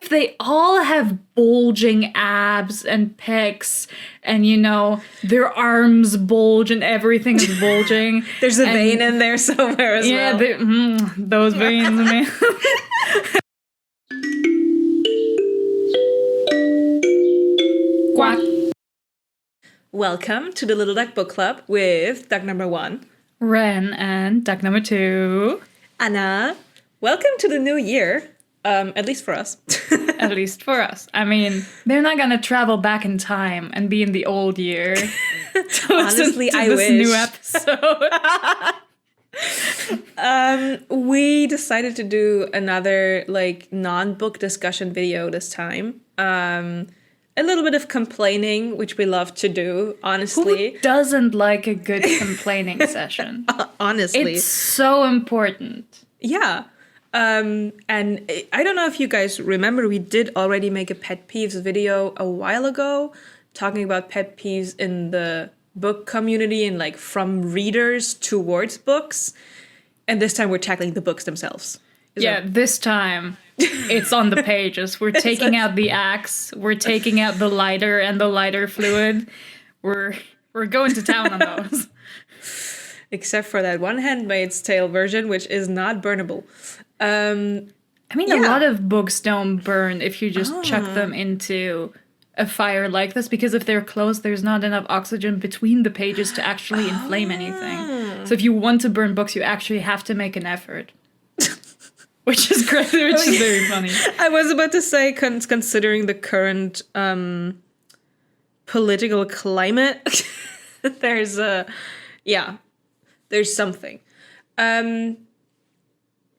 if they all have bulging abs and pecs and, you know, their arms bulge and everything is bulging. There's a vein in there somewhere as well. Yeah, those veins, man. Quack. Welcome to the Little Duck Book Club with duck number 1. Ren and duck number 2. Anna. Welcome to the new year. At least for us. At least for us. I mean, they're not gonna travel back in time and be in the old year to Honestly, listen to I this wish. new episode. We decided to do another non-book discussion video this time. A little bit of complaining, which we love to do, honestly. Who doesn't like a good complaining session? Honestly. It's so important. Yeah. And I don't know if you guys remember, we did already make a pet peeves video a while ago, talking about pet peeves in the book community and from readers towards books. And this time we're tackling the books themselves. This time it's on the pages. We're taking out the axe. We're taking out the lighter and the lighter fluid. We're going to town on those. Except for that one Handmaid's Tale version, which is not burnable. A lot of books don't burn if you just chuck them into a fire like this, because if they're closed, there's not enough oxygen between the pages to actually inflame anything. So if you want to burn books, you actually have to make an effort. Which is great, which is very funny. I was about to say, considering the current political climate, there's something.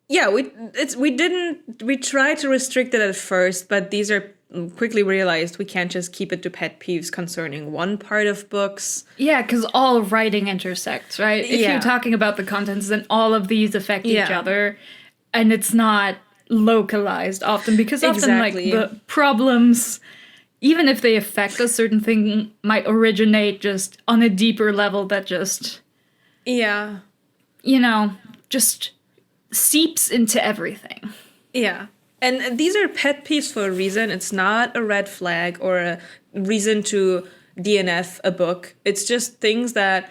We tried to restrict it at first, but these are quickly realized we can't just keep it to pet peeves concerning one part of books. Yeah, because all writing intersects, right? If you're talking about the contents, then all of these affect each other. And it's not localized often, because often the problems, even if they affect a certain thing, might originate just on a deeper level that just, just seeps into everything. Yeah. And these are pet peeves for a reason. It's not a red flag or a reason to DNF a book. It's just things that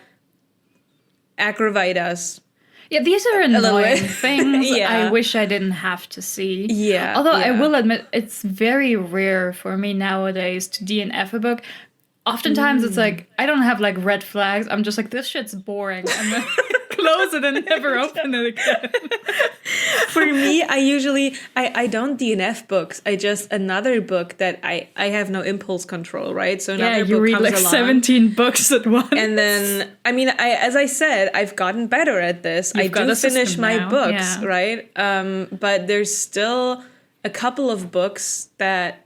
aggravate us. Yeah, these are annoying things I wish I didn't have to see. Yeah. Although I will admit, it's very rare for me nowadays to DNF a book. Oftentimes it's I don't have red flags. I'm just this shit's boring. And then close it and never open it again. For me, I don't DNF books. I just another book that I have no impulse control, right? So another book read comes along. 17 books at once. And then, as I said, I've gotten better at this. I do finish my books, right? But there's still a couple of books that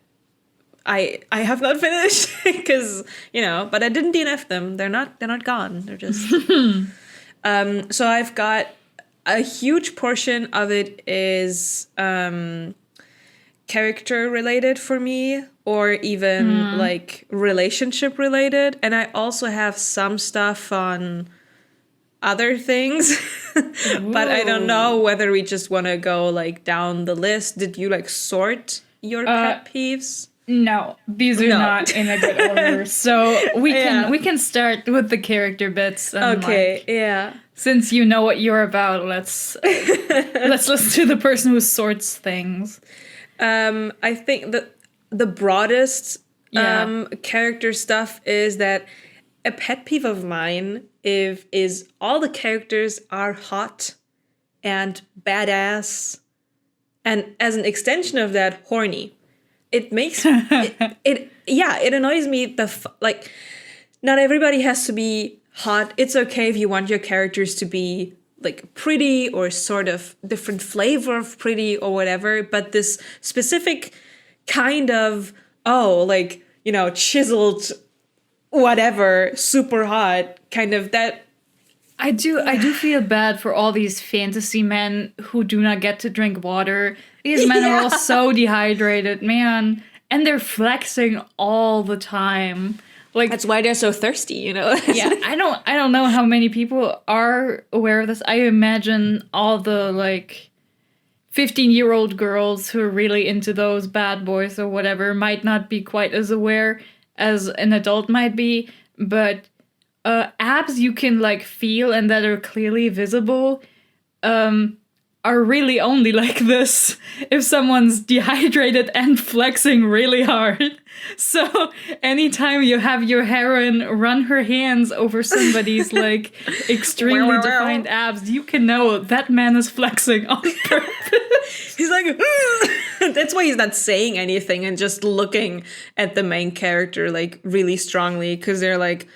I have not finished because, but I didn't DNF them. They're not gone. They're just... So I've got a huge portion of it is character related for me, or even relationship related. And I also have some stuff on other things, but I don't know whether we just want to go down the list. Did you sort your pet peeves? No, these are not in a good order. So we can start with the character bits. And since you know what you're about, let's listen to the person who sorts things. I think that the broadest character stuff is that a pet peeve of mine is all the characters are hot and badass, and as an extension of that, horny. It makes it annoys me. Not everybody has to be hot. It's okay if you want your characters to be pretty or sort of different flavor of pretty or whatever. But this specific kind of chiseled, whatever, super hot kind of that. I do feel bad for all these fantasy men who do not get to drink water. These men are all so dehydrated, man. And they're flexing all the time. That's why they're so thirsty, Yeah, I don't know how many people are aware of this. I imagine all the 15-year-old girls who are really into those bad boys or whatever might not be quite as aware as an adult might be, but abs you can like feel and that are clearly visible are really only like this if someone's dehydrated and flexing really hard. So anytime you have your heroine run her hands over somebody's like extremely defined abs, you can know that man is flexing on purpose. He's like, that's why he's not saying anything and just looking at the main character like really strongly, because they're like,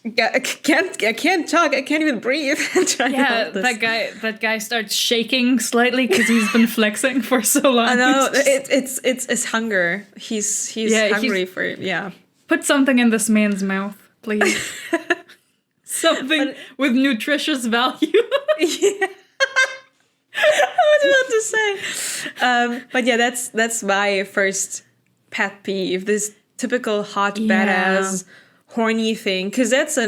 I can't talk. I can't even breathe. Yeah, that guy starts shaking slightly because he's been flexing for so long. I know it's hunger. He's hungry for Put something in this man's mouth, please. Something with nutritious value. Yeah. I was about to say, but yeah, that's my first pet peeve. This typical hot badass horny thing, because that's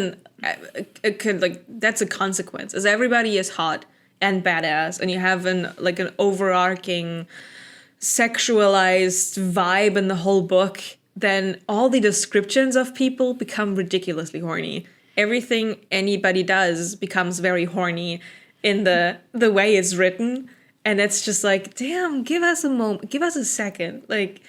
that's a consequence, as everybody is hot and badass, and you have an overarching sexualized vibe in the whole book, then all the descriptions of people become ridiculously horny. Everything anybody does becomes very horny in the way it's written, and it's just like, damn, give us a moment, give us a second. Like,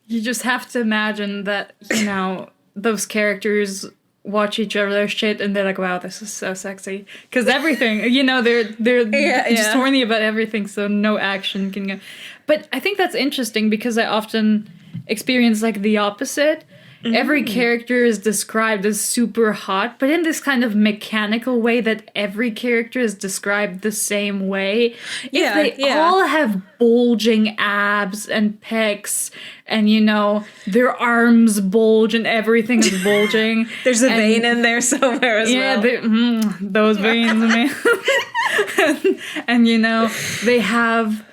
you just have to imagine that, you know, those characters watch each other's shit and they're like, wow, this is so sexy. Because everything, you know, they're just horny about everything, so no action can go. But I think that's interesting because I often experience like the opposite. Mm-hmm. Every character is described as super hot, but in this kind of mechanical way that every character is described the same way. If they all have bulging abs and pecs, and, you know, their arms bulge and everything is bulging. There's a vein in there somewhere as well. Yeah, those veins, man. and, you know, they have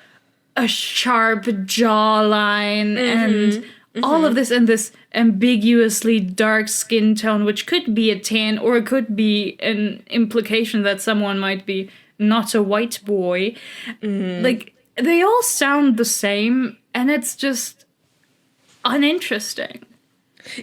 a sharp jawline and all of this, and this ambiguously dark skin tone, which could be a tan or it could be an implication that someone might be not a white boy. Like, they all sound the same, and it's just uninteresting.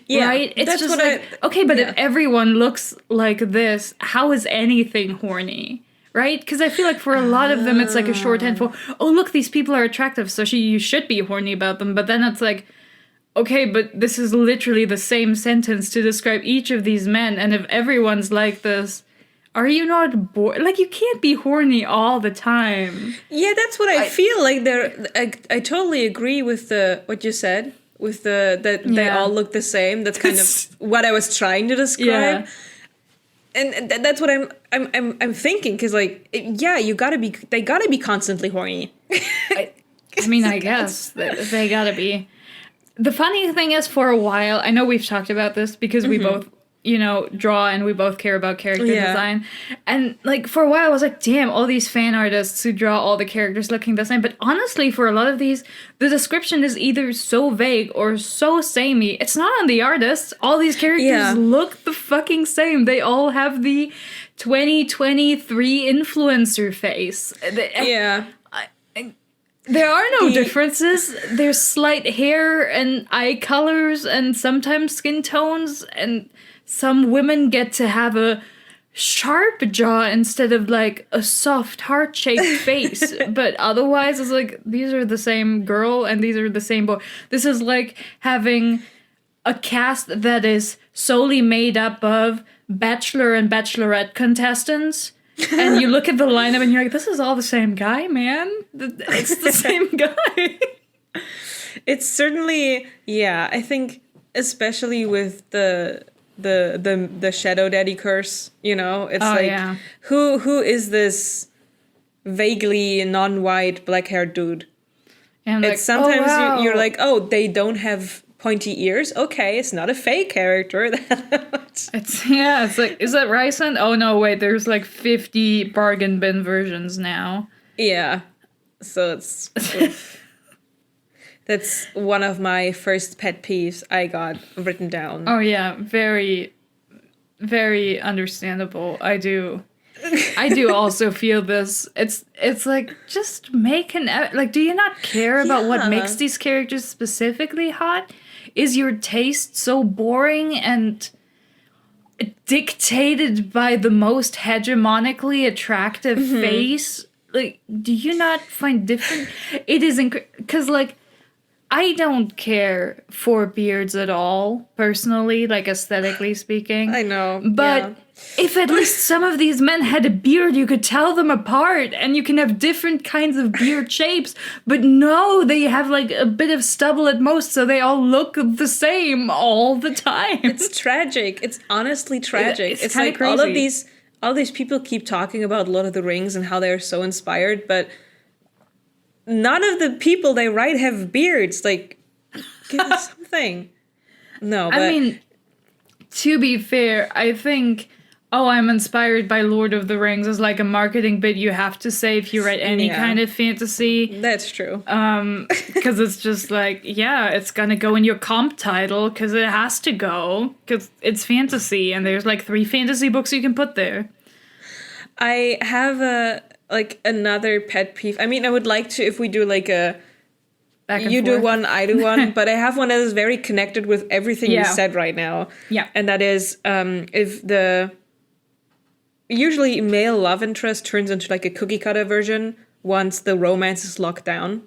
Yeah, right? It's that's just like, okay, but if everyone looks like this, how is anything horny? Right? Because I feel like for a lot of them, it's like a shorthand for, oh, look, these people are attractive, so you should be horny about them. But then it's like, okay, but this is literally the same sentence to describe each of these men, and if everyone's like this, are you not bored? Like, you can't be horny all the time. Yeah, that's what I feel like. I totally agree with what you said, with they all look the same. That's kind of what I was trying to describe. Yeah. And that's what I'm thinking, because like, they gotta be constantly horny. I mean, I guess they gotta be. The funny thing is, for a while, I know we've talked about this because we both, you know, draw and we both care about character design. And, like, for a while I was like, damn, all these fan artists who draw all the characters looking the same. But honestly, for a lot of these, the description is either so vague or so samey. It's not on the artists. All these characters look the fucking same. They all have the 2023 influencer face. Yeah. There are no differences. There's slight hair and eye colors and sometimes skin tones, and some women get to have a sharp jaw instead of like a soft heart-shaped face. But otherwise, it's like, these are the same girl and these are the same boy. This is like having a cast that is solely made up of Bachelor and Bachelorette contestants. And you look at the lineup and you're like, this is all the same guy, man. It's the same guy. It's certainly, I think especially with the Shadow Daddy curse, you know, it's who is this vaguely non-white black-haired dude? And it's like, sometimes you're like, oh, they don't have pointy ears. Okay, it's not a fake character. It's like, is that Ryson? Oh no, wait, there's like 50 bargain bin versions now. Yeah. So it's that's one of my first pet peeves I got written down. Oh yeah, very, very understandable. I do. I do also feel this. It's like, just make like, do you not care about what makes these characters specifically hot? Is your taste so boring and dictated by the most hegemonically attractive face? Like, do you not find different? It is because like, I don't care for beards at all, personally, like aesthetically speaking. I know, but if at least some of these men had a beard, you could tell them apart, and you can have different kinds of beard shapes. But no, they have like a bit of stubble at most, so they all look the same all the time. It's tragic. It's honestly tragic. It's like crazy. all these people keep talking about Lord of the Rings and how they're so inspired, but none of the people they write have beards. Like, give us something. No, but... I mean, to be fair, I think, I'm inspired by Lord of the Rings is like a marketing bit you have to say if you write any kind of fantasy. That's true. Because it's just like, it's gonna go in your comp title, because it has to go, because it's fantasy, and there's like 3 fantasy books you can put there. I have another pet peeve. I mean, I would like to, if we do like a you do one, I do one, but I have one that is very connected with everything you said right now. Yeah. And that is if the usually male love interest turns into like a cookie cutter version once the romance is locked down.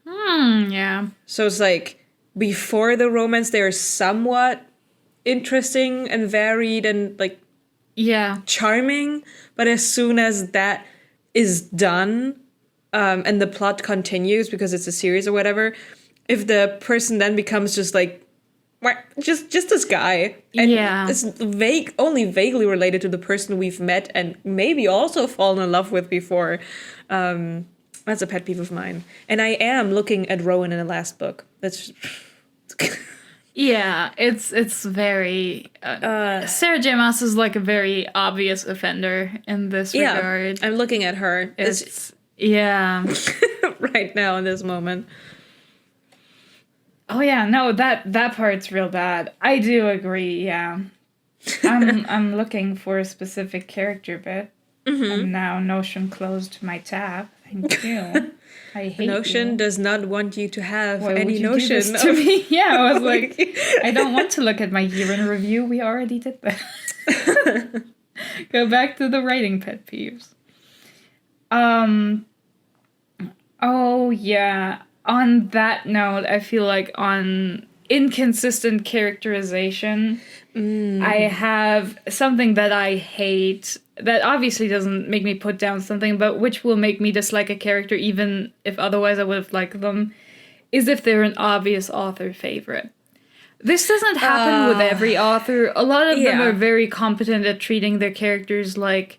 Yeah. So it's like before the romance they're somewhat interesting and varied and like charming, but as soon as that is done and the plot continues because it's a series or whatever, if the person then becomes just like just this guy and it's only vaguely related to the person we've met and maybe also fallen in love with before, that's a pet peeve of mine. And I am looking at Rowan in the last book. That's it's very Sarah J. Maas is like a very obvious offender in this regard. I'm looking at her. It's right now in this moment. Oh yeah, no, that part's real bad. I do agree. Yeah, I'm looking for a specific character bit. And now Notion closed my tab. Thank you. I hate Notion does not want you to have Why any would you notion do this to me. Yeah, I was like, I don't want to look at my year in review. We already did that. Go back to the writing pet peeves. Oh yeah. On that note, I feel like on inconsistent characterization, I have something that I hate that obviously doesn't make me put down something, but which will make me dislike a character even if otherwise I would have liked them, is if they're an obvious author favorite. This doesn't happen with every author. A lot of them are very competent at treating their characters like,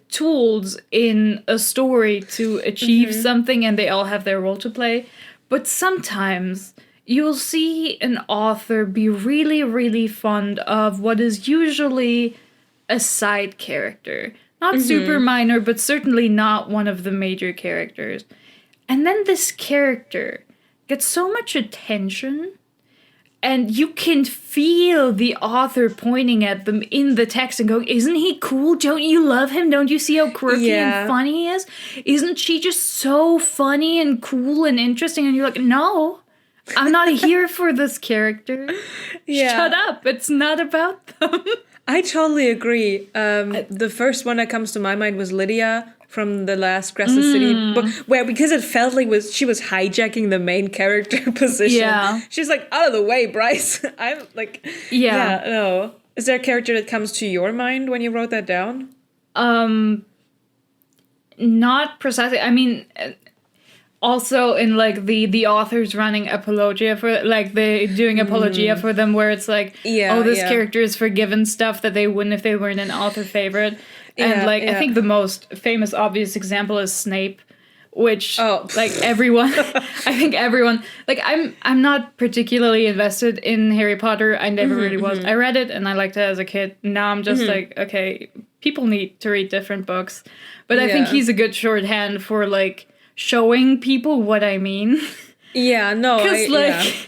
tools in a story to achieve something, and they all have their role to play. But sometimes you'll see an author be really, really fond of what is usually a side character. Not super minor, but certainly not one of the major characters. And then this character gets so much attention, and you can feel the author pointing at them in the text and going, isn't he cool? Don't you love him? Don't you see how quirky and funny he is? Isn't she just so funny and cool and interesting? And you're like, no, I'm not here for this character. Shut up. It's not about them. I totally agree. The first one that comes to my mind was Lydia from the last Crescent City book, where because it felt like she was hijacking the main character position. Yeah. She's like, out of the way, Bryce. I'm like, no. Is there a character that comes to your mind when you wrote that down? Not precisely. I mean, also in like the authors running apologia for like they doing apologia for them, where it's like, this character is forgiven stuff that they wouldn't if they weren't an author favorite. And I think the most famous obvious example is Snape, which like everyone I think everyone, like I'm not particularly invested in Harry Potter. I never really was. I read it and I liked it as a kid. Now I'm just like, okay, people need to read different books. But I think he's a good shorthand for like showing people what I mean. Yeah, no, because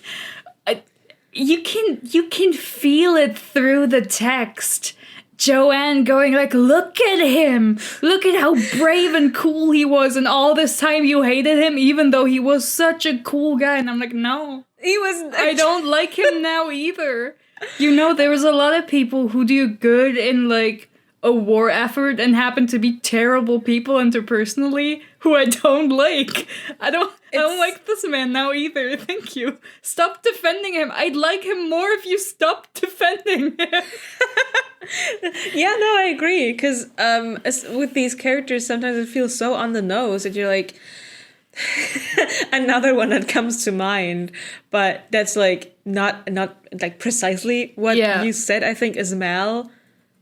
you can feel it through the text. Joanne going like, look at him! Look at how brave and cool he was, and all this time you hated him even though he was such a cool guy. And I'm like, no. I don't like him now either. You know, there was a lot of people who do good in, like, a war effort and happen to be terrible people interpersonally who I don't like. I don't like this man now either. Thank you. Stop defending him. I'd like him more if you stopped defending him. Yeah, no, I agree. Because with these characters, sometimes it feels so on the nose that you're like... Another one that comes to mind, but that's like not like precisely what you said, I think, is Mal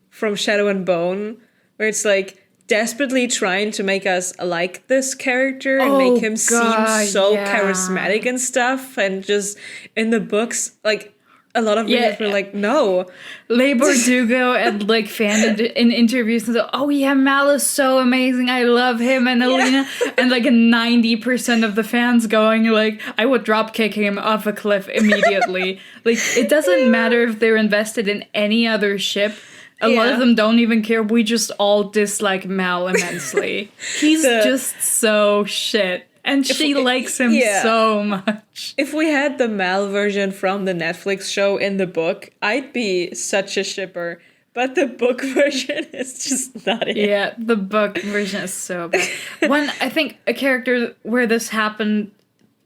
from Shadow and Bone, where it's like desperately trying to make us like this character and make him seem so charismatic and stuff, and just in the books, like a lot of readers were like, no. Leigh Bardugo and like fan in interviews and so, oh yeah, Mal is so amazing, I love him, and Alina, and like 90% of the fans going like, I would drop kick him off a cliff immediately. Like, it doesn't matter if they're invested in any other ship. A lot of them don't even care. We just all dislike Mal immensely. He's just so shit. And she likes him so much. If we had the Mal version from the Netflix show in the book, I'd be such a shipper. But the book version is just not it. Yeah, the book version is so bad. One, I think, a character where this happened,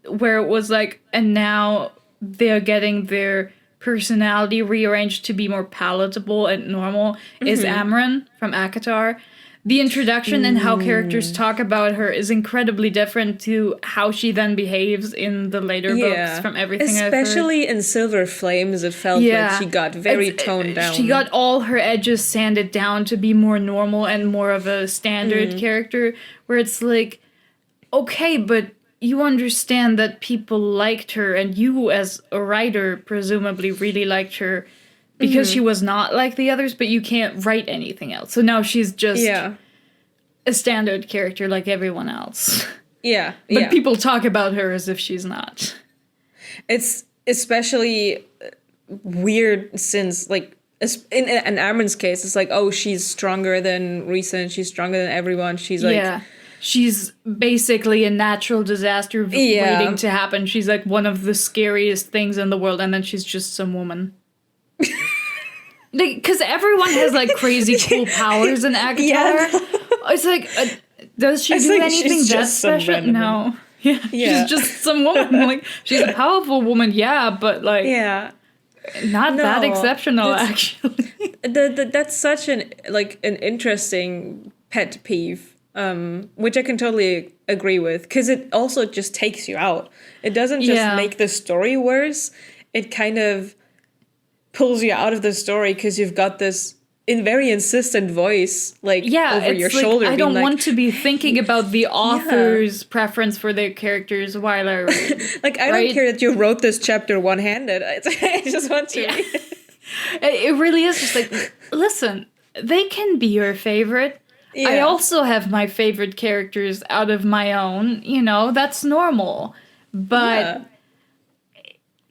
where it was like, and now they're getting their personality rearranged to be more palatable and normal, is Amren from ACOTAR. The introduction and how characters talk about her is incredibly different to how she then behaves in the later books from everything I've heard. Especially in Silver Flames, it felt like she got very toned down. She got all her edges sanded down to be more normal and more of a standard character, where it's like, okay, but you understand that people liked her, and you as a writer presumably really liked her because she was not like the others, but you can't write anything else. So now she's just a standard character like everyone else. Yeah. But people talk about her as if she's not. It's especially weird since, like, in Amren's case, it's like, oh, she's stronger than Rhys, she's stronger than everyone. She's like... Yeah. She's basically a natural disaster waiting to happen. She's like one of the scariest things in the world, and then she's just some woman. Because everyone has like crazy cool powers in ACOTAR. Yeah, no. It's like, does she do anything that special? No. Yeah, she's just some woman. Like, she's a powerful woman, but like, not that exceptional, actually. That's such an interesting pet peeve, which I can totally agree with, because it also just takes you out. It doesn't just make the story worse. It kind of pulls you out of the story because you've got this very insistent voice over your shoulder. I don't want to be thinking about the author's preference for their characters while I read. Like, I don't care that you wrote this chapter one-handed. I just want to read it. It really is just like, listen, they can be your favorite. Yeah. I also have my favorite characters out of my own. You know, that's normal. But...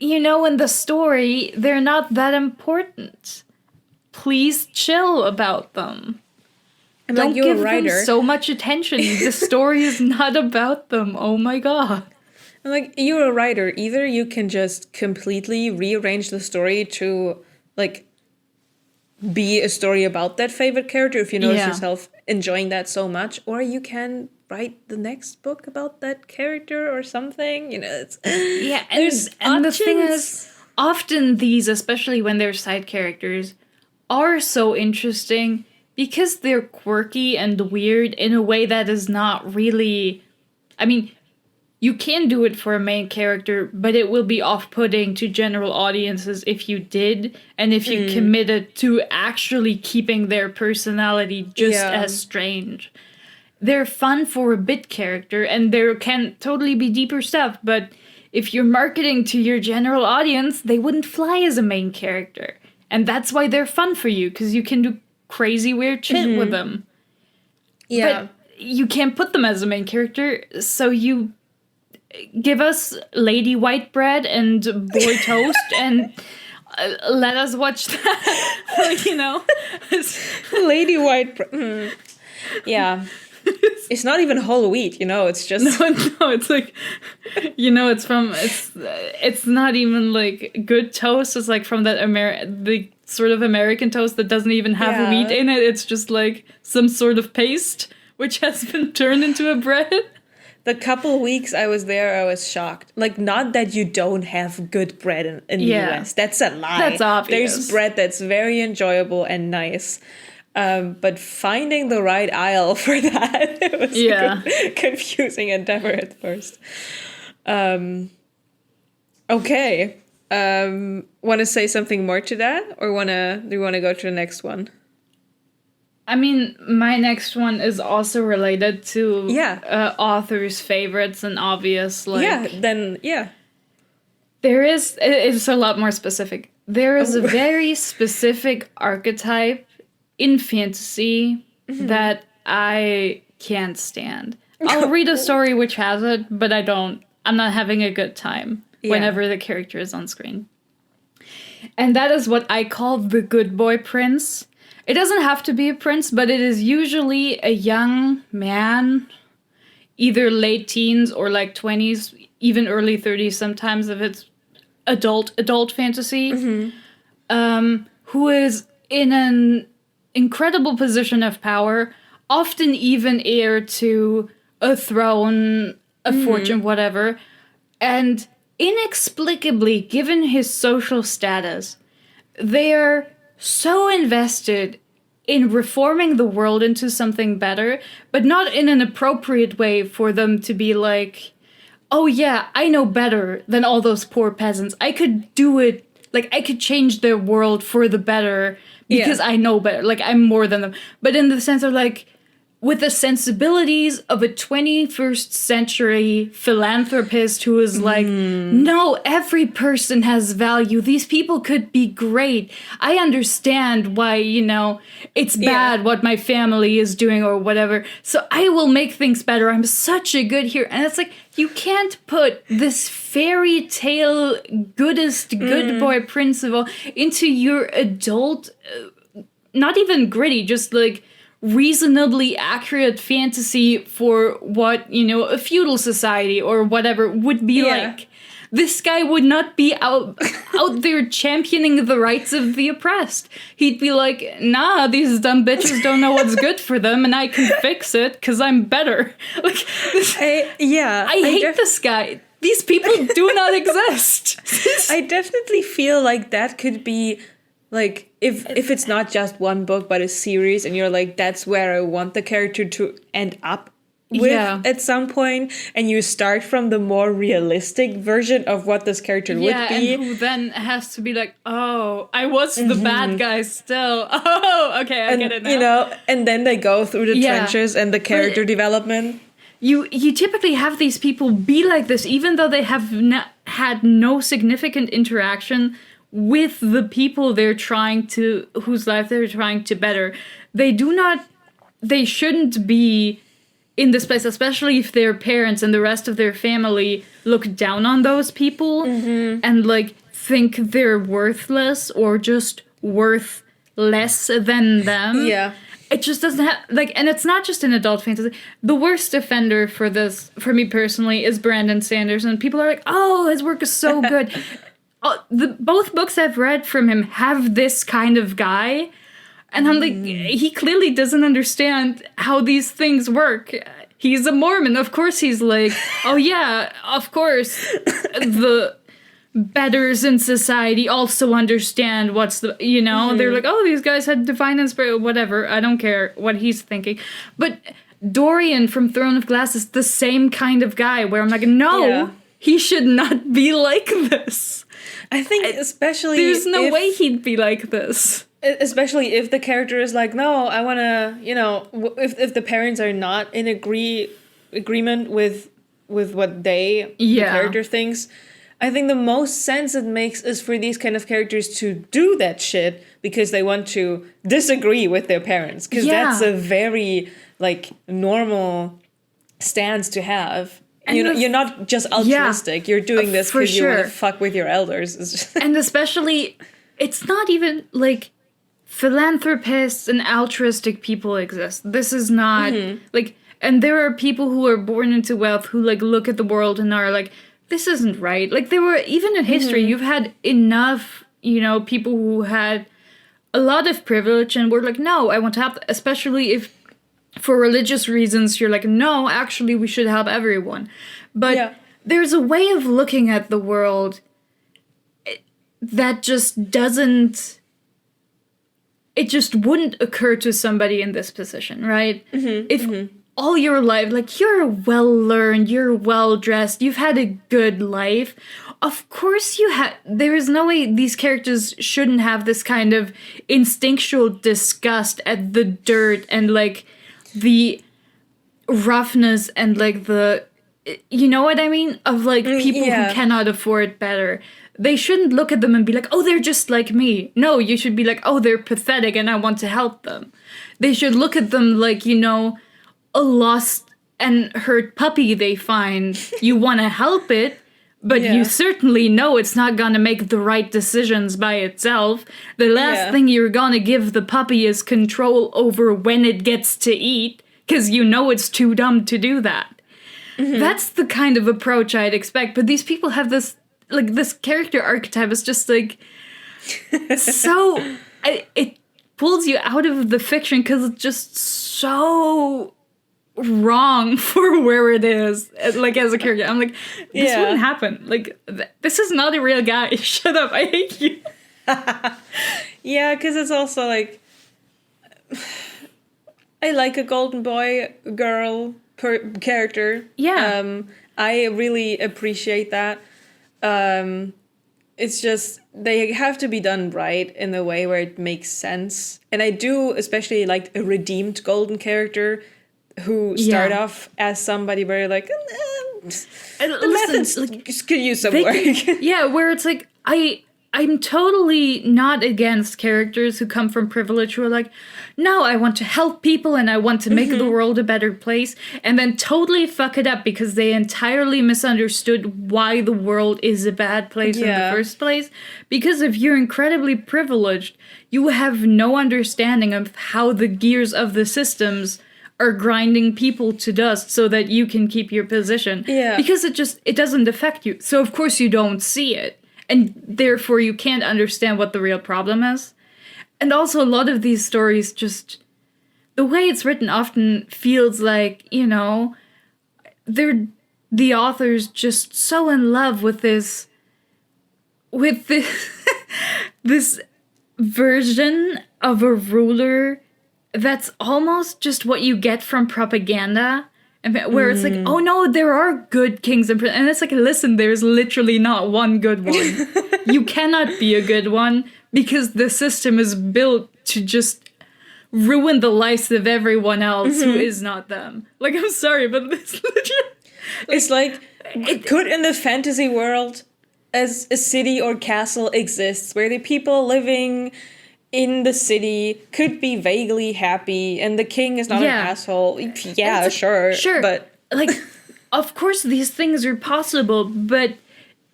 you know, in the story, they're not that important. Please chill about them. And don't give them so much attention. The story is not about them. Oh my god. I'm like, you're a writer. Either you can just completely rearrange the story to, like, be a story about that favorite character if you notice yourself enjoying that so much, or you can write the next book about that character or something. You know, it's and the thing is, often these, especially when they're side characters, are so interesting because they're quirky and weird in a way that is not really... I mean, you can do it for a main character, but it will be off-putting to general audiences if you did, and if you committed to actually keeping their personality just as strange. They're fun for a bit character, and there can totally be deeper stuff, but if you're marketing to your general audience, they wouldn't fly as a main character. And that's why they're fun for you, because you can do crazy weird shit with them. Yeah. But you can't put them as a main character, so you give us Lady Whitebread and Boy Toast, and let us watch that. Like, you know, Lady White. Yeah. It's not even whole wheat, you know, it's just... No, it's like, you know, it's not even like good toast. It's like from that the sort of American toast that doesn't even have wheat in it. It's just like some sort of paste, which has been turned into a bread. The couple weeks I was there, I was shocked. Like, not that you don't have good bread in the US. That's a lie. That's obvious. There's bread that's very enjoyable and nice. But finding the right aisle for that, it was a confusing endeavor at first. Okay. Want to say something more to that? Or do you want to go to the next one? I mean, my next one is also related to authors' favorites and obvious, like... It's a lot more specific. There is a very specific archetype in fantasy that I can't stand. I'll read a story which has it, but I'm not having a good time whenever the character is on screen. And that is what I call the good boy prince. It doesn't have to be a prince, but it is usually a young man, either late teens or like 20s, even early 30s sometimes if it's adult fantasy, who is in an incredible position of power, often even heir to a throne, a fortune, whatever, and inexplicably, given his social status, they are so invested in reforming the world into something better, but not in an appropriate way for them to be like, oh yeah, I know better than all those poor peasants. I could do it, like, I could change their world for the better because I know better. Like, I'm more than them. But in the sense of, like, with the sensibilities of a 21st century philanthropist who is like, no, every person has value. These people could be great. I understand why, you know, it's bad what my family is doing or whatever. So I will make things better. I'm such a good hero. And it's like, you can't put this fairy tale good boy principle into your adult, not even gritty, just like, reasonably accurate fantasy for what, you know, a feudal society or whatever would be like. This guy would not be out there championing the rights of the oppressed. He'd be like, nah, these dumb bitches don't know what's good for them and I can fix it because I'm better. Like, I hate this guy. These people do not exist. I definitely feel like that could be, like, if it's not just one book, but a series, and you're like, that's where I want the character to end up with at some point, and you start from the more realistic version of what this character would be. And who then has to be like, oh, I was the bad guy still. Oh, okay, I get it now. You know, and then they go through the trenches and the character development. You typically have these people be like this, even though they have had no significant interaction with the people whose life they're trying to better. They shouldn't be in this place, especially if their parents and the rest of their family look down on those people and like think they're worthless or just worth less than them. Yeah. It just doesn't have, like, and it's not just an adult fantasy. The worst offender for this, for me personally, is Brandon Sanderson. People are like, oh, his work is so good. Both books I've read from him have this kind of guy, and I'm like, he clearly doesn't understand how these things work. He's a Mormon. Of course he's like, oh yeah, of course the betters in society also understand what's the, you know, they're like, oh, these guys had divine inspiration, whatever. I don't care what he's thinking. But Dorian from Throne of Glass is the same kind of guy where I'm like, no, he should not be like this. I think especially there's no way he'd be like this. Especially if the character is like, no, I want to, you know, if the parents are not in agreement with what the character thinks, I think the most sense it makes is for these kind of characters to do that shit because they want to disagree with their parents. Because that's a very, like, normal stance to have. And you're not just altruistic. You're doing this because you want to fuck with your elders. And especially it's not even like philanthropists and altruistic people exist. This is not like, and there are people who are born into wealth who like look at the world and are like, this isn't right. Like there were, even in history, you've had enough, people who had a lot of privilege and were like, no, I want to help, especially if for religious reasons you're like, no, actually we should help everyone. But there's a way of looking at the world that just doesn't, it just wouldn't occur to somebody in this position, right? If all your life, like, you're well-learned, you're well-dressed, you've had a good life, of course there is no way these characters shouldn't have this kind of instinctual disgust at the dirt and, like, the roughness and, like, the, you know what I mean? Of, like, people who cannot afford better. They shouldn't look at them and be like, oh, they're just like me. No, you should be like, oh, they're pathetic and I want to help them. They should look at them like, a lost and hurt puppy they find. You want to help it, but you certainly know it's not going to make the right decisions by itself. The last thing you're going to give the puppy is control over when it gets to eat, because it's too dumb to do that. That's the kind of approach I'd expect. But these people have this, like, this character archetype is just, like, so... it pulls you out of the fiction because it's just so wrong for where it is, like, as a character. I'm like, this wouldn't happen. Like, this is not a real guy. Shut up, I hate you. Yeah, because it's also, like... I like a golden boy, girl character. Yeah. I really appreciate that. It's just, they have to be done right in a way where it makes sense. And I do especially like a redeemed golden character who start off as somebody where you're like, the methods could use some work. Where it's like, I'm totally not against characters who come from privilege who are like, no, I want to help people and I want to make the world a better place, and then totally fuck it up because they entirely misunderstood why the world is a bad place in the first place. Because if you're incredibly privileged, you have no understanding of how the gears of the systems are grinding people to dust so that you can keep your position. Yeah. Because it doesn't affect you. So of course you don't see it. And therefore, you can't understand what the real problem is. And also, a lot of these stories just... The way it's written often feels like, they're the author's just so in love with this... With this... this version of a ruler that's almost just what you get from propaganda. Where it's like, oh no, there are good kings and princes. And it's like, listen, there's literally not one good one. You cannot be a good one because the system is built to just ruin the lives of everyone else who is not them. Like, I'm sorry, but it's legit. It's like, could in the fantasy world, as a city or castle exists where the people living in the city could be vaguely happy and the king is not an asshole. Yeah, sure. But like, of course these things are possible, but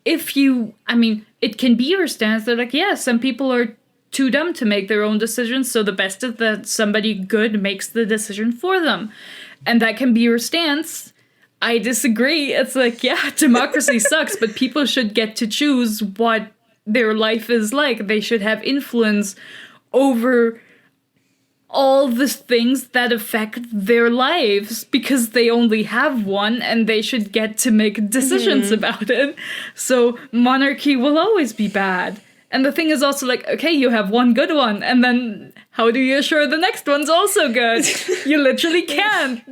if you, it can be your stance that like, some people are too dumb to make their own decisions, so the best is that somebody good makes the decision for them. And that can be your stance. I disagree. It's like, democracy sucks, but people should get to choose what their life is like. They should have influence over all the things that affect their lives because they only have one and they should get to make decisions about it. So monarchy will always be bad. And the thing is also like, okay, you have one good one, and then how do you assure the next one's also good? You literally can't.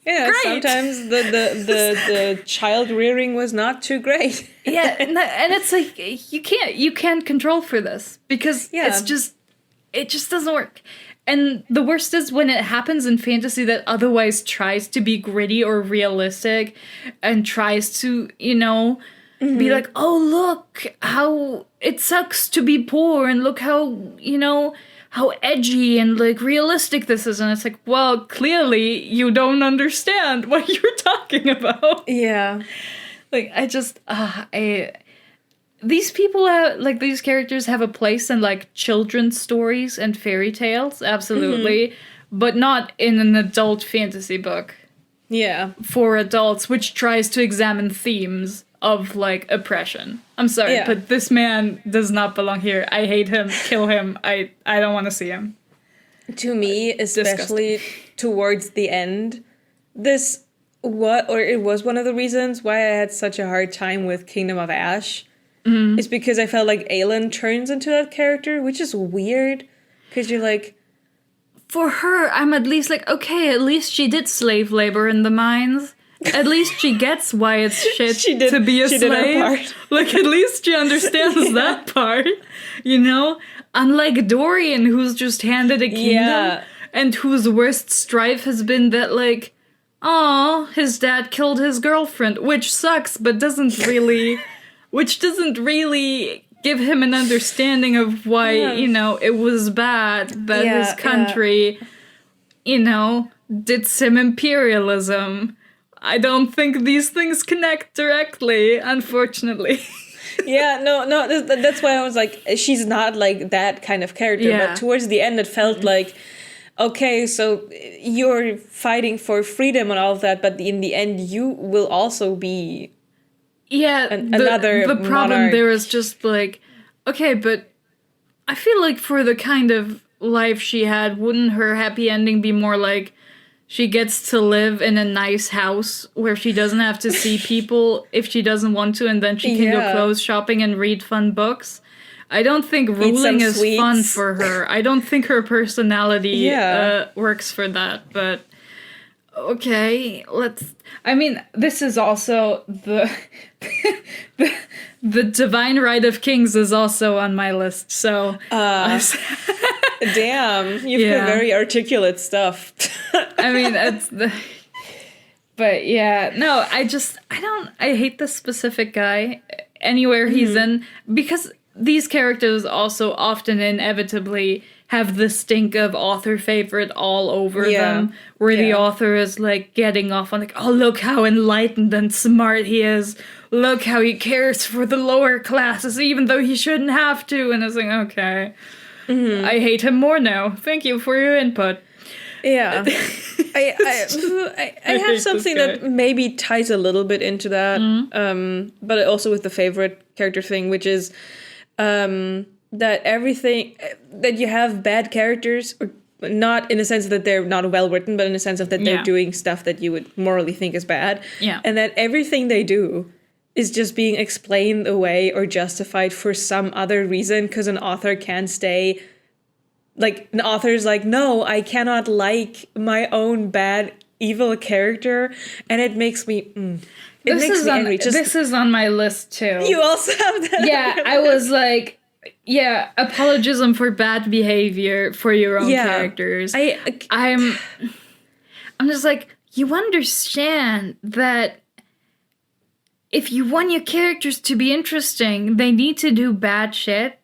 Yeah, great. Sometimes the child rearing was not too great. And it's like you can't control for this because it just doesn't work. And the worst is when it happens in fantasy that otherwise tries to be gritty or realistic and tries to, be like, oh, look how it sucks to be poor and look how, how edgy and like realistic this is. And it's like, well, clearly you don't understand what you're talking about. Yeah. Like, I just, these people have, like, these characters have a place in, like, children's stories and fairy tales, absolutely, but not in an adult fantasy book Yeah. for adults, which tries to examine themes of, like, oppression. I'm sorry, Yeah. but this man does not belong here. I hate him. Kill him. I don't want to see him. To me, especially towards the end, it was one of the reasons why I had such a hard time with Kingdom of Ash. Is because I felt like Aelin turns into that character, which is weird. Because you're like... For her, I'm at least like, okay, at least she did slave labor in the mines. At least she gets why it's shit to be a she did her slave. part. Like, at least she understands that part, you know? Unlike Dorian, who's just handed a kingdom, and whose worst strife has been that, like, oh, his dad killed his girlfriend, which sucks, but doesn't really give him an understanding of why, you know, it was bad that his country, you know, did some imperialism. I don't think these things connect directly, unfortunately. That's why I was like, she's not like that kind of character. Yeah. But towards the end, it felt like, okay, so you're fighting for freedom and all of that, but in the end, you will also be another the problem monarch. there is just like, okay, but I feel like for the kind of life she had, wouldn't her happy ending be more like she gets to live in a nice house where she doesn't have to see people if she doesn't want to, and then she can go clothes shopping and read fun books? I don't think ruling is sweets. fun for her. I don't think her personality works for that, but okay, I mean, this is also the Divine Right of Kings is also on my list, so Damn, you've got very articulate stuff. I mean, but yeah, no, I hate this specific guy anywhere he's in, because these characters also often inevitably have the stink of author favorite all over them, where the author is like getting off on like, oh, look how enlightened and smart he is. Look how he cares for the lower classes, even though he shouldn't have to. And it's like, okay, I hate him more now. Thank you for your input. Yeah. I have something that maybe ties a little bit into that, but also with the favorite character thing, which is that everything that you have bad characters, or not in the sense that they're not well written, but in the sense of that they're doing stuff that you would morally think is bad, and that everything they do is just being explained away or justified for some other reason, because an author can't stay. Like, an author's like, no, I cannot like my own bad, evil character, and it makes me... This is on my list, too. You also have that? Yeah, I was like, apologism for bad behavior for your own characters. I'm just like, you understand that if you want your characters to be interesting, they need to do bad shit.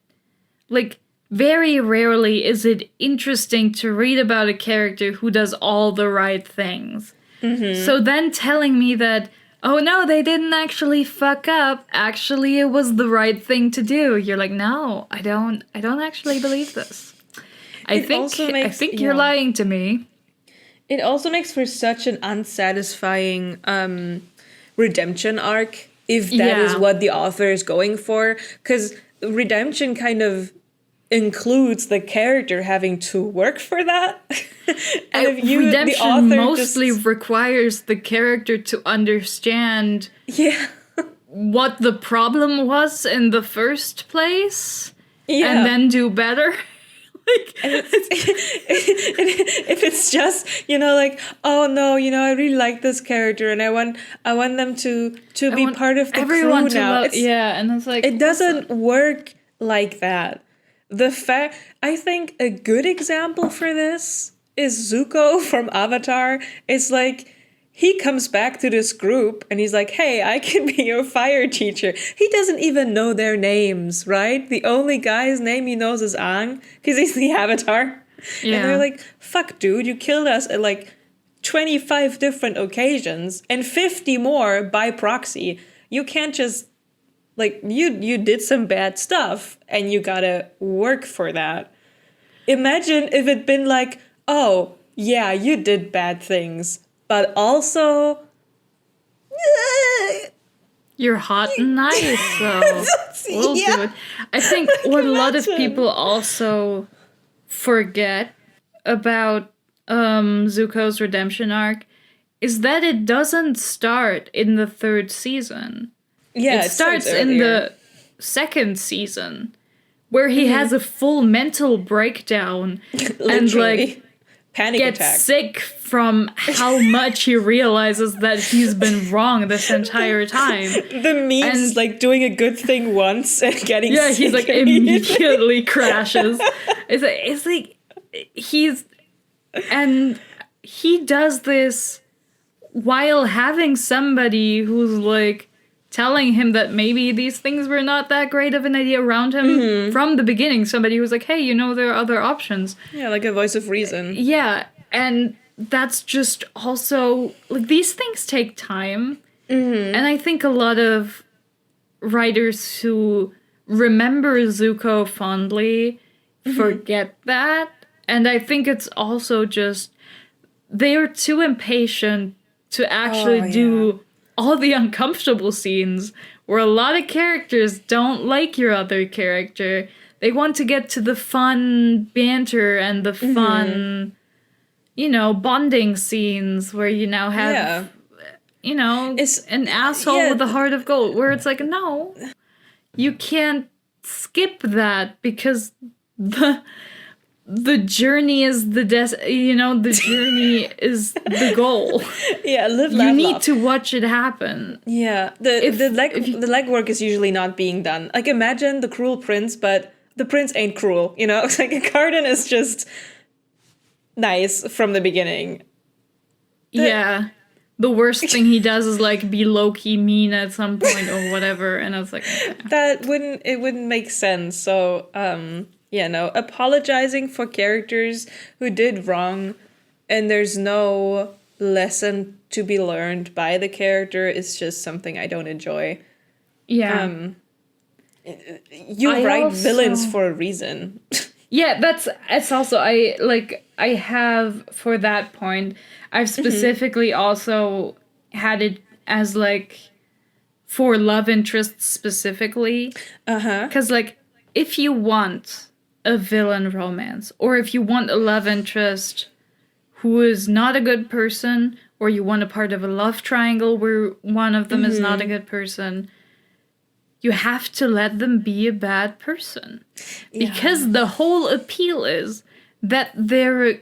Like, very rarely is it interesting to read about a character who does all the right things. So then telling me that, oh no, they didn't actually fuck up, actually it was the right thing to do, you're like, no, I don't actually believe this. I think you're lying to me. It also makes for such an unsatisfying redemption arc, if that is what the author is going for, because redemption kind of includes the character having to work for that. And if you, redemption the author mostly requires the character to understand what the problem was in the first place, and then do better. Like, if it's just, you know, like, oh no, you know, I really like this character and I want them to be part of the crew now. And it's like, it doesn't work like that. I think a good example for this is Zuko from Avatar. It's like, he comes back to this group and he's like, hey, I can be your fire teacher. He doesn't even know their names, right? The only guy's name he knows is Aang, because he's the Avatar. Yeah. And they're like, fuck, dude, you killed us at like 25 different occasions and 50 more by proxy. You can't just Like, you did some bad stuff, and you gotta work for that. Imagine if it'd been like, oh, yeah, you did bad things, but also... You're hot and nice, so we'll do it. I think what a lot of people also forget about Zuko's redemption arc is that it doesn't start in the 3rd season. Yeah, it starts in the 2nd season, where he has a full mental breakdown and like panic gets attack. sick from how much he realizes that he's been wrong this entire time. The memes, And- like doing a good thing once and getting sick. He's like immediately crashes. It's like and he does this while having somebody who's like telling him that maybe these things were not that great of an idea around him from the beginning. Somebody who's like, hey, you know, there are other options. Yeah, like a voice of reason. Yeah, and that's just also, like, these things take time. And I think a lot of writers who remember Zuko fondly forget that. And I think it's also just, they are too impatient to actually do all the uncomfortable scenes where a lot of characters don't like your other character. They want to get to the fun banter and the fun, you know, bonding scenes where you now have, you know, an asshole with a heart of gold, where it's like, no, you can't skip that because the journey is the the journey is the goal. Yeah, live, You laugh, need love. to watch it happen. Yeah, the legwork is usually not being done. Like, imagine the cruel prince, but the prince ain't cruel, you know? It's like, Carden is just nice from the beginning. Yeah. The worst thing he does is like be low-key mean at some point or whatever, and I was like, okay. That wouldn't make sense. So, apologizing for characters who did wrong and there's no lesson to be learned by the character is just something I don't enjoy. Yeah. You write villains for a reason. Yeah, it's also I have for that point, I've specifically also had it as like for love interests specifically. Cuz like if you want a villain romance or if you want a love interest who is not a good person, or you want a part of a love triangle where one of them is not a good person, you have to let them be a bad person. Yeah. Because the whole appeal is that they're a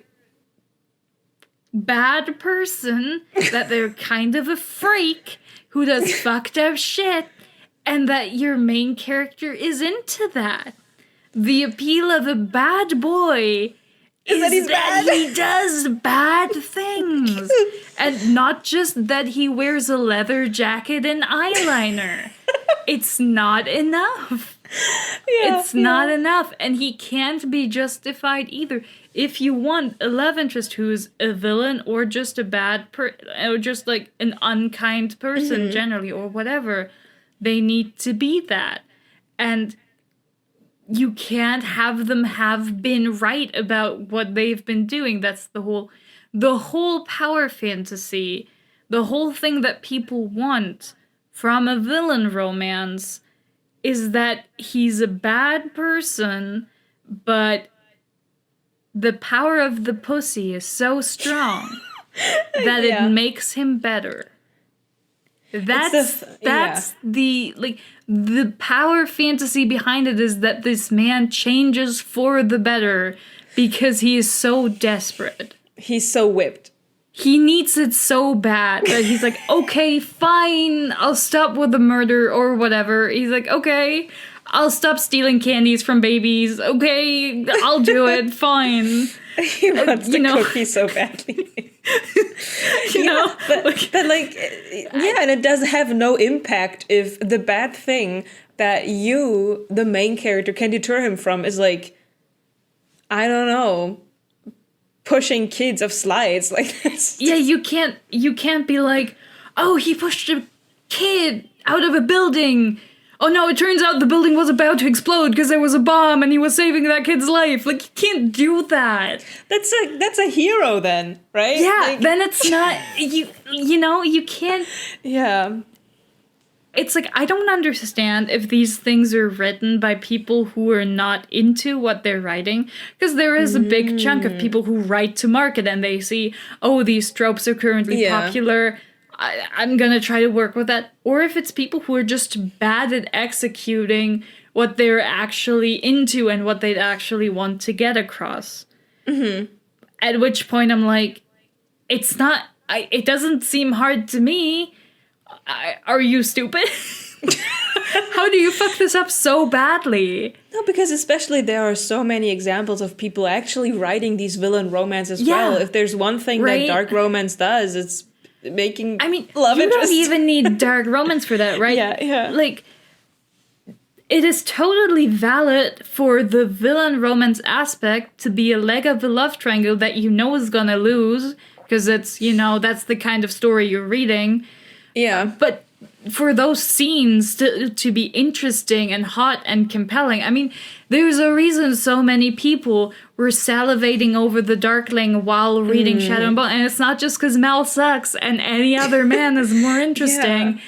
bad person, that they're kind of a freak who does fucked up shit, and that your main character is into that. The appeal of a bad boy is that he does bad things. And not just that he wears a leather jacket and eyeliner. It's not enough. It's not enough. And he can't be justified either. If you want a love interest who's a villain or just a bad or just like an unkind person generally or whatever, they need to be that. And you can't have them have been right about what they've been doing. That's the whole power fantasy, the whole thing that people want from a villain romance is that he's a bad person, but the power of the pussy is so strong that it makes him better. That's the power fantasy behind it is that this man changes for the better because he is so desperate. He's so whipped. He needs it so bad that he's like, okay, fine, I'll stop with the murder or whatever. He's like, okay, I'll stop stealing candies from babies. Okay, I'll do it, fine. He wants the cookie so badly. And it does have no impact if the bad thing that you, the main character, can deter him from is like, I don't know, pushing kids off slides. Like, yeah, you can't be like, oh, he pushed a kid out of a building. oh no, it turns out the building was about to explode because there was a bomb and he was saving that kid's life. Like, you can't do that. That's a hero then, right? Yeah, like, then it's not, you know, you can't. Yeah. It's like, I don't understand if these things are written by people who are not into what they're writing. Because there is a big chunk of people who write to market and they see, oh, these tropes are currently popular. I'm going to try to work with that. Or if it's people who are just bad at executing what they're actually into and what they'd actually want to get across. Mm-hmm. At which point I'm like, it's not, it doesn't seem hard to me. Are you stupid? How do you fuck this up so badly? No, because especially there are so many examples of people actually writing these villain romances as well. If there's one thing that dark romance does, it's making love you interest. don't even need dark romance for that, right? Yeah. Like, it is totally valid for the villain romance aspect to be a leg of the love triangle that you know is gonna lose, because it's, you know, that's the kind of story you're reading. Yeah. But for those scenes to be interesting and hot and compelling, I mean, there's a reason so many people were salivating over the Darkling while reading Shadow and Bone. And it's not just because Mel sucks and any other man is more interesting.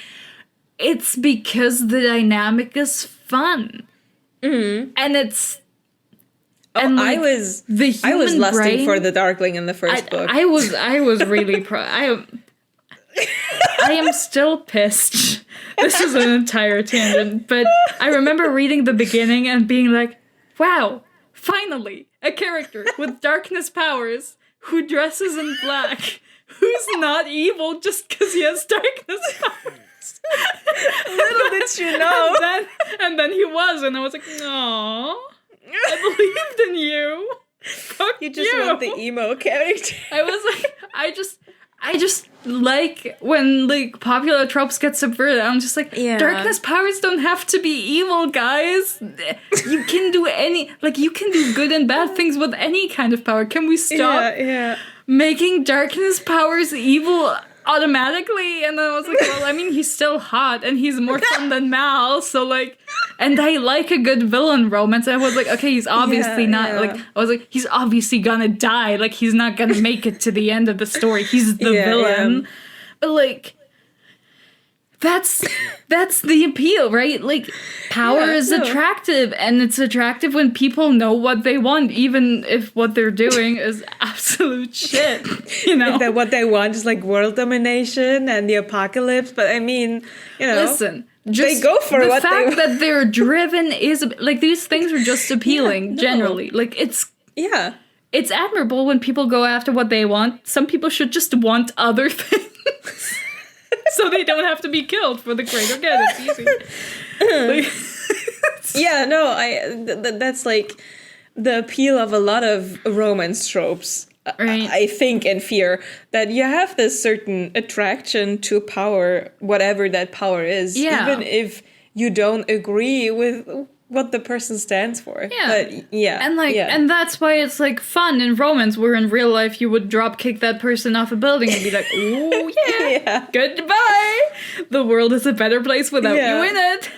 It's because the dynamic is fun. Mm-hmm. And it's... and like, I was lusting for the Darkling in the first book. I was really I am still pissed. This is an entire tangent, but I remember reading the beginning and being like, wow, finally, a character with darkness powers who dresses in black, who's not evil just because he has darkness powers. Little did you know. And then he was, and I was like, no, I believed in you. Fuck you just want the emo character. I was like, I just like when like popular tropes get subverted. I'm just like, darkness powers don't have to be evil, guys. You can do you can do good and bad things with any kind of power. Can we stop making darkness powers evil automatically? And then I was like, well, I mean, he's still hot and he's more fun than Mal, so like, and I like a good villain romance. I was like, okay, he's obviously not like, I was like, he's obviously gonna die, like he's not gonna make it to the end of the story, he's the villain. But like, that's the appeal, right? Like, power is attractive, and it's attractive when people know what they want, even if what they're doing is absolute shit, you know? That what they want is like world domination and the apocalypse, but I mean, you know, listen, just they go for the what fact that they're driven is like, these things are just appealing generally. Like, it's admirable when people go after what they want. Some people should just want other things. So they don't have to be killed for the greater good. It's easy. That's like the appeal of a lot of romance tropes. Right. I think and fear that you have this certain attraction to power, whatever that power is, even if you don't agree with what the person stands for. And that's why it's like fun in romance, where in real life you would drop kick that person off a building and be like, ooh goodbye, the world is a better place without you in it.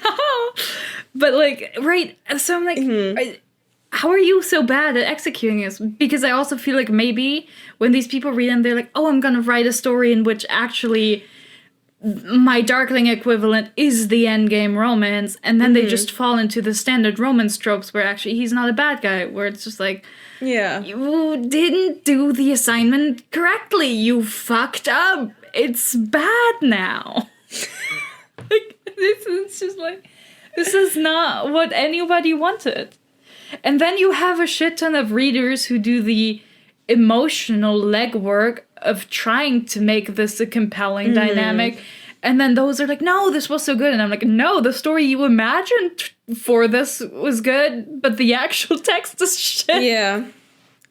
But like, right, so I'm like, how are you so bad at executing this? Because I also feel like maybe when these people read them, they're like, oh, I'm gonna write a story in which actually my Darkling equivalent is the endgame romance, and then they just fall into the standard romance tropes where actually he's not a bad guy, where it's just like, you didn't do the assignment correctly, you fucked up, it's bad now. Like, this is just like, this is not what anybody wanted. And then you have a shit ton of readers who do the emotional legwork of trying to make this a compelling dynamic, and then those are like, no, this was so good, and I'm like, no, the story you imagined for this was good, but the actual text is shit.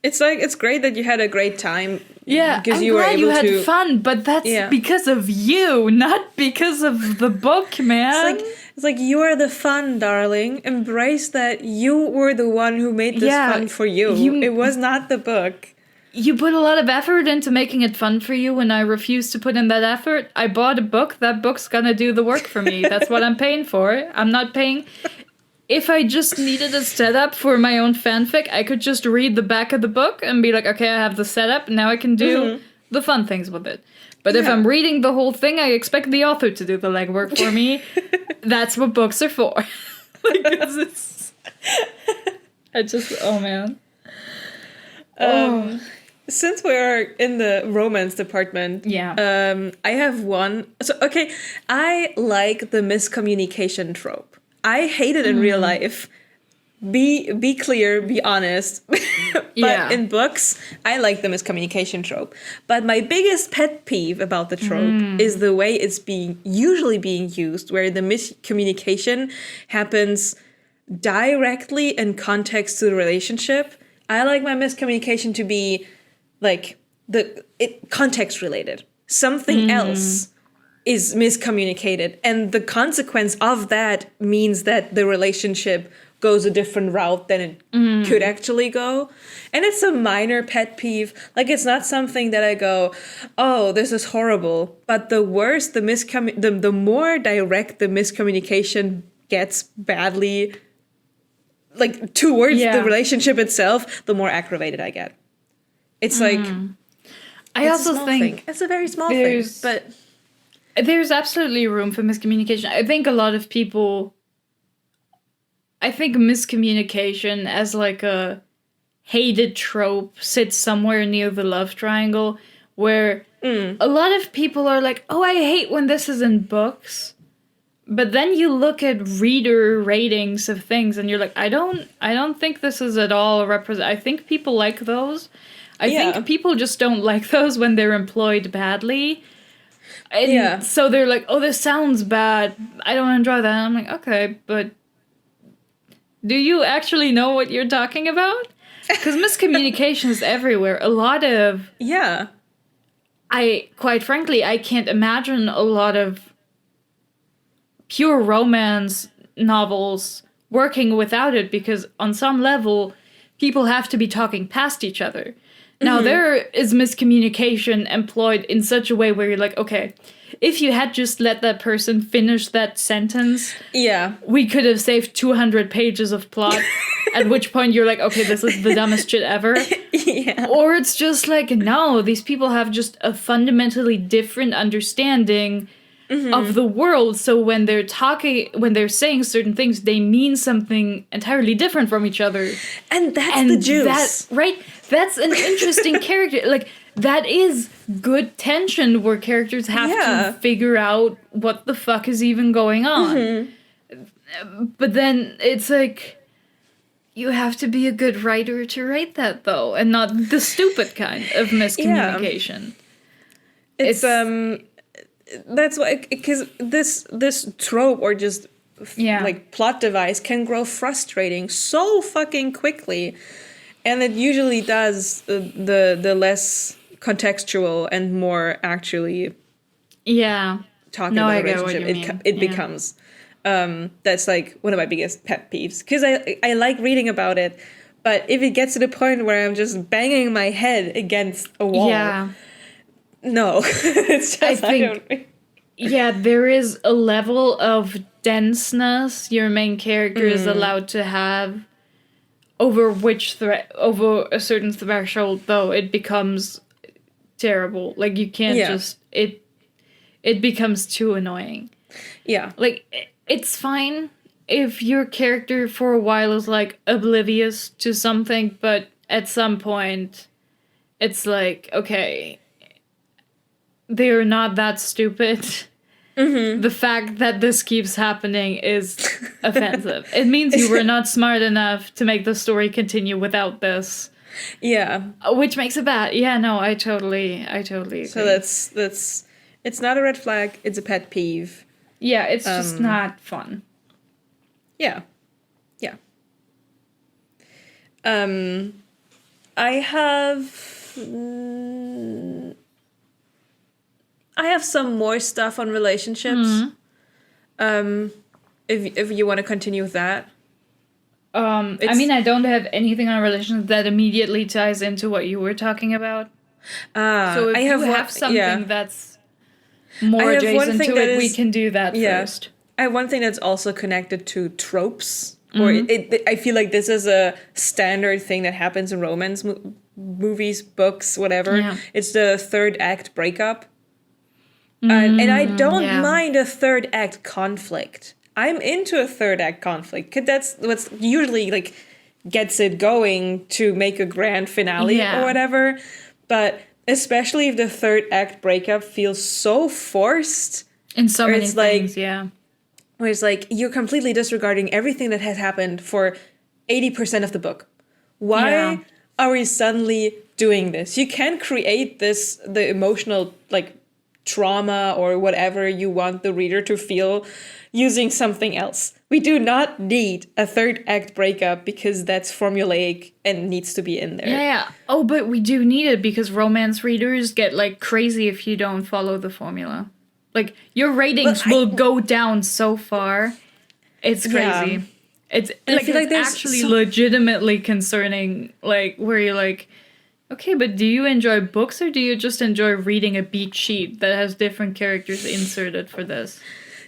It's like, it's great that you had a great time, because you were able you had fun, but that's because of you, not because of the book, man. It's like you are the fun, darling. Embrace that you were the one who made this fun for you. It was not the book. You put a lot of effort into making it fun for you, and I refuse to put in that effort. I bought a book. That book's gonna do the work for me. That's what I'm paying for. I'm not paying... If I just needed a setup for my own fanfic, I could just read the back of the book and be like, okay, I have the setup, now I can do the fun things with it. But if I'm reading the whole thing, I expect the author to do the legwork for me. That's what books are for. Oh man. Since we're in the romance department, I have one. So, okay, I like the miscommunication trope. I hate it in real life. Be clear, be honest. But in books, I like the miscommunication trope. But my biggest pet peeve about the trope is the way it's usually being used, where the miscommunication happens directly in context to the relationship. I like my miscommunication to be like context related. Something else is miscommunicated, and the consequence of that means that the relationship goes a different route than it could actually go. And it's a minor pet peeve. Like, it's not something that I go, oh, this is horrible. But the worse the more direct the miscommunication gets badly, like, towards the relationship itself, the more aggravated I get. It's like, I also think it's a very small thing, but there's absolutely room for miscommunication. I think a lot of people, I think miscommunication as like a hated trope sits somewhere near the love triangle, where a lot of people are like, oh, I hate when this is in books. But then you look at reader ratings of things and you're like, I don't think this is at all represent. I think people like those. I think people just don't like those when they're employed badly. And so they're like, oh, this sounds bad. I don't enjoy that. And I'm like, okay, but do you actually know what you're talking about? Because miscommunication is everywhere. A lot of... Yeah. Quite frankly, I can't imagine a lot of pure romance novels working without it, because on some level, people have to be talking past each other. Now, there is miscommunication employed in such a way where you're like, okay, if you had just let that person finish that sentence, we could have saved 200 pages of plot, at which point you're like, okay, this is the dumbest shit ever. Or it's just like, no, these people have just a fundamentally different understanding of the world, so when they're saying certain things, they mean something entirely different from each other. And that's the juice. That's an interesting character. Like, that is good tension where characters have to figure out what the fuck is even going on. But then it's like, you have to be a good writer to write that, though, and not the stupid kind of miscommunication. It's that's why, because this trope or just like plot device can grow frustrating so fucking quickly, and it usually does the less contextual and more actually talking about a relationship it becomes. That's like one of my biggest pet peeves, because I like reading about it, but if it gets to the point where I'm just banging my head against a wall, no, it's just, there is a level of denseness your main character is allowed to have, over which over a certain threshold, though, it becomes terrible. Like, you can't just it becomes too annoying. Like, it's fine if your character for a while is like oblivious to something, but at some point it's like, okay, they're not that stupid. The fact that this keeps happening is offensive. It means you were not smart enough to make the story continue without this. Which makes it bad. I totally agree. So that's it's not a red flag, it's a pet peeve. It's just not fun. I have some more stuff on relationships. If you want to continue with that. I mean, I don't have anything on relations that immediately ties into what you were talking about. So if you have something that's more adjacent to it, we can do that first. I have one thing that's also connected to tropes. Or I feel like this is a standard thing that happens in romance movies, books, whatever. Yeah. It's the third act breakup. And I don't mind a third act conflict. I'm into a third act conflict because that's what's usually like gets it going to make a grand finale or whatever. But especially if the third act breakup feels so forced. In so many things, where it's like you're completely disregarding everything that has happened for 80% of the book. Why are we suddenly doing this? You can create the emotional like trauma or whatever you want the reader to feel using something else. We do not need a third act breakup because that's formulaic and needs to be in there. Yeah. Oh, but we do need it because romance readers get like crazy if you don't follow the formula. Like your ratings will go down so far. It's crazy. Yeah. It's like, I feel like it's actually legitimately concerning, like where you're like, okay, but do you enjoy books or do you just enjoy reading a beat sheet that has different characters inserted for this?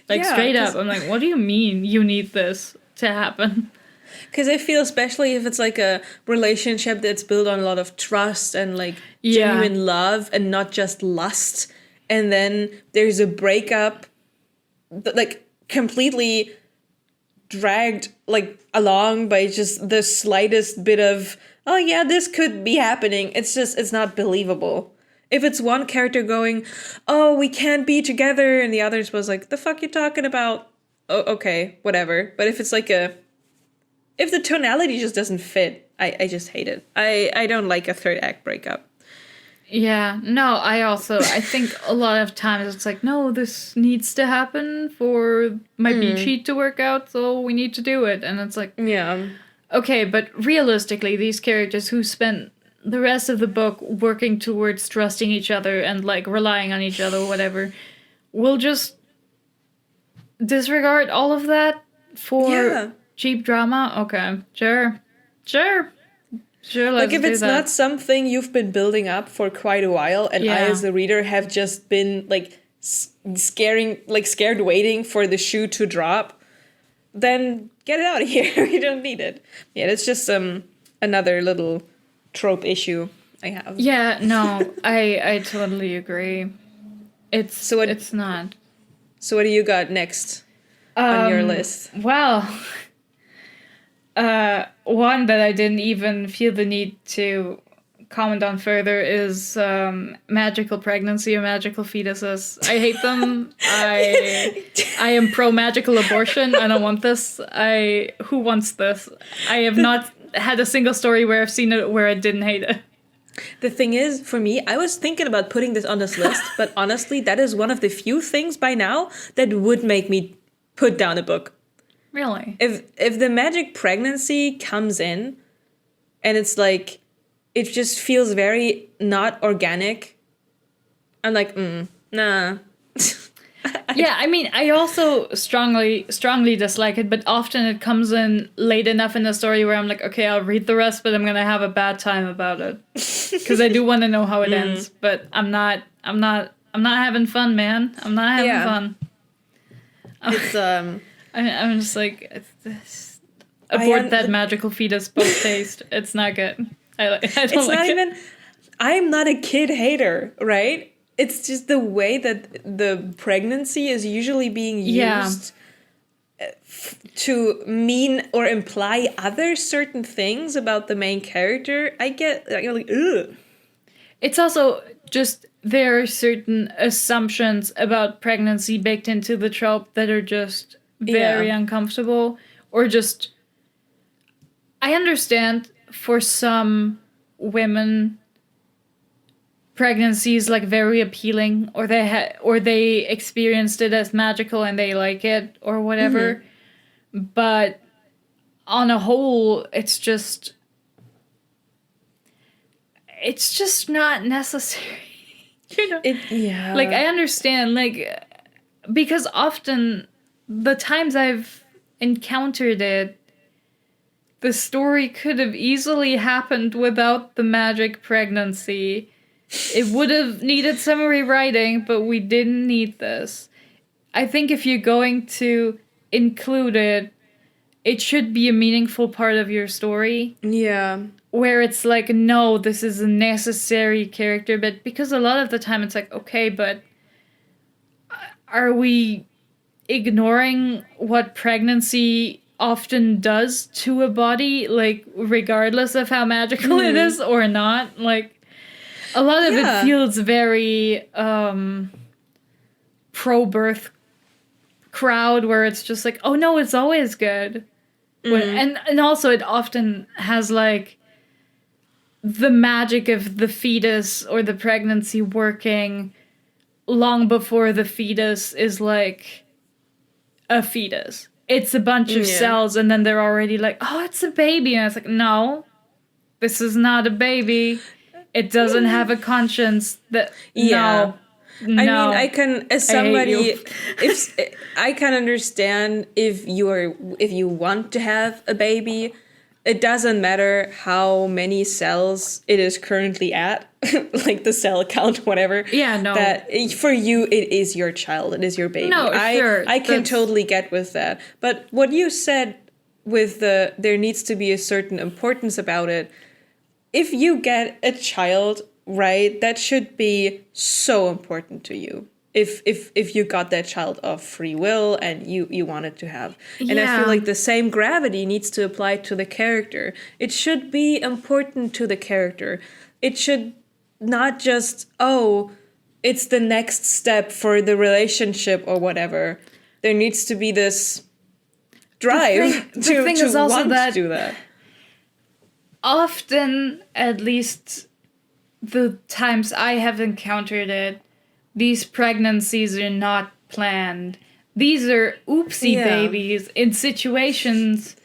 Like, straight up, I'm like, what do you mean you need this to happen? Because I feel, especially if it's like a relationship that's built on a lot of trust and like genuine love and not just lust, and then there's a breakup that, like, completely dragged like along by just the slightest bit of, oh yeah, this could be happening. It's not believable. If it's one character going, oh, we can't be together, and the others was like, the fuck you talking about? Oh, okay, whatever. But if it's like if the tonality just doesn't fit, I just hate it. I don't like a third act breakup. Yeah, no, I think a lot of times it's like, no, this needs to happen for my beat sheet to work out, so we need to do it. And it's like, okay, but realistically, these characters who spent the rest of the book working towards trusting each other and like relying on each other or whatever, will just disregard all of that for cheap drama. Okay, sure, like if it's not something you've been building up for quite a while, and I as the reader have just been like scared waiting for the shoe to drop, then get it out of here. You don't need it. Yeah, it's just another little trope issue I have. Yeah, no, I totally agree. It's not. So what do you got next on your list? Well, one that I didn't even feel the need to comment on further is magical pregnancy or magical fetuses. I hate them. I am pro magical abortion. I don't want this. Who wants this? I have not had a single story where I've seen it where I didn't hate it. The thing is, for me, I was thinking about putting this on this list, but honestly, that is one of the few things by now that would make me put down a book. Really? If the magic pregnancy comes in and it's like, it just feels very not organic, I'm like, nah. Yeah, I mean, I also strongly dislike it, but often it comes in late enough in the story where I'm like, okay, I'll read the rest, but I'm gonna have a bad time about it because I do want to know how it ends. But I'm not having fun, man. I'm not having fun. It's I'm just like, abort that magical fetus book taste. It's not good. I don't like it. I'm not a kid hater, right? It's just the way that the pregnancy is usually being used to mean or imply other certain things about the main character. I get like, ugh. It's also just there are certain assumptions about pregnancy baked into the trope that are just very uncomfortable, or just, I understand for some women pregnancy is like very appealing, or they experienced it as magical and they like it or whatever. But on a whole, it's just not necessary. You know? Like, I understand, like, because often the times I've encountered it, the story could have easily happened without the magic pregnancy. It would have needed some rewriting, but we didn't need this. I think if you're going to include it, it should be a meaningful part of your story. Yeah. Where it's like, no, this is a necessary character, but because a lot of the time it's like, okay, but are we ignoring what pregnancy often does to a body, like, regardless of how magical it is or not? Like, a lot of it feels very pro-birth crowd, where it's just like, oh no, it's always good. And also it often has, like, the magic of the fetus or the pregnancy working long before the fetus is, like, a fetus. It's a bunch of cells, and then they're already like, oh, it's a baby. And it's like, no, this is not a baby. It doesn't have a conscience. No. I mean, I can, as somebody, if I can understand if you want to have a baby, it doesn't matter how many cells it is currently at, like the cell count, whatever. Yeah, no. That for you, it is your child, it is your baby. No, sure. I can totally get with that. But what you said with there needs to be a certain importance about it. If you get a child, right, that should be so important to you. If you got that child of free will and you wanted to have. And I feel like the same gravity needs to apply to the character. It should be important to the character. It should not just, oh, it's the next step for the relationship or whatever. There needs to be this drive to want to do that. Often, at least the times I have encountered it, these pregnancies are not planned. These are oopsie babies in situations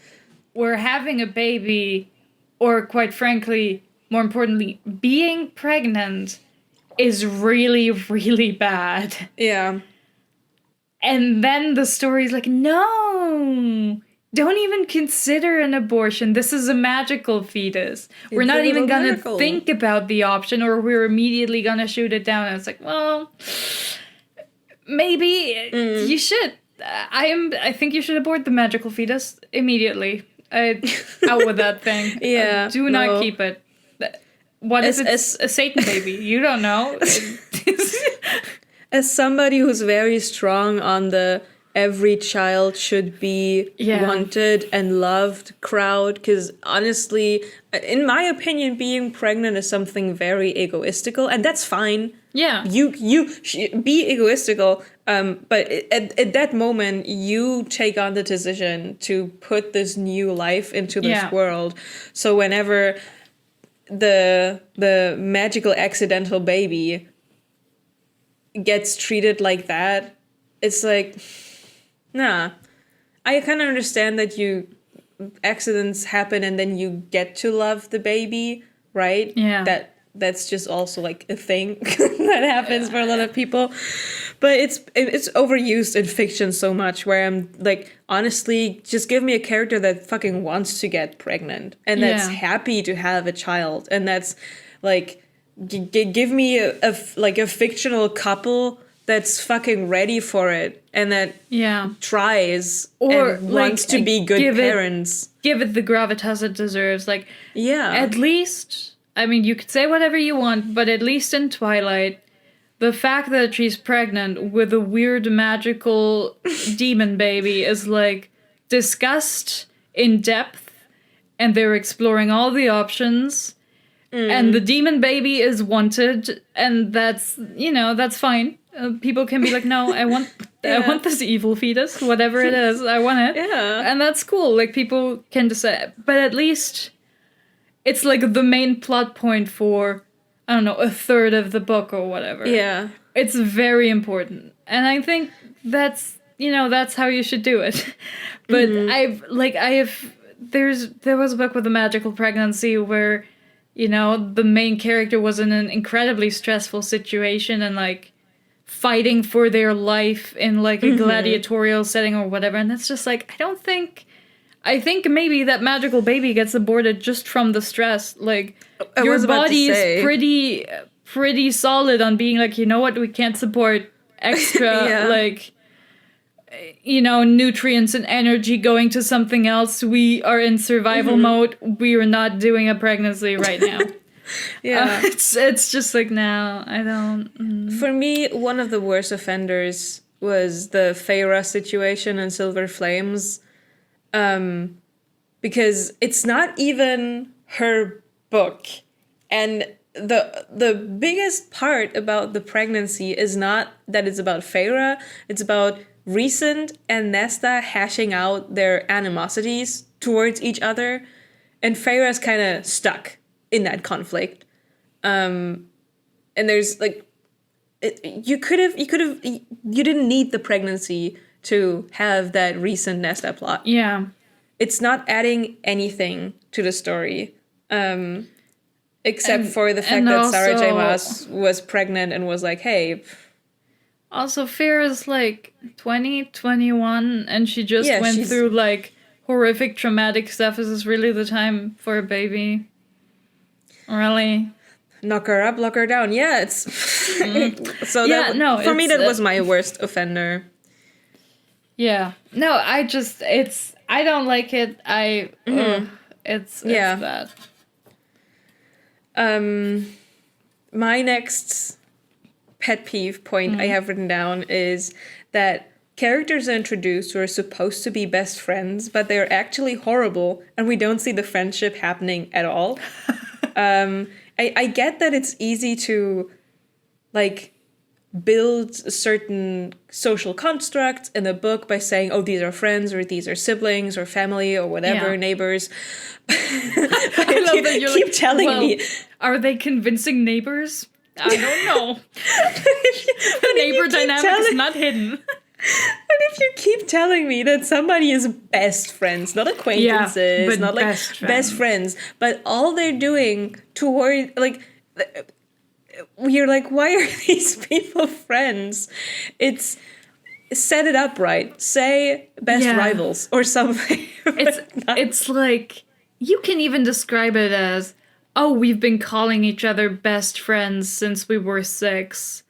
where having a baby, or quite frankly, more importantly, being pregnant is really, really bad. Yeah. And then the story's like, no, don't even consider an abortion. This is a magical fetus. We're not even going to think about the option, or we're immediately going to shoot it down. And it's like, well, maybe you should. I think you should abort the magical fetus immediately. Out with that thing. Yeah. Do not keep it. What if it's a Satan baby? You don't know. As somebody who's very strong on the every child should be wanted and loved crowd, because honestly, in my opinion, being pregnant is something very egoistical, and that's fine. Yeah. You be egoistical, but at that moment, you take on the decision to put this new life into this world. So whenever the magical accidental baby gets treated like that, it's like, nah. I kind of understand that accidents happen and then you get to love the baby, right? Yeah. That's just also like a thing that happens for a lot of people. But it's overused in fiction so much, where I'm like, honestly, just give me a character that fucking wants to get pregnant and that's happy to have a child, and that's like, give me a fictional couple that's fucking ready for it and that tries or and wants to be good parents. Give it the gravitas it deserves. Like, at least, I mean, you could say whatever you want, but at least in Twilight, the fact that she's pregnant with a weird magical demon baby is, like, discussed in depth, and they're exploring all the options, and the demon baby is wanted, and that's fine. People can be like, no, I want this evil fetus, whatever it is, I want it. Yeah. And that's cool. Like, people can decide. But at least it's like the main plot point for, I don't know, a third of the book or whatever. Yeah. It's very important. And I think that's how you should do it. But there was a book with a magical pregnancy where, the main character was in an incredibly stressful situation and, like, fighting for their life in, like, a gladiatorial setting or whatever. And it's just like, I don't think I think maybe that magical baby gets aborted just from the stress. Like, your body is pretty solid on being like, you know what, we can't support extra, like, you know, nutrients and energy going to something else. We are in survival mode. We are not doing a pregnancy right now. It's just like, no, I don't. For me, one of the worst offenders was the Feyre situation in Silver Flames. Because it's not even her book. And the biggest part about the pregnancy is not that it's about Feyre, it's about Rhysand and Nesta hashing out their animosities towards each other. And Feyre's kind of stuck in that conflict. And there's like, you didn't need the pregnancy to have that Rhysand Nesta plot. Yeah. It's not adding anything to the story. Except for the fact that Sarah J. Maas was pregnant and was like, hey. Also, Feyre's like 20, 21, and she just went through like horrific traumatic stuff. Is this really the time for a baby? Really? Knock her up, lock her down. Yeah, it's... So for me, that was my worst offender. Yeah. No, I don't like it. It's bad. My next pet peeve point I have written down is that characters are introduced who are supposed to be best friends, but they're actually horrible, and we don't see the friendship happening at all. I get that it's easy to, like, build certain social constructs in a book by saying, oh, these are friends, or these are siblings, or family, or whatever, neighbors. I love that you're keep telling me. Are they convincing neighbors? I don't know. The neighbor dynamic is not hidden. But if you keep telling me that somebody is best friends, not acquaintances, but not like best friends, but all they're doing toward, like, you're like, why are these people friends? It's set it up right. Say best rivals or something. It's like, you can even describe it as, oh, we've been calling each other best friends since we were 6.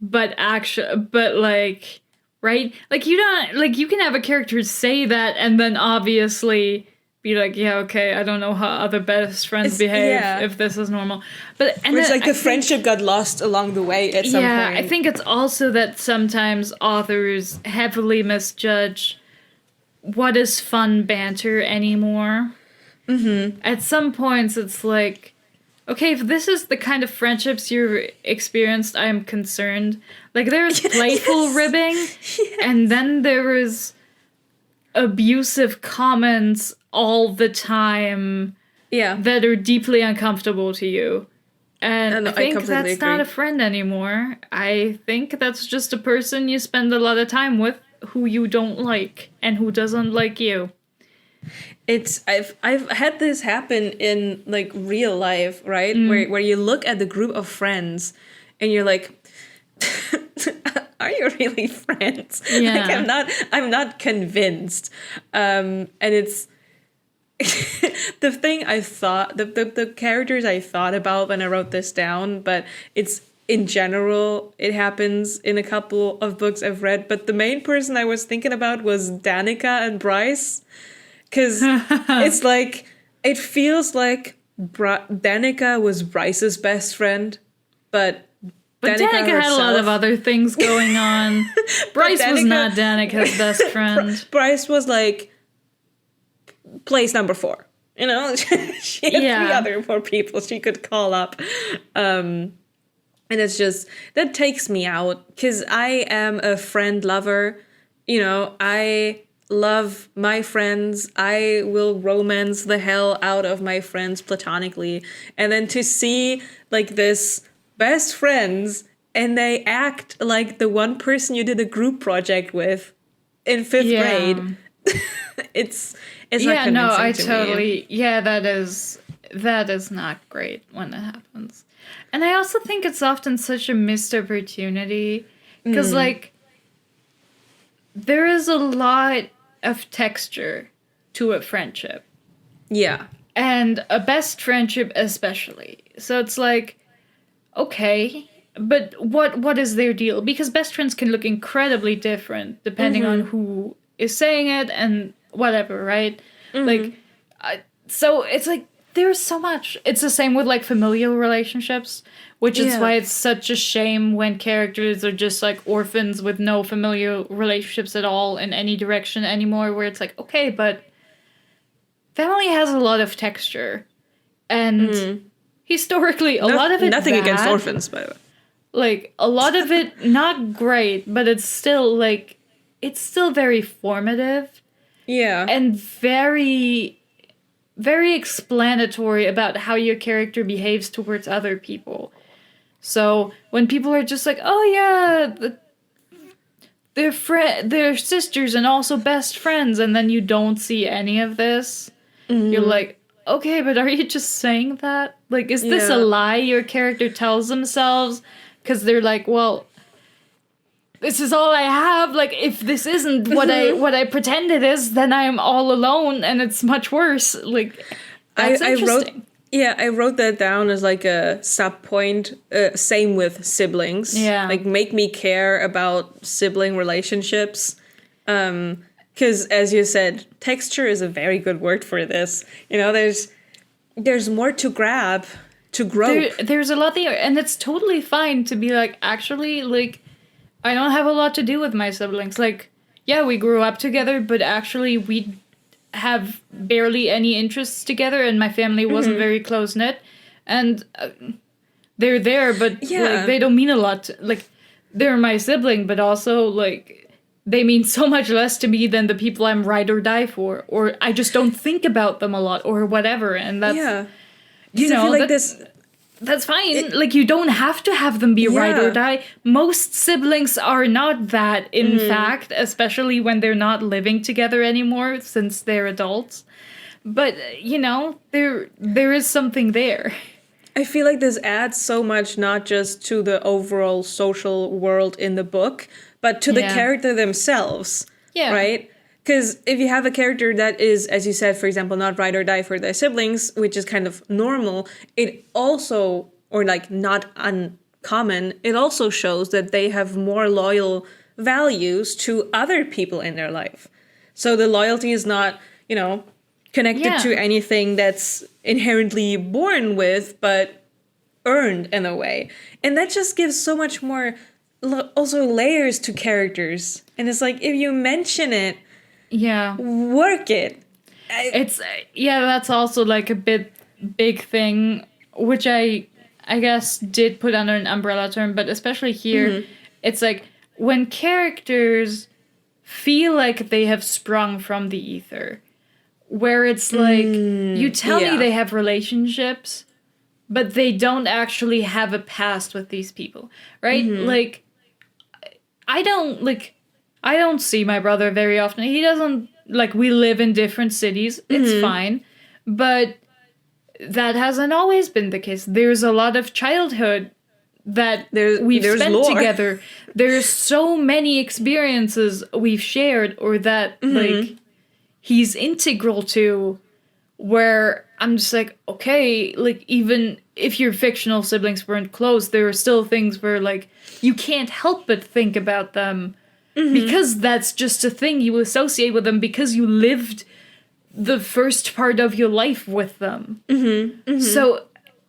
But like, right? Like, you don't, like, you can have a character say that and then obviously be like, yeah, okay, I don't know how other best friends behave if this is normal. But and it's like the friendship got lost along the way at some point. Yeah, I think it's also that sometimes authors heavily misjudge what is fun banter anymore. Mm-hmm. At some points, it's like, okay, if this is the kind of friendships you've experienced, I am concerned. Like, there's playful ribbing, and then there is abusive comments all the time that are deeply uncomfortable to you. And I think that's not a friend anymore. I think that's just a person you spend a lot of time with who you don't like and who doesn't like you. I've had this happen in, like, real life, right? Where you look at the group of friends and you're like, are you really friends? Yeah. Like, I'm not convinced. And it's the thing I thought, the characters I thought about when I wrote this down, but it's, in general, it happens in a couple of books I've read. But the main person I was thinking about was Danica and Bryce. Because it's like, it feels like Danica was Bryce's best friend, but Danica had a lot of other things going on. Bryce was not Danica's best friend. Bryce was like place number 4. You know, she had 3 more people she could call up. And it's just, that takes me out, because I am a friend lover. You know, I love my friends. I will romance the hell out of my friends platonically. And then to see, like, this best friends, and they act like the one person you did a group project with in 5th grade. it's not convincing to me. that is not great when it happens. And I also think it's often such a missed opportunity, because like, there is a lot of texture to a friendship. Yeah. And a best friendship especially. So it's like, okay, but what is their deal? Because best friends can look incredibly different depending on who is saying it and whatever, right? Like, so it's like, there's so much. It's the same with like familial relationships, which is why it's such a shame when characters are just like orphans with no familial relationships at all in any direction anymore, where it's like, okay, but family has a lot of texture. And historically, a lot of it nothing bad. Against orphans, by the way. Like, a lot of it not great, but it's still like, it's still very formative. Yeah. And very, very explanatory about how your character behaves towards other people. So when people are just like, oh yeah, they're sisters and also best friends, and then you don't see any of this, you're like, okay, but are you just saying that? Like, is this a lie your character tells themselves? Because they're like, well, this is all I have. Like, if this isn't what I pretend it is, then I'm all alone, and it's much worse. Like, that's interesting. I wrote that down as like a sub point. Same with siblings. Yeah. Like, make me care about sibling relationships. Because as you said, texture is a very good word for this. You know, there's more to grab, to grope. There's a lot there, and it's totally fine to be like, actually, like, I don't have a lot to do with my siblings. Like, yeah, we grew up together, but actually we have barely any interests together, and my family wasn't very close-knit. And they're there, but like, they don't mean a lot. Like, they're my sibling, but also, like, they mean so much less to me than the people I'm ride or die for. Or I just don't think about them a lot, or whatever. And that's, you know, I feel like that's fine. Like, you don't have to have them be ride or die. Most siblings are not that, in fact, especially when they're not living together anymore since they're adults. But, you know, there is something there. I feel like this adds so much, not just to the overall social world in the book, but to the character themselves. Yeah. Right? Because if you have a character that is, as you said, for example, not ride or die for their siblings, which is kind of normal, it also, or like not uncommon, it also shows that they have more loyal values to other people in their life. So the loyalty is not, you know, connected to anything that's inherently born with, but earned in a way. And that just gives so much more also layers to characters. And it's like, if you mention it, work it. It's that's also like a big thing, which I guess did put under an umbrella term, but especially here, it's like when characters feel like they have sprung from the ether, where it's like, you tell me they have relationships, but they don't actually have a past with these people, right? Like, I don't see my brother very often. He doesn't, like, we live in different cities. It's fine. But that hasn't always been the case. There's a lot of childhood that we've spent lore together. There's so many experiences we've shared, or that, like, he's integral to, where I'm just like, okay, like, even if your fictional siblings weren't close, there are still things where, like, you can't help but think about them. Because that's just a thing you associate with them, because you lived the first part of your life with them. So,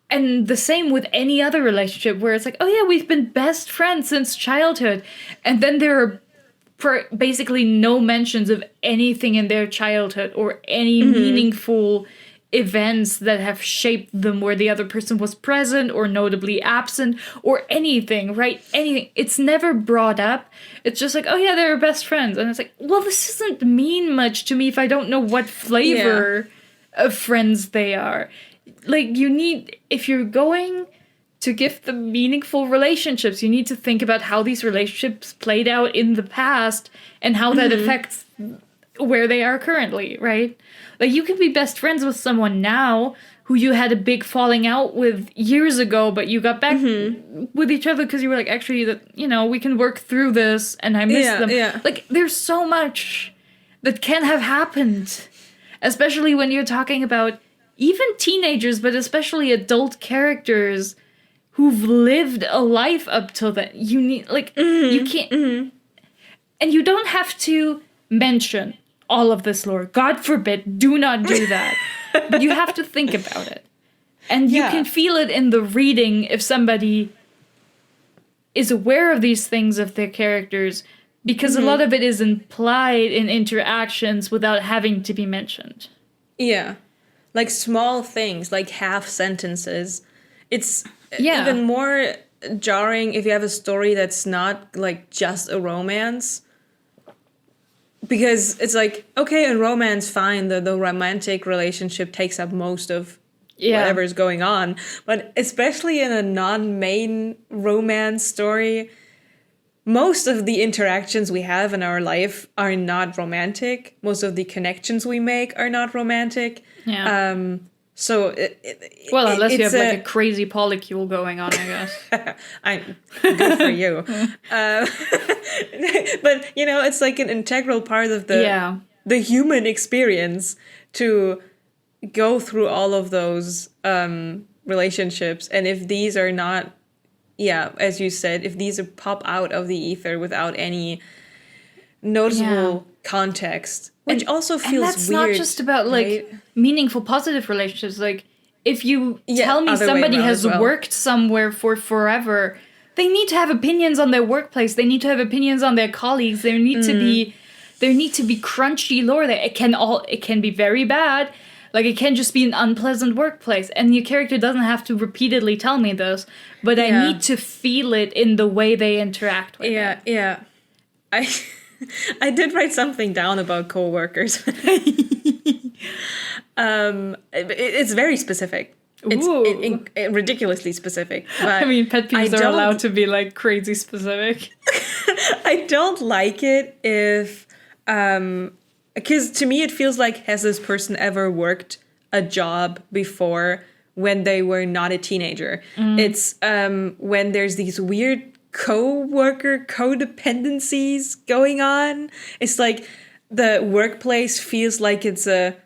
and the same with any other relationship where it's like, oh yeah, we've been best friends since childhood. And then there are basically no mentions of anything in their childhood or any meaningful events that have shaped them where the other person was present or notably absent or anything, right? Anything. It's never brought up. It's just like, oh yeah, they're best friends. And it's like, well, this doesn't mean much to me if I don't know what flavor of friends they are. Like, you need, if you're going to give them meaningful relationships, you need to think about how these relationships played out in the past and how that affects where they are currently, right? Like, you can be best friends with someone now who you had a big falling out with years ago, but you got back with each other because you were like, actually, that, you know, we can work through this, and I miss them. Like, there's so much that can have happened. especially when you're talking about even teenagers, but especially adult characters who've lived a life up till then. You need, like, you can't, and you don't have to mention all of this lore. God forbid, do not do that. But you have to think about it. And you can feel it in the reading if somebody is aware of these things of their characters, because a lot of it is implied in interactions without having to be mentioned. Yeah. Like small things, like half sentences. It's even more jarring if you have a story that's not like just a romance. Because it's like, okay, in romance, fine, the romantic relationship takes up most of whatever's going on. But especially in a non-main romance story, most of the interactions we have in our life are not romantic. Most of the connections we make are not romantic. Yeah. So, unless you have like a crazy polycule going on, I guess. I'm good for you. But it's like an integral part of the human experience to go through all of those relationships. And if these are not, as you said, if these pop out of the ether without any noticeable context, which also feels weird. And that's not just about like meaningful positive relationships. Like if you tell me somebody has worked somewhere for forever, they need to have opinions on their workplace. They need to have opinions on their colleagues. There need to be crunchy lore there. It can be very bad. Like it can just be an unpleasant workplace, and your character doesn't have to repeatedly tell me this, but I need to feel it in the way they interact with it. Yeah. I did write something down about coworkers. It's very specific. It's ridiculously specific. But I mean, pet peeves are allowed to be like crazy specific. I don't like it if, because to me it feels like, has this person ever worked a job before when they were not a teenager? It's when there's these weird co-worker codependencies going on. It's like the workplace feels like it's a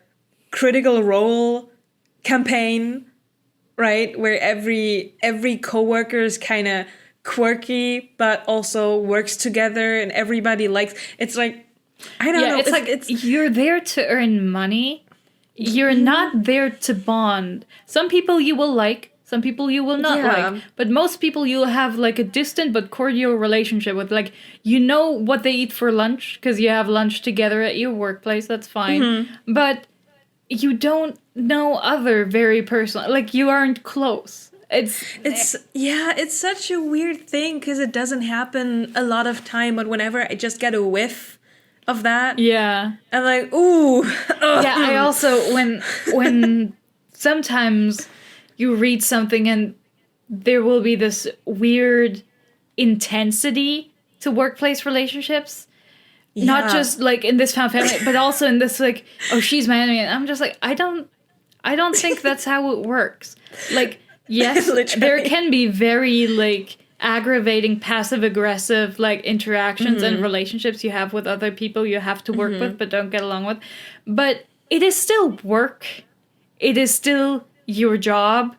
critical role campaign, right? Where every co-worker is kind of quirky but also works together and everybody likes. It's like, I don't know. It's like you're there to earn money. You're not there to bond. Some people you will like. Some people you will not like. But most people you'll have like a distant but cordial relationship with. Like, you know what they eat for lunch because you have lunch together at your workplace. That's fine. But you don't know other very personal. Like, you aren't close. It's such a weird thing because it doesn't happen a lot of time. But whenever I just get a whiff of that, I'm like, ooh. Yeah, I also, when sometimes you read something and there will be this weird intensity to workplace relationships. Not just like in this found family, but also in this like, oh, she's my enemy. And I'm just like, I don't think that's how it works. Like, yes, there can be very like aggravating, passive aggressive like interactions and relationships you have with other people you have to work with but don't get along with. But it is still work. It is still your job.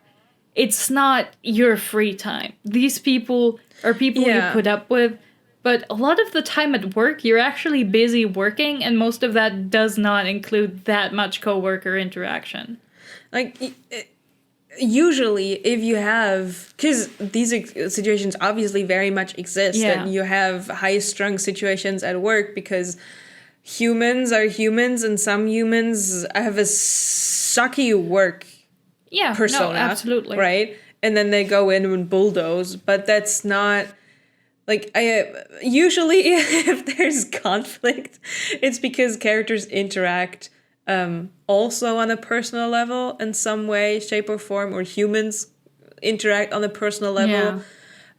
It's not your free time. These people are people you put up with, but a lot of the time at work, you're actually busy working, and most of that does not include that much coworker interaction. Like, usually, if you have, because these situations obviously very much exist, and you have high-strung situations at work because humans are humans, and some humans have a sucky work persona, absolutely, right? And then they go in and bulldoze, but that's not like usually if there's conflict, it's because characters interact also on a personal level in some way, shape, or form, or humans interact on a personal level. Yeah.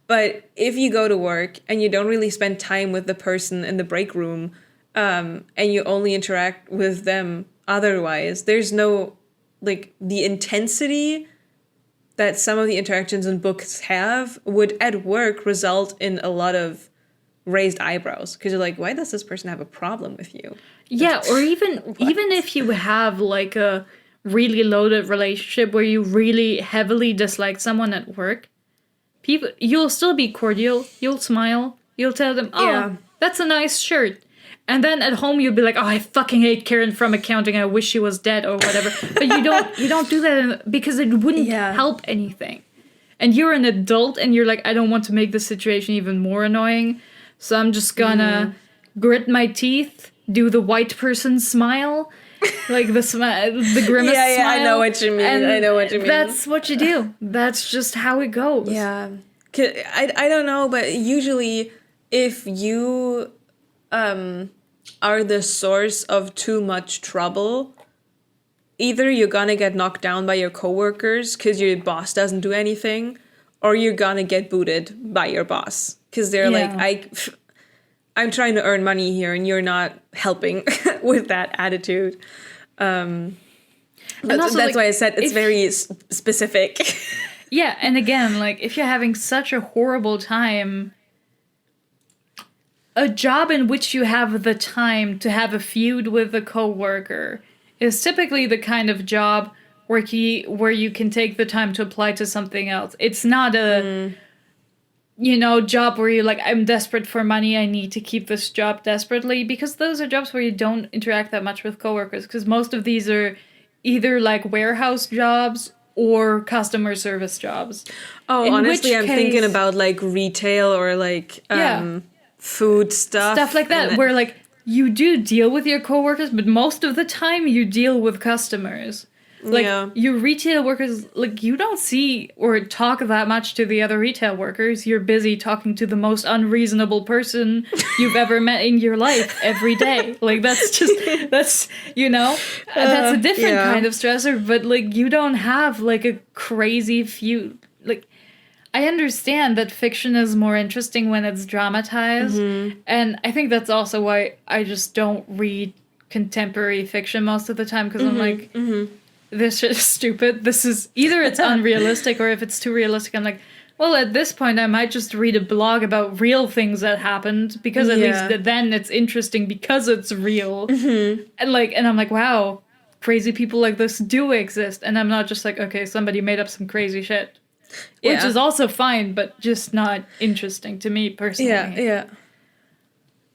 But if you go to work and you don't really spend time with the person in the break room, and you only interact with them otherwise, there's no, like, the intensity that some of the interactions in books have would at work result in a lot of raised eyebrows because you're like, why does this person have a problem with you? Yeah, or even if you have like a really loaded relationship where you really heavily dislike someone at work, you'll still be cordial, you'll smile, you'll tell them, oh, that's a nice shirt. And then at home you'll be like, oh, I fucking hate Karen from accounting, I wish she was dead or whatever. But you don't do that because it wouldn't help anything. And you're an adult and you're like, I don't want to make the situation even more annoying. So I'm just gonna grit my teeth, do the white person smile, like the grimace smile. I know what you mean. That's what you do. That's just how it goes. Yeah. I don't know, but usually if you are the source of too much trouble, either you're gonna get knocked down by your coworkers because your boss doesn't do anything, or you're gonna get booted by your boss because they're like, I'm trying to earn money here and you're not helping with that attitude. But also, that's why I said it's very specific. Yeah, and again, like, if you're having such a horrible time, a job in which you have the time to have a feud with a coworker is typically the kind of job where you can take the time to apply to something else. It's not a, job where you're like, I'm desperate for money, I need to keep this job desperately, because those are jobs where you don't interact that much with coworkers, because most of these are either like warehouse jobs or customer service jobs. Oh, honestly, I'm thinking about like retail or like food stuff like that, where like you do deal with your coworkers, but most of the time you deal with customers. Like your retail workers, like you don't see or talk that much to the other retail workers. You're busy talking to the most unreasonable person you've ever met in your life every day. Like that's a different kind of stressor, but like you don't have like a crazy feud. Like I understand that fiction is more interesting when it's dramatized, and I think that's also why I just don't read contemporary fiction most of the time, because I'm like, this shit is stupid. This is either it's unrealistic, or if it's too realistic, I'm like, well, at this point, I might just read a blog about real things that happened, because at least then it's interesting because it's real. And I'm like, wow, crazy people like this do exist, and I'm not just like, okay, somebody made up some crazy shit, which is also fine, but just not interesting to me personally. Yeah.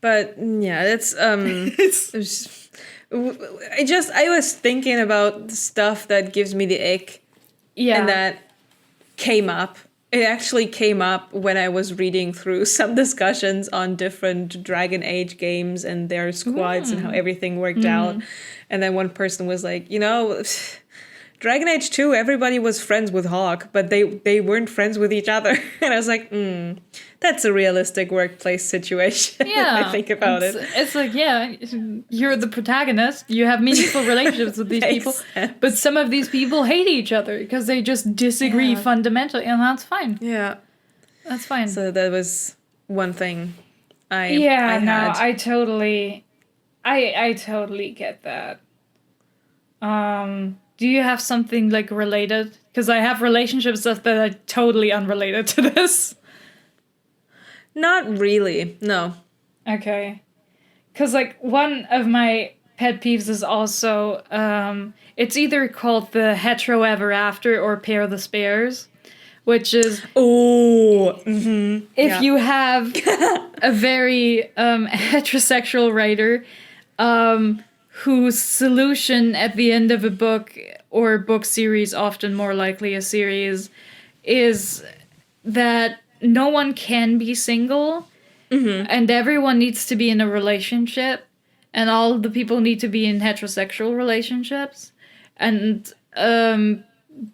But that's I was thinking about stuff that gives me the ick. Yeah. And that came up. It actually came up when I was reading through some discussions on different Dragon Age games and their squads and how everything worked out. And then one person was like, Dragon Age 2, everybody was friends with Hawk, but they weren't friends with each other. And I was like, that's a realistic workplace situation. Yeah. I think about it. It's like, you're the protagonist. You have meaningful relationships with these people. But some of these people hate each other because they just disagree fundamentally. And that's fine. Yeah. That's fine. So that was one thing I had. I totally get that. Do you have something like related? Because I have relationship stuff that are totally unrelated to this. Not really, no. Okay. Because like one of my pet peeves is also, it's either called the hetero ever after or pair the spares, which is if you have a very heterosexual writer whose solution at the end of a book or book series, often more likely a series, is that no one can be single, and everyone needs to be in a relationship, and all the people need to be in heterosexual relationships, and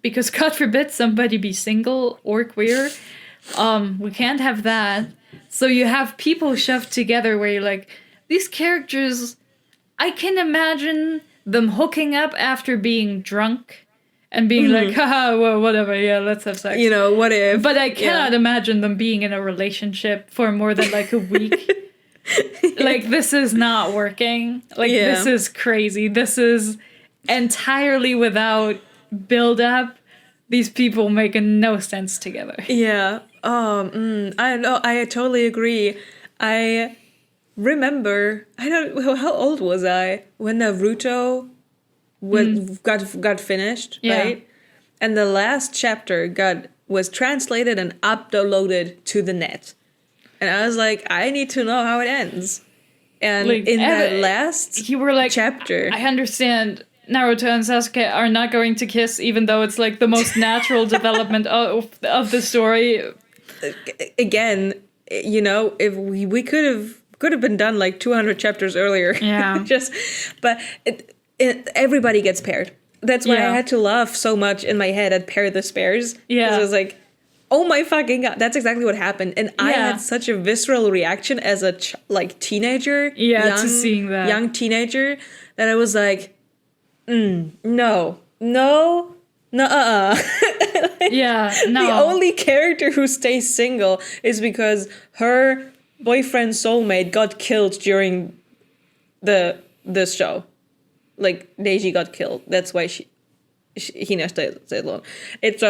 because God forbid somebody be single or queer, we can't have that. So you have people shoved together where you're like, these characters, I can imagine them hooking up after being drunk and being like, haha, well, whatever, let's have sex. What if? But I cannot imagine them being in a relationship for more than like a week. Like, this is not working. Like, this is crazy. This is entirely without build-up. These people make no sense together. Yeah. I totally agree. I remember, I don't know, how old was I when Naruto got finished, right? And the last chapter was translated and uploaded to the net. And I was like, I need to know how it ends. And Like, in that last you were like, chapter, I understand Naruto and Sasuke are not going to kiss, even though it's like the most natural development of the story. Again, you know, if we could have been done like 200 chapters earlier. Yeah. But everybody gets paired. That's why I had to laugh so much in my head at Pair the Spares. Yeah. Because I was like, oh my fucking God, that's exactly what happened. And I had such a visceral reaction as a teenager. Yeah, to seeing that. Young teenager, that I was like, no. Yeah, no. The only character who stays single is because her boyfriend soulmate got killed during this show. Like, Neji got killed. That's why Hina stayed alone. It's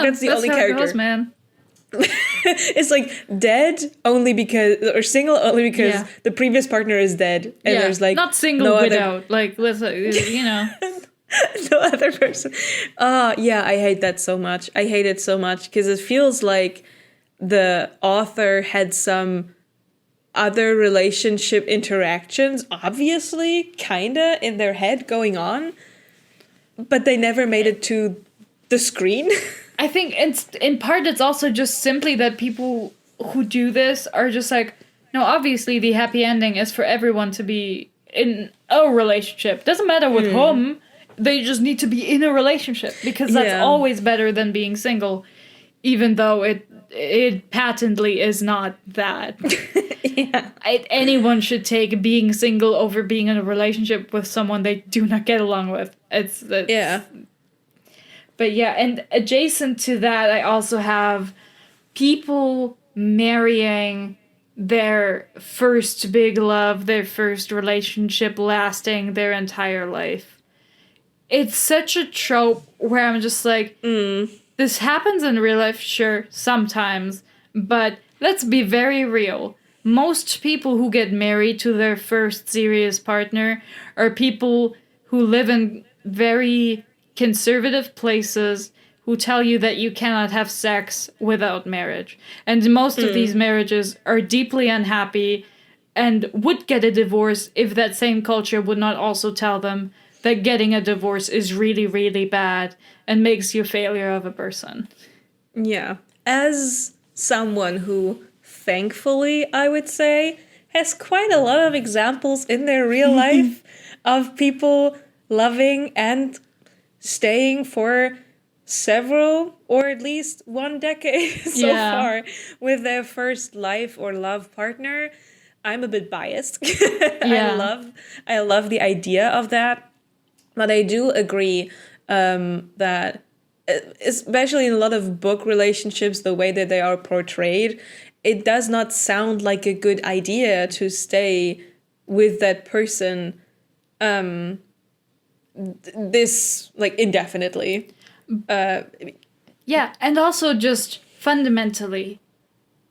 that's the only how character. it goes, man. It's like dead only because, or single only because the previous partner is dead, and there's like not single no without other, like let's you know. No other person. Yeah, I hate that so much. I hate it so much because it feels like the author had some other relationship interactions, obviously, kinda, in their head going on, but they never made it to the screen. I think in part it's also just simply that people who do this are just like, no, obviously the happy ending is for everyone to be in a relationship. Doesn't matter with whom. They just need to be in a relationship because that's always better than being single, even though it patently is not that. Anyone should take being single over being in a relationship with someone they do not get along with. It's But yeah, and adjacent to that, I also have people marrying their first big love, their first relationship lasting their entire life. It's such a trope where I'm just like, this happens in real life, sure, sometimes, but let's be very real. Most people who get married to their first serious partner are people who live in very conservative places who tell you that you cannot have sex without marriage. And most of these marriages are deeply unhappy and would get a divorce if that same culture would not also tell them that getting a divorce is really, really bad and makes you a failure of a person. Yeah. As someone who, thankfully, I would say, has quite a lot of examples in their real life of people loving and staying for several, or at least one decade so far, with their first life or love partner, I'm a bit biased. I love the idea of that. But I do agree that, especially in a lot of book relationships, the way that they are portrayed, it does not sound like a good idea to stay with that person this, like, indefinitely. Yeah, and also just fundamentally,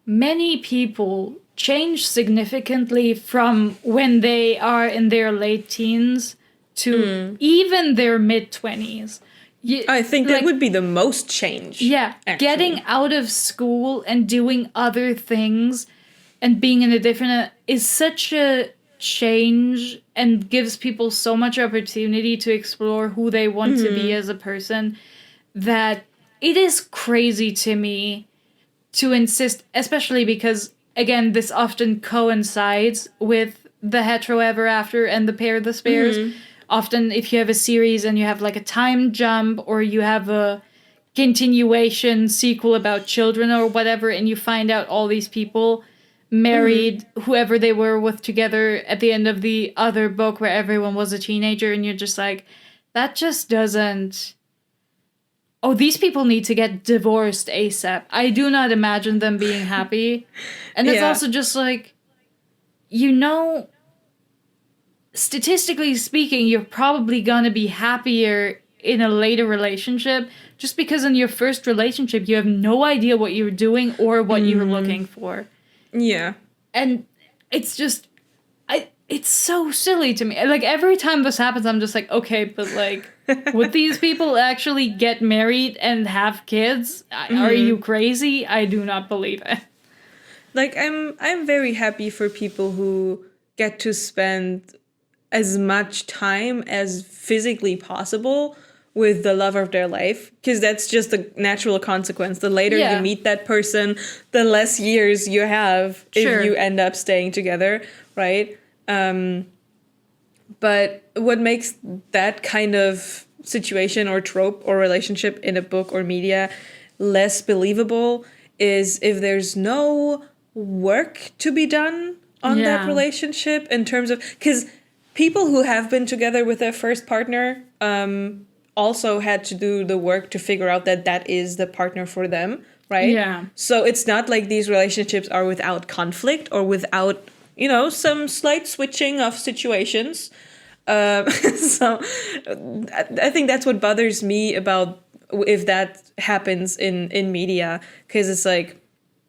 many people change significantly from when they are in their late teens to even their mid-20s. I think that would be the most change. Yeah, actually. Getting out of school and doing other things and being in a different is such a change and gives people so much opportunity to explore who they want to be as a person that it is crazy to me to insist, especially because, again, this often coincides with the hetero ever after and the pair the spares. Often if you have a series and you have like a time jump or you have a continuation sequel about children or whatever, and you find out all these people married whoever they were with together at the end of the other book where everyone was a teenager, and you're just like, that just doesn't... Oh, these people need to get divorced ASAP. I do not imagine them being happy. And it's also just like, you know, statistically speaking, you're probably gonna be happier in a later relationship just because in your first relationship you have no idea what you're doing or what you're looking for. Yeah. And it's just, it's so silly to me. Like, every time this happens, I'm just like, okay, but like, would these people actually get married and have kids? Are you crazy? I do not believe it. Like, I'm very happy for people who get to spend as much time as physically possible with the love of their life, because that's just a natural consequence. The later you meet that person, the less years you have if you end up staying together, right? But what makes that kind of situation or trope or relationship in a book or media less believable is if there's no work to be done on that relationship, in terms of, because people who have been together with their first partner also had to do the work to figure out that that is the partner for them, right? Yeah. So it's not like these relationships are without conflict or without, you know, some slight switching of situations. So I think that's what bothers me about if that happens in media, because it's like,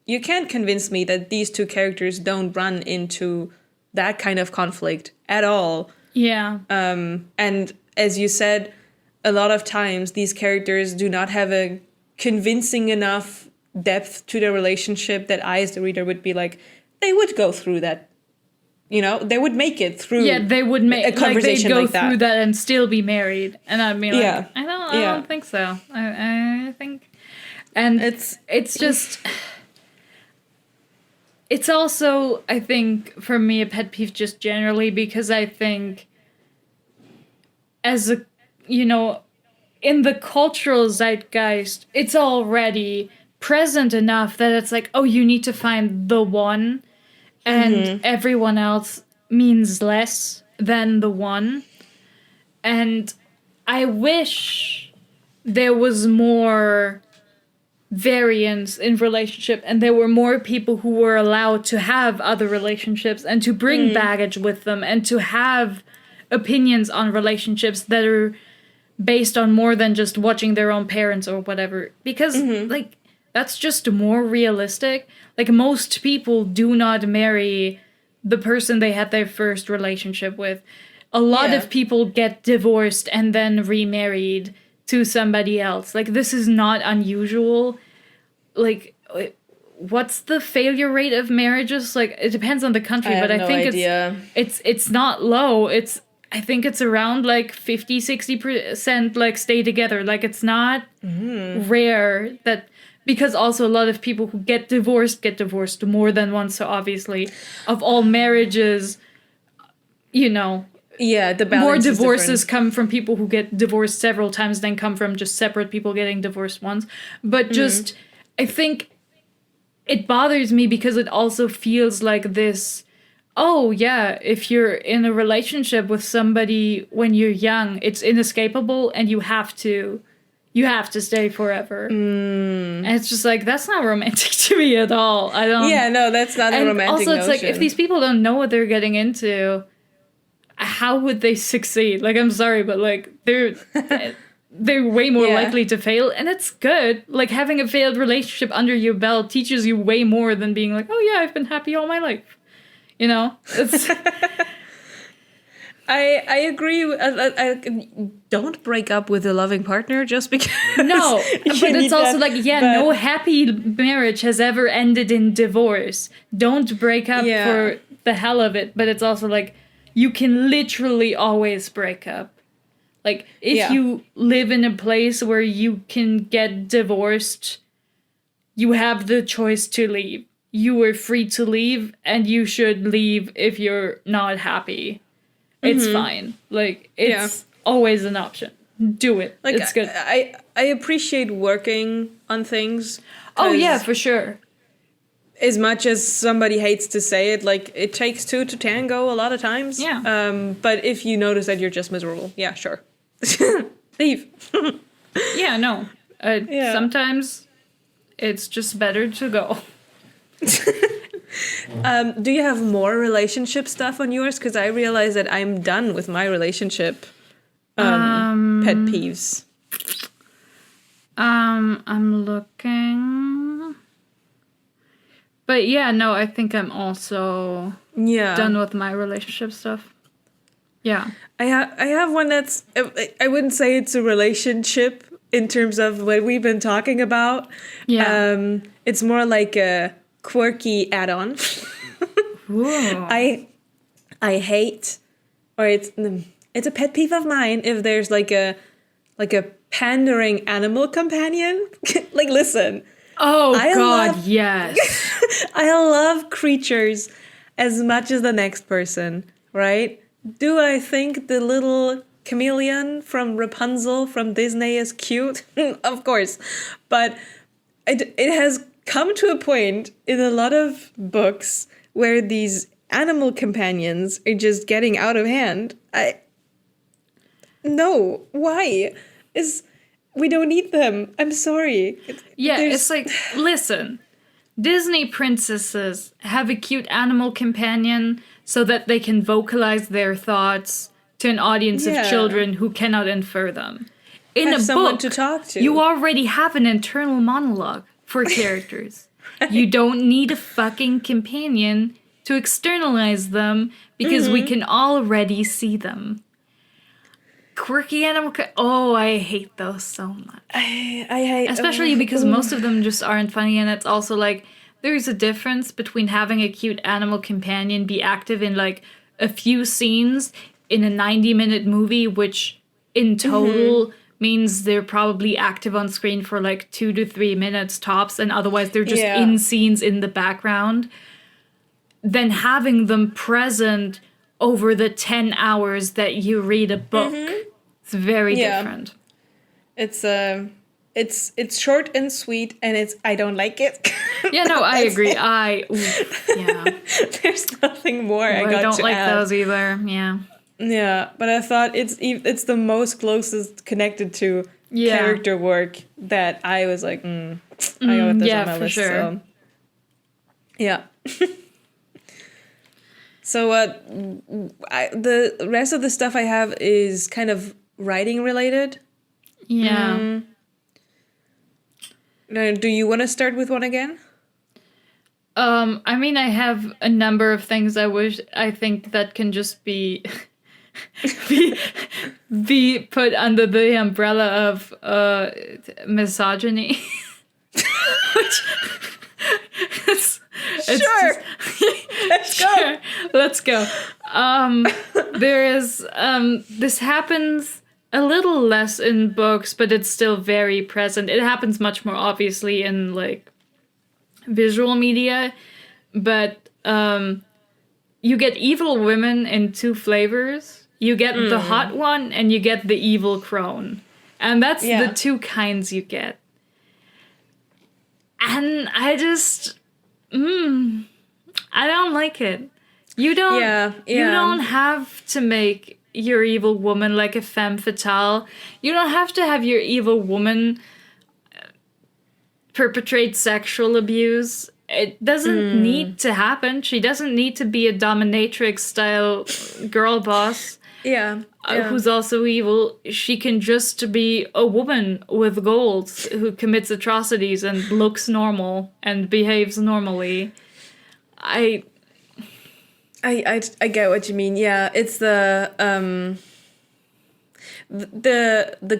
you can't convince me that these two characters don't run into that kind of conflict at all. Yeah. And as you said, a lot of times these characters do not have a convincing enough depth to their relationship that I, as the reader, would be like, they would go through that. You know, they would make it through. Yeah, they would make a conversation like they'd go like that. through that and still be married, and I'd be like, Yeah. I don't think so. I think, and it's just, it's also, I think, for me, a pet peeve just generally, because I think, as a, you know, in the cultural zeitgeist, it's already present enough that it's like, oh, you need to find the one, and everyone else means less than the one. And I wish there was more variance in relationship, and there were more people who were allowed to have other relationships and to bring baggage with them and to have opinions on relationships that are based on more than just watching their own parents or whatever, because like, that's just more realistic. Like, most people do not marry the person they had their first relationship with. A lot of people get divorced and then remarried to somebody else. Like, this is not unusual. Like, what's the failure rate of marriages? Like, it depends on the country, but I think it's not low. I think it's around like 50-60% like stay together. Like, it's not rare that, because also a lot of people who get divorced more than once. So obviously, of all marriages, you know, the balance more is divorces different. come from people who get divorced several times than come from just separate people getting divorced once. But just, I think it bothers me because it also feels like this, oh yeah, if you're in a relationship with somebody when you're young, it's inescapable and you have to stay forever. And it's just like, that's not romantic to me at all. I don't. Yeah, no, that's not a romantic also, it's notion. like, if these people don't know what they're getting into, how would they succeed? Like, I'm sorry, but like, they're way more likely to fail, and it's good. Like, having a failed relationship under your belt teaches you way more than being like, oh yeah, I've been happy all my life. You know, it's. I agree. I don't break up with a loving partner just because. No, but it's also like, no happy marriage has ever ended in divorce. Don't break up for the hell of it. But it's also like, you can literally always break up. Like, if you live in a place where you can get divorced, you have the choice to leave. You are free to leave, and you should leave if you're not happy. It's fine. Like, it's always an option. Do it. Like, it's good. I appreciate working on things. Oh, yeah, for sure. As much as somebody hates to say it, like, it takes two to tango a lot of times. Yeah. But if you notice that you're just miserable, yeah, sure. Leave. Yeah, no. Sometimes it's just better to go. Do you have more relationship stuff on yours? Because I realize that I'm done with my relationship pet peeves. I'm looking. But yeah, no, I think I'm also done with my relationship stuff. Yeah. I have one that's, I wouldn't say it's a relationship in terms of what we've been talking about. Yeah. It's more like a quirky add-on. I hate, or it's a pet peeve of mine if there's like a pandering animal companion. Like, listen. Oh, God, yes. I love creatures as much as the next person, right? Do I think the little chameleon from Rapunzel from Disney is cute? Of course. But it has come to a point in a lot of books where these animal companions are just getting out of hand. No, why? We don't need them. I'm sorry. It's like, listen, Disney princesses have a cute animal companion so that they can vocalize their thoughts to an audience of children who cannot infer them. In have a someone book, to talk to. You already have an internal monologue for characters. You don't need a fucking companion to externalize them because we can already see them. Quirky animal... I hate those so much. I hate... Especially because most of them just aren't funny, and it's also like, there's a difference between having a cute animal companion be active in like a few scenes in a 90-minute movie, which in total means they're probably active on screen for like 2 to 3 minutes tops, and otherwise they're just in scenes in the background, than having them present over the 10 hours that you read a book. It's very different. It's short and sweet, and I don't like it. Yeah, no, I agree. There's nothing more I got to add. I don't like those either. Yeah. Yeah, but I thought it's the most closest connected to character work that I was like, I got this on my list. Sure. So. Yeah. So the rest of the stuff I have is kind of writing related. Yeah. Do you want to start with one again? I mean, I have a number of things I think that can just be be put under the umbrella of misogyny. Which sure. Let's go. Sure. Let's go. There is this happens a little less in books, but it's still very present. It happens much more obviously in like visual media, but you get evil women in 2 flavors. You get the hot one and you get the evil crone. And that's the 2 kinds you get. And I just I don't like it. You don't have to make your evil woman like a femme fatale. You don't have to have your evil woman perpetrate sexual abuse. It doesn't need to happen. She doesn't need to be a dominatrix style girl boss. Who's also evil. She can just be a woman with goals who commits atrocities and looks normal and behaves normally. I get what you mean. Yeah, it's the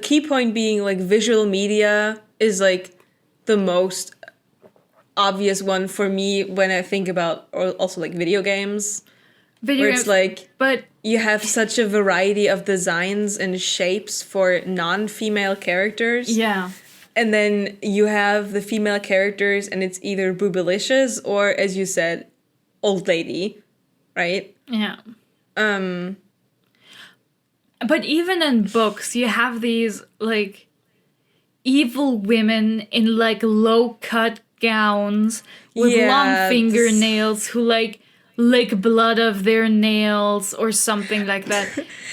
key point being like visual media is like the most obvious one for me when I think about, or also like video games. It's like, but you have such a variety of designs and shapes for non-female characters. Yeah. And then you have the female characters and it's either boobylicious or, as you said, old lady, right? Yeah. But even in books, you have these, like, evil women in, like, low-cut gowns with long fingernails who, like, lick blood of their nails or something like that.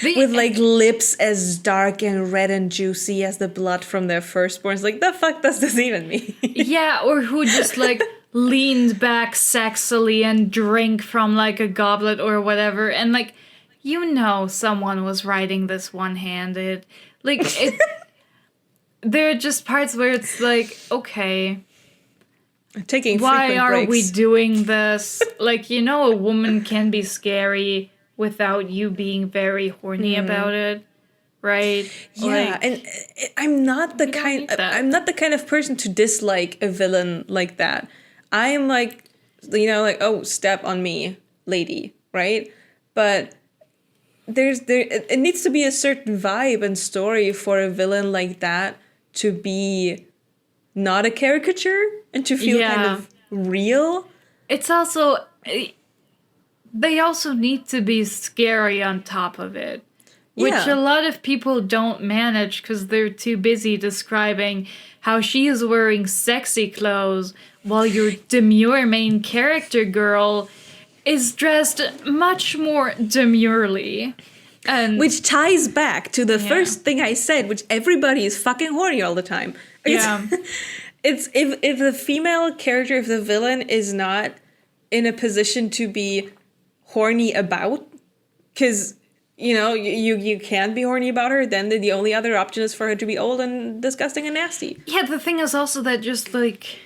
With like lips as dark and red and juicy as the blood from their firstborn. It's like, the fuck does this even mean? Yeah, or who just like leaned back sexily and drink from like a goblet or whatever. And like, someone was writing this one-handed. Like, there are just parts where it's like, okay, Taking why frequent are breaks. we doing this? Like, you know, a woman can be scary without you being very horny about it, right? Yeah, Like, and I'm not the don't need that. I'm not the kind of person to dislike a villain like that. I'm like, you know, like, oh, step on me, lady, right? But it needs to be a certain vibe and story for a villain like that to be not a caricature and to feel kind of real. it's also, they also need to be scary on top of it. Which Yeah. a lot of people don't manage because they're too busy describing how she is wearing sexy clothes while your demure main character girl is dressed much more demurely. And Which ties back to the first thing I said, which everybody is fucking horny all the time. yeah, It's if the female character, if the villain is not in a position to be horny about, because you know you can't be horny about her, then the only other option is for her to be old and disgusting and nasty. yeah, the thing is also that just like,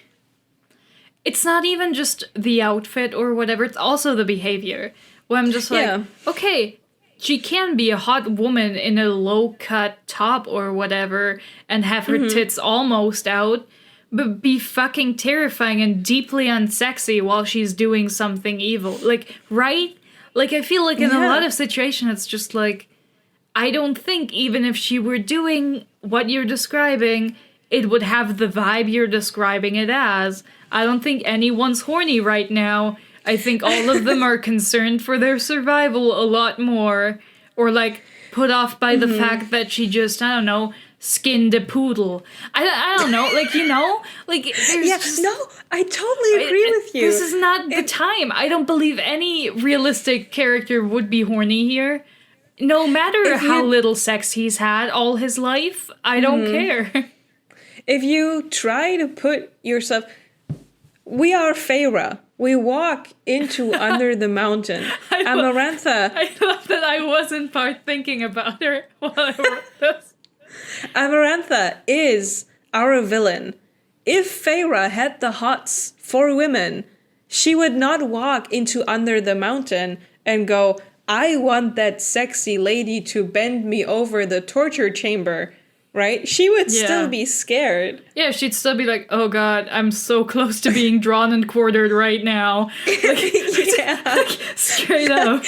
it's not even just the outfit or whatever, it's also the behavior. Where I'm just like, Yeah. okay, she can be a hot woman in a low-cut top or whatever and have her tits almost out, but be fucking terrifying and deeply unsexy while she's doing something evil. Like, right? Like, I feel like in a lot of situations, it's just like, I don't think even if she were doing what you're describing, it would have the vibe you're describing it as. I don't think anyone's horny right now. I think all of them are concerned for their survival a lot more. Or, like, put off by the fact that she just, I don't know, skinned a poodle. I don't know, like, you know? Like, there's just... No, I totally agree with you. This is not the time. I don't believe any realistic character would be horny here. No matter how little sex he's had all his life, I don't care. If you try to put yourself... We are Feyre. We walk into Under the Mountain. Amarantha. I love that I wasn't part thinking about her while I wrote this. Amarantha is our villain. If Feyre had the hots for women, she would not walk into Under the Mountain and go, I want that sexy lady to bend me over the torture chamber, right? She would still be scared. Yeah, she'd still be like, oh god, I'm so close to being drawn and quartered right now. Like, straight up.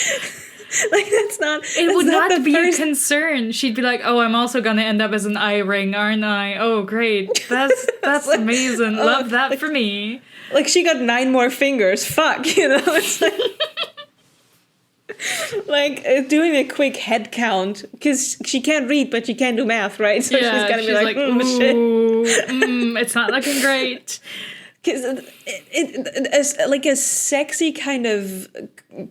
Like, that's not... It would not the be first... a concern. She'd be like, oh, I'm also gonna end up as an eye ring, aren't I? Oh, great. That's like, amazing. Love that for me. Like, she got 9 more fingers. Fuck, you know? It's like... like, doing a quick head count, because she can't read, but she can do math, right? So she's gonna be like, shit. It's not looking great. Because like a sexy kind of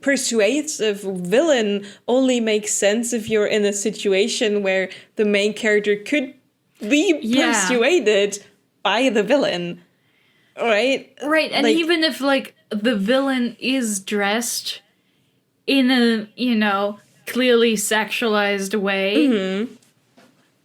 persuasive villain only makes sense if you're in a situation where the main character could be persuaded by the villain, right? Right, and like, even if, like, the villain is dressed in a, you know, clearly sexualized way,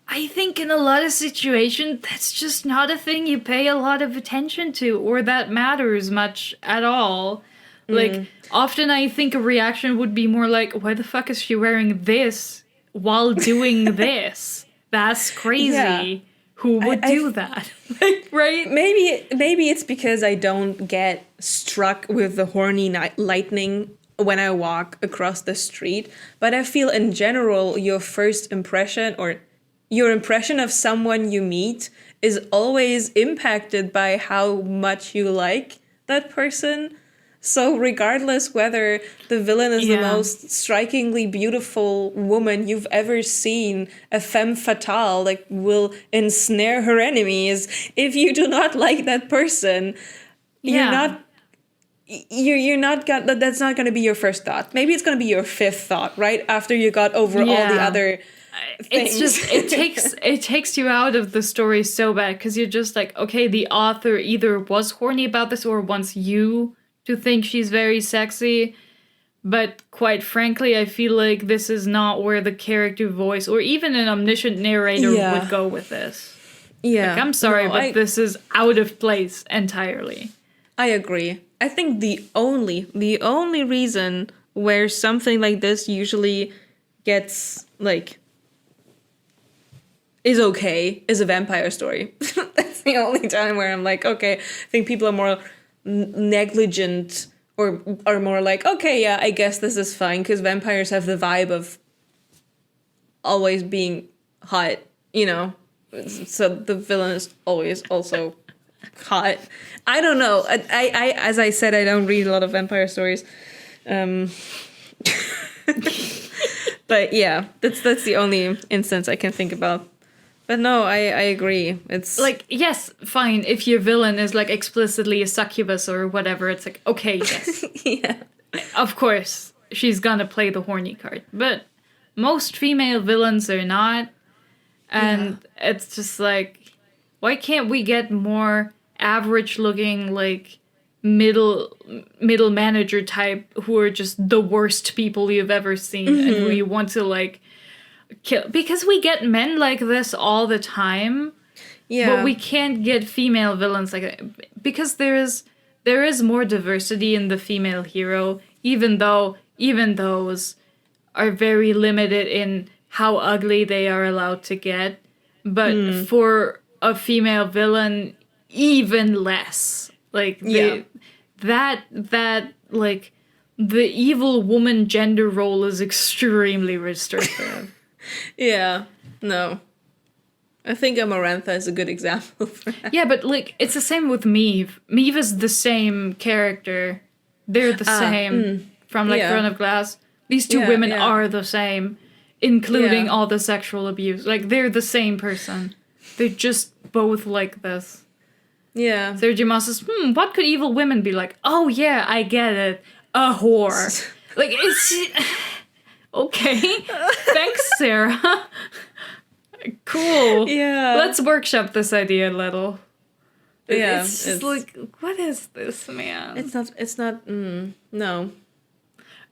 I think in a lot of situations, that's just not a thing you pay a lot of attention to or that matters much at all. Like, often I think a reaction would be more like, why the fuck is she wearing this while doing this? That's crazy. Yeah. Who would do that? Right? Maybe it's because I don't get struck with the horny lightning when I walk across the street, but I feel in general your first impression or your impression of someone you meet is always impacted by how much you like that person. So regardless whether the villain is the most strikingly beautiful woman you've ever seen, a femme fatale, like, will ensnare her enemies, if you do not like that person, you're not gonna, that's not going to be your first thought. Maybe it's going to be your 5th thought, right? After you got over all the other things. It's just, it takes you out of the story so bad because you're just like, okay, the author either was horny about this or wants you to think she's very sexy. But quite frankly, I feel like this is not where the character voice or even an omniscient narrator would go with this. Yeah. Like, I'm sorry, but this is out of place entirely. I agree. I think the only reason where something like this usually gets like is okay is a vampire story. That's the only time where I'm like, okay, I think people are more negligent or are more like, okay, yeah, I guess this is fine because vampires have the vibe of always being hot, you know. So the villain is always also hot. I don't know. I as I said, I don't read a lot of vampire stories. But yeah, that's the only instance I can think about. But no, I agree. It's like, yes, fine, if your villain is like explicitly a succubus or whatever, it's like, okay, yes. yeah. Of course, she's gonna play the horny card. But most female villains are not. And it's just like, why can't we get more average looking, like, middle manager type who are just the worst people you've ever seen and who you want to, like, kill? Because we get men like this all the time. Yeah. But we can't get female villains like that. Because there is more diversity in the female hero, even those are very limited in how ugly they are allowed to get. But for a female villain, even less. Like, that like, the evil woman gender role is extremely restrictive. Yeah, no. I think Amarantha is a good example for that. Yeah, but, like, it's the same with Meave. Meave is the same character. They're the same from, like, Throne of Glass. These two women are the same, including all the sexual abuse. Like, they're the same person. They're just both like this. Yeah. Sergio Moss says, what could evil women be like? Oh, yeah, I get it. A whore. Like, it's... Okay. Thanks, Sarah. Cool. Yeah. Let's workshop this idea a little. Yeah. It's just like, what is this, man? It's not, no.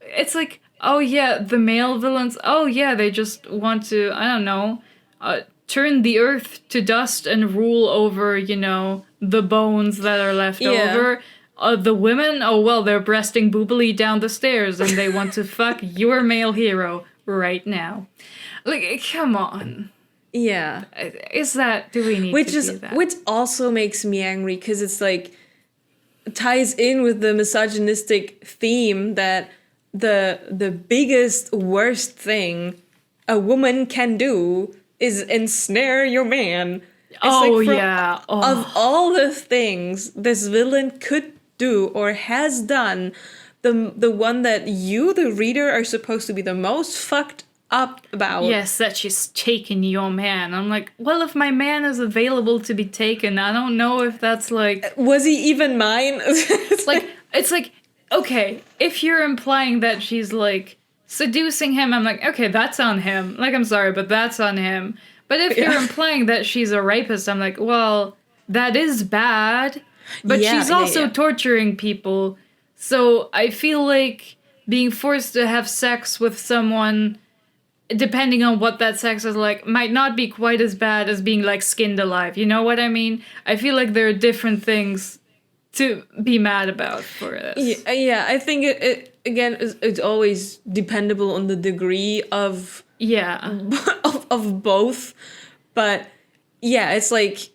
It's like, oh yeah, the male villains, oh yeah, they just want to, I don't know, turn the earth to dust and rule over, you know, the bones that are left over. The women, oh well, they're breasting boobily down the stairs and they want to fuck your male hero right now. Like, come on. Yeah. Do we need to do that? Which also makes me angry, because it's like, ties in with the misogynistic theme that the biggest, worst thing a woman can do is ensnare your man. It's of all the things this villain could do or has done, the one that you, the reader, are supposed to be the most fucked up about. Yes, that she's taken your man. I'm like, well, if my man is available to be taken, I don't know if that's like... Was he even mine? It's like, okay, if you're implying that she's, like, seducing him, I'm like, okay, that's on him. Like, I'm sorry, but that's on him. But if you're implying that she's a rapist, I'm like, well, that is bad. But she's also torturing people. So I feel like being forced to have sex with someone, depending on what that sex is like, might not be quite as bad as being, like, skinned alive. You know what I mean? I feel like there are different things to be mad about for this. Yeah, I think it again, it's always dependable on the degree of... of both. But, yeah, it's like...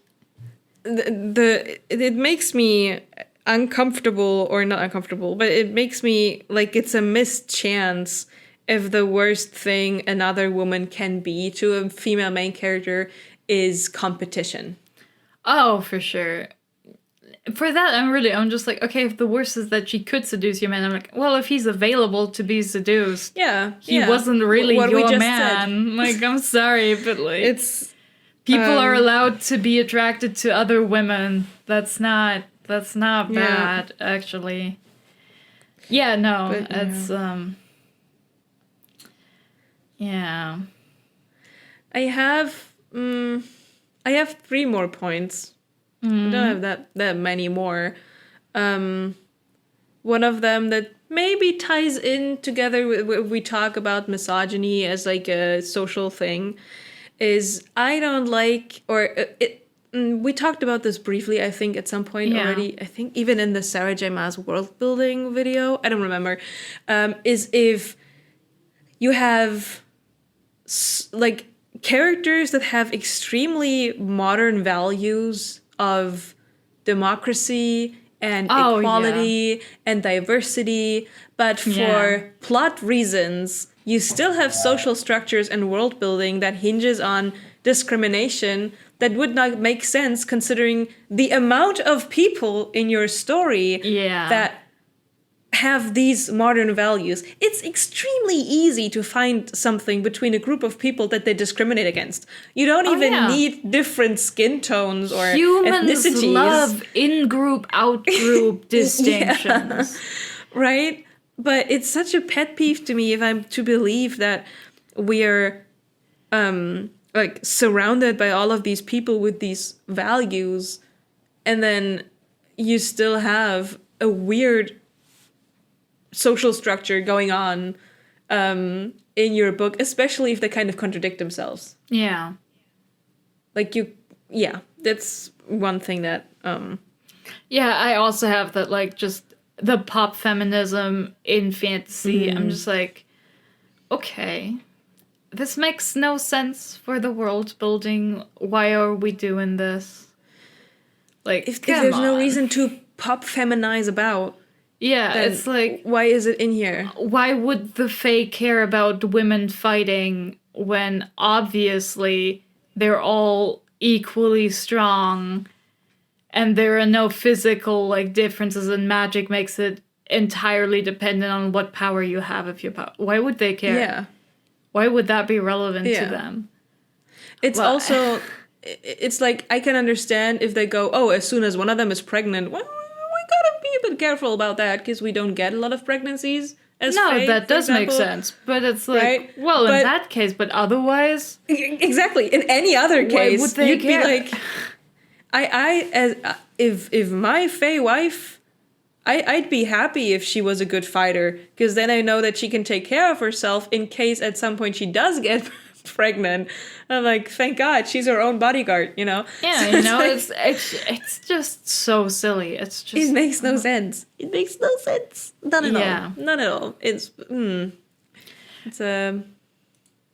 It makes me uncomfortable, or not uncomfortable, but it makes me like it's a missed chance if the worst thing another woman can be to a female main character is competition. Oh, for sure. For that, I'm just like, okay, if the worst is that she could seduce your man, I'm like, well, if he's available to be seduced, he wasn't really your man. Like, I'm sorry, but like, it's people are allowed to be attracted to other women. That's not bad, actually. Yeah, no, but, it's yeah. I have 3 more points. I don't have that many more. One of them that maybe ties in together with we talk about misogyny as like a social thing is I don't like, or we talked about this briefly, I think, at some point already. I think even in the Sarah J. Maas world building video, I don't remember, is if you have like characters that have extremely modern values of democracy and equality and diversity, but for plot reasons, you still have social structures and world building that hinges on discrimination that would not make sense considering the amount of people in your story that have these modern values. It's extremely easy to find something between a group of people that they discriminate against. You don't even need different skin tones or ethnicities. Humans love in-group, out-group distinctions. Right? But it's such a pet peeve to me if I'm to believe that we're like surrounded by all of these people with these values, and then you still have a weird social structure going on in your book, especially if they kind of contradict themselves. Yeah. Like that's one thing that I also have that, like, just the pop feminism in fantasy. I'm just like, okay, this makes no sense for the world building. Why are we doing this? Like, if there's no reason to pop feminize about, it's like, why is it in here? Why would the Fae care about women fighting when obviously they're all equally strong and there are no physical, like, differences, and magic makes it entirely dependent on what power you have if you why would they care? Yeah. Why would that be relevant to them? It's also, it's like, I can understand if they go, oh, as soon as one of them is pregnant, well, we gotta be a bit careful about that because we don't get a lot of pregnancies. That does make sense. But it's like, in that case, but otherwise... Exactly. In any other case, would they you'd care? Be like, if my Fae wife, I'd be happy if she was a good fighter, because then I know that she can take care of herself in case at some point she does get pregnant. I'm like, thank God, she's her own bodyguard, you know? Yeah, so you know, it's just so silly. It's just... It makes no sense. It makes no sense. None at all. None at all. It's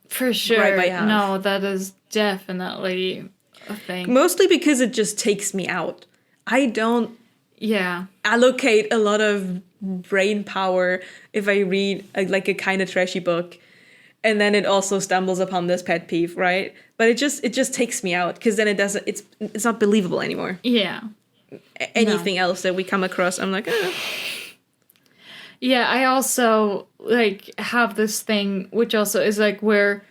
for sure. Right by half. No, that is definitely a thing. Mostly because it just takes me out. I don't allocate a lot of brain power if I read a kind of trashy book, and then it also stumbles upon this pet peeve, right? But it just takes me out, because then it's not believable anymore. Yeah. Anything else that we come across, I'm like, Yeah, I also, like, have this thing, which also is, like, where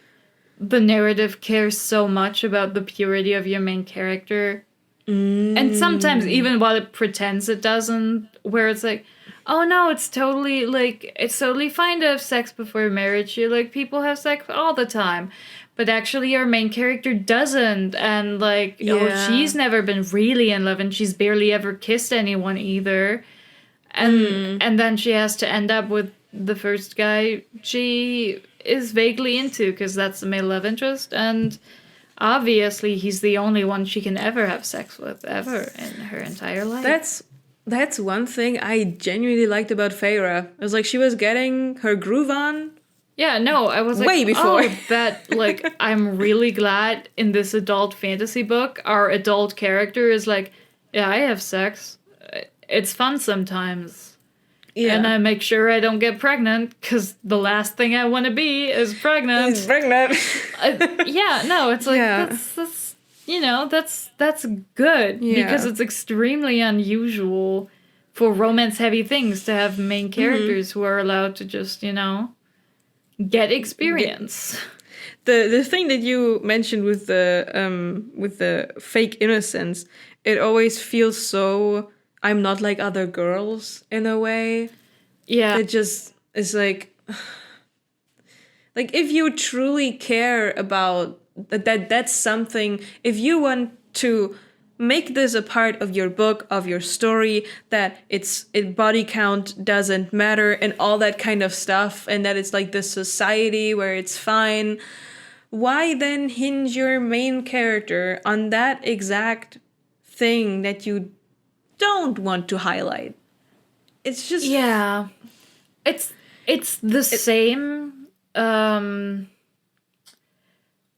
the narrative cares so much about the purity of your main character. And sometimes even while it pretends it doesn't, where it's like, oh no, it's totally fine to have sex before marriage. You're like, people have sex all the time. But actually your main character doesn't. And like, she's never been really in love, and she's barely ever kissed anyone either. And then she has to end up with the first guy she is vaguely into, because that's the male love interest, and obviously he's the only one she can ever have sex with, ever in her entire life. That's one thing I genuinely liked about Feyre. It was like she was getting her groove on. Yeah, no, I was like, way before. I'm really glad in this adult fantasy book, our adult character is like, yeah, I have sex. It's fun sometimes. Yeah. And I make sure I don't get pregnant, because the last thing I want to be is pregnant. It's pregnant. It's like, that's good. Yeah. Because it's extremely unusual for romance-heavy things to have main characters who are allowed to just, get experience. The thing that you mentioned with the fake innocence, it always feels so... I'm not like other girls in a way. Yeah. It just is like if you truly care about that's something, if you want to make this a part of your book, of your story, that body count doesn't matter and all that kind of stuff, and that it's like this society where it's fine why then hinge your main character on that exact thing that you don't want to highlight? It's just Yeah. It's the same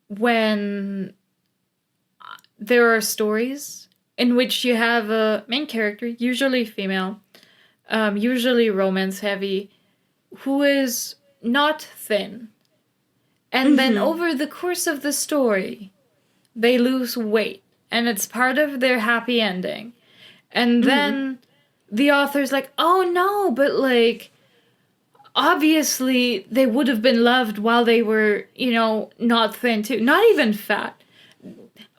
when there are stories in which you have a main character, usually female, usually romance heavy, who is not thin. And then over the course of the story, they lose weight. And it's part of their happy ending. And then the author's like, oh no, but like, obviously they would have been loved while they were, not thin too. Not even fat.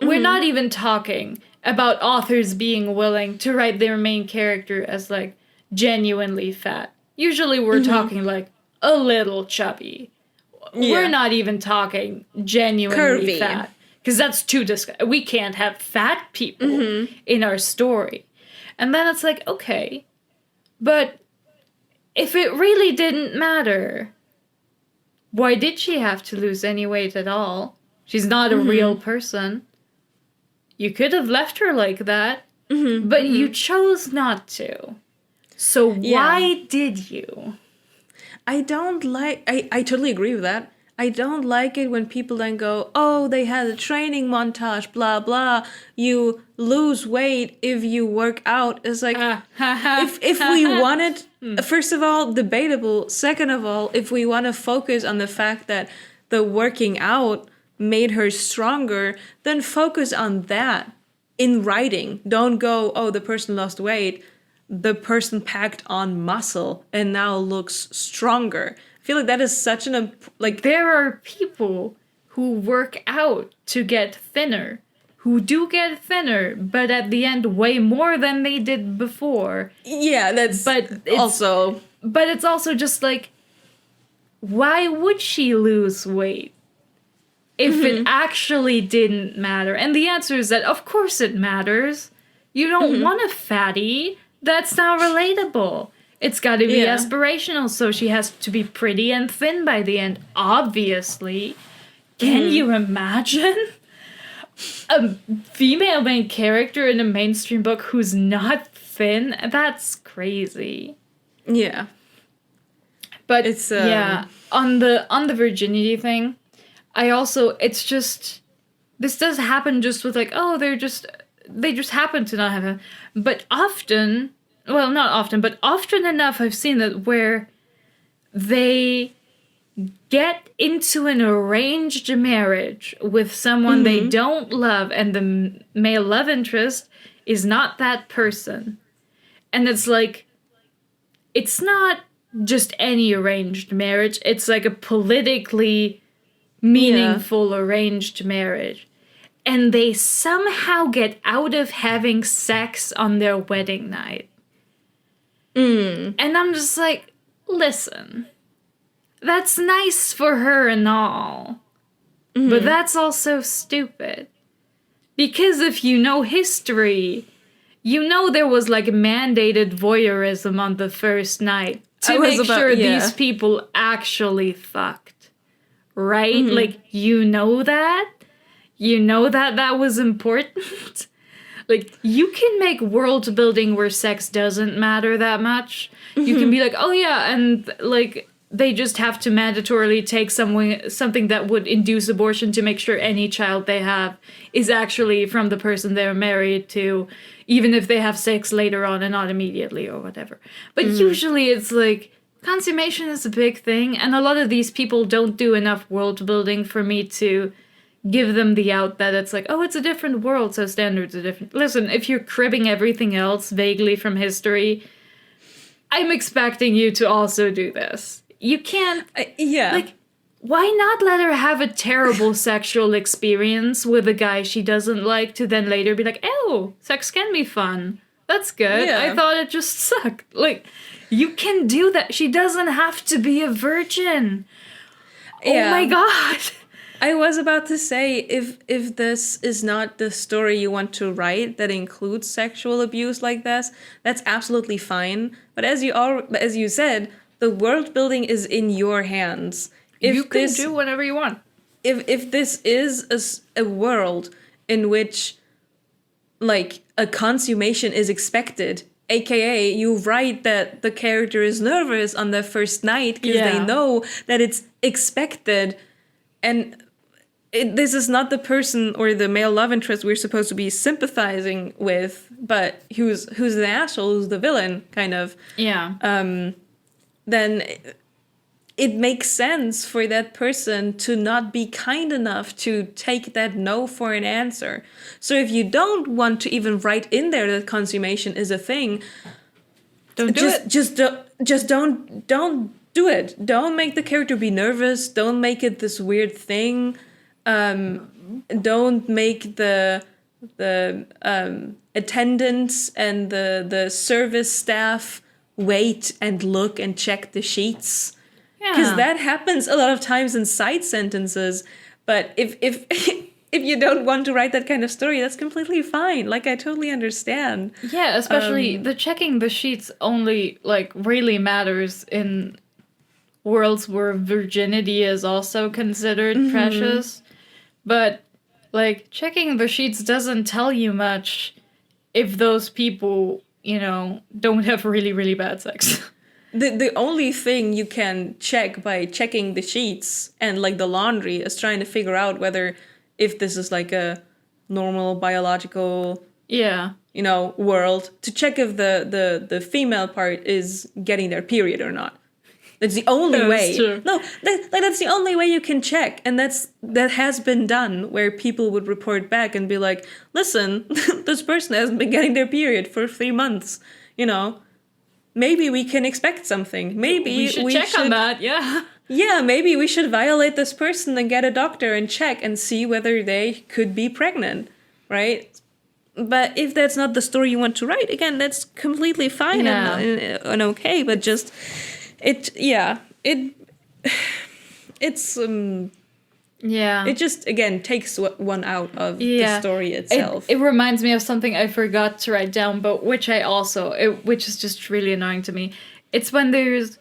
We're not even talking about authors being willing to write their main character as like genuinely fat. Usually we're talking like a little chubby. Yeah. We're not even talking genuinely curvy. Fat. Because that's too disgusting. We can't have fat people in our story. And then it's like, okay, but if it really didn't matter, why did she have to lose any weight at all? She's not a real person. You could have left her like that, but you chose not to. So why did you? I totally agree with that. I don't like it when people then go, oh, they had a training montage, blah, blah. You lose weight if you work out. It's like, if we wanted, first of all, debatable. Second of all, if we want to focus on the fact that the working out made her stronger, then focus on that in writing. Don't go, oh, the person lost weight. The person packed on muscle and now looks stronger. I feel like that is such there are people who work out to get thinner, who do get thinner, but at the end weigh more than they did before. Yeah, but it's also just like, why would she lose weight if it actually didn't matter? And the answer is that of course it matters. You don't want a fatty. That's not relatable. It's got to be aspirational, so she has to be pretty and thin by the end, obviously. Can you imagine a female main character in a mainstream book who's not thin? That's crazy. Yeah. But it's on the virginity thing, it's just, this does happen just with like, oh, they just happen to not have him. But often, well, not often, but often enough I've seen that where they get into an arranged marriage with someone they don't love, and the male love interest is not that person. And it's like, it's not just any arranged marriage, it's like a politically meaningful arranged marriage. And they somehow get out of having sex on their wedding night. And I'm just like, listen, that's nice for her and all, but that's also stupid. Because if you know history, you know there was like mandated voyeurism on the first night to make sure these people actually fucked. Right? Like, you know that? You know that was important? Like, you can make world building where sex doesn't matter that much. You can be like, oh yeah, and like, they just have to mandatorily take something that would induce abortion to make sure any child they have is actually from the person they're married to, even if they have sex later on and not immediately or whatever. But usually it's like, consummation is a big thing, and a lot of these people don't do enough world building for me to give them the out that it's like, oh, it's a different world, so standards are different. Listen, if you're cribbing everything else vaguely from history, I'm expecting you to also do this. You can't... Like, why not let her have a terrible sexual experience with a guy she doesn't like to then later be like, oh, sex can be fun. That's good. Yeah. I thought it just sucked. Like, you can do that. She doesn't have to be a virgin. Oh my god. I was about to say, if this is not the story you want to write that includes sexual abuse like this, that's absolutely fine. But as you said, the world building is in your hands. You can do whatever you want. if this is a world in which like a consummation is expected, aka you write that the character is nervous on their first night because they know that it's expected, and this is not the person or the male love interest we're supposed to be sympathizing with, but who's the asshole, who's the villain, kind of. Then it makes sense for that person to not be kind enough to take that no for an answer. So if you don't want to even write in there that consummation is a thing, don't do it. Just don't do it. Don't make the character be nervous. Don't make it this weird thing. Don't make the attendants and the service staff wait and look and check the sheets. Because that happens a lot of times in side sentences. But if if you don't want to write that kind of story, that's completely fine. Like, I totally understand. Yeah, especially the checking the sheets only, like, really matters in worlds where virginity is also considered precious. But, like, checking the sheets doesn't tell you much if those people, you know, don't have really, really bad sex. The only thing you can check by checking the sheets and like the laundry is trying to figure out whether if this is like a normal biological world, to check if the female part is getting their period or not. That's the only way. True. No, that's the only way you can check, and that has been done where people would report back and be like, listen, this person hasn't been getting their period for 3 months, you know. Maybe we can expect something. Maybe we should check on that, yeah. Yeah, maybe we should violate this person and get a doctor and check and see whether they could be pregnant, right? But if that's not the story you want to write, again, that's completely fine and okay. But just it just, again, takes one out of the story itself. It reminds me of something I forgot to write down, but which is just really annoying to me. It's when there's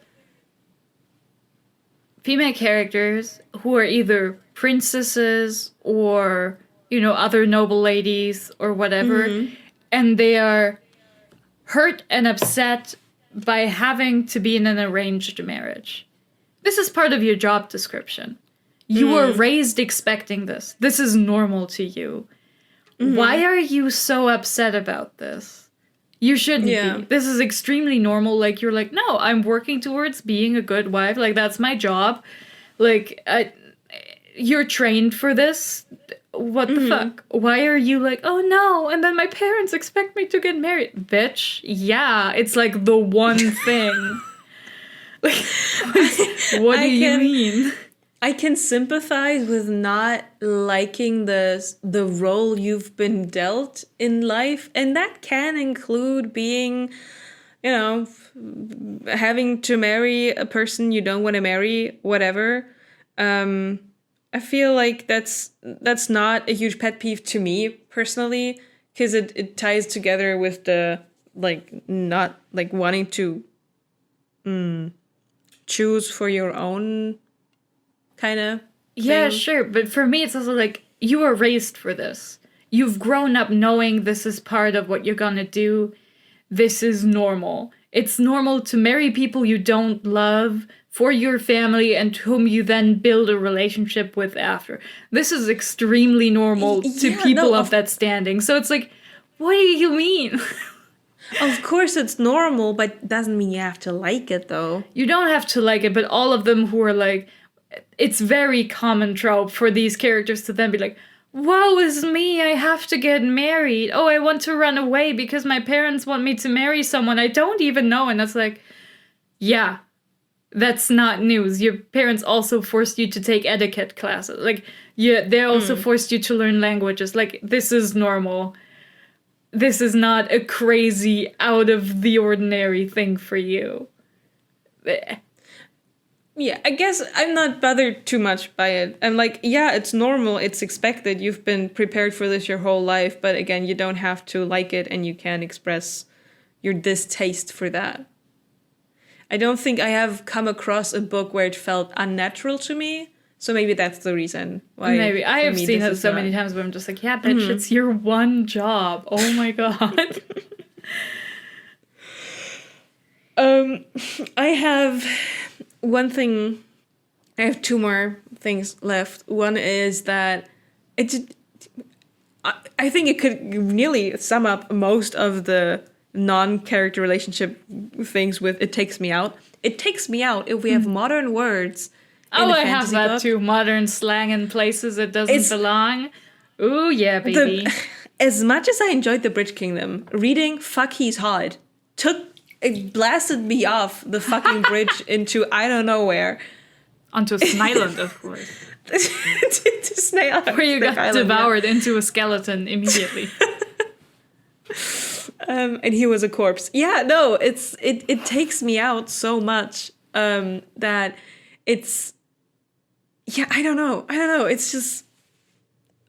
female characters who are either princesses or, you know, other noble ladies or whatever, and they are hurt and upset by having to be in an arranged marriage. This is part of your job description. You were raised expecting this. This is normal to you. Why are you so upset about this? You shouldn't be. This is extremely normal. Like, you're like, no, I'm working towards being a good wife. Like, that's my job. Like, you're trained for this. What the fuck? Why are you like, oh no, and then my parents expect me to get married? Bitch, yeah, it's like the one thing. Like, what do you mean? I can sympathize with not liking the role you've been dealt in life, and that can include being, you know, having to marry a person you don't want to marry, whatever. I feel like that's not a huge pet peeve to me personally, because it ties together with the like not like wanting to choose for your own kind of thing. Yeah, sure. But for me, it's also like, you were raised for this. You've grown up knowing this is part of what you're gonna do. This is normal. It's normal to marry people you don't love for your family and whom you then build a relationship with after. This is extremely normal to people of that standing. So it's like, what do you mean? Of course it's normal, but doesn't mean you have to like it, though. You don't have to like it, but all of them who are like, it's very common trope for these characters to then be like, woe is me, I have to get married. Oh, I want to run away because my parents want me to marry someone I don't even know. And that's like, yeah, that's not news. Your parents also forced you to take etiquette classes. Like, yeah, they also forced you to learn languages. Like, this is normal. This is not a crazy, out of the ordinary thing for you. Yeah, I guess I'm not bothered too much by it. I'm like, yeah, it's normal, it's expected, you've been prepared for this your whole life, but again, you don't have to like it and you can express your distaste for that. I don't think I have come across a book where it felt unnatural to me, So maybe that's the reason why. Maybe. I for have me seen this it is so not- many times where I'm just like, yeah, bitch, it's your one job. Oh my god. I have one thing. I have two more things left. One is that I think it could nearly sum up most of the non-character relationship things with "it takes me out." It takes me out if we have modern words. Oh, in a I have fantasy that book. too. Modern slang in places it doesn't It's- belong. Ooh, yeah, baby. As much as I enjoyed the Bridge Kingdom, reading "fuck he's hot" it blasted me off the fucking bridge into I don't know where. Onto Snyland, of course. to Snail Where you Snake got Island, yeah. devoured into a skeleton immediately. And he was a corpse. Yeah, no, it takes me out so much that it's I don't know. It's just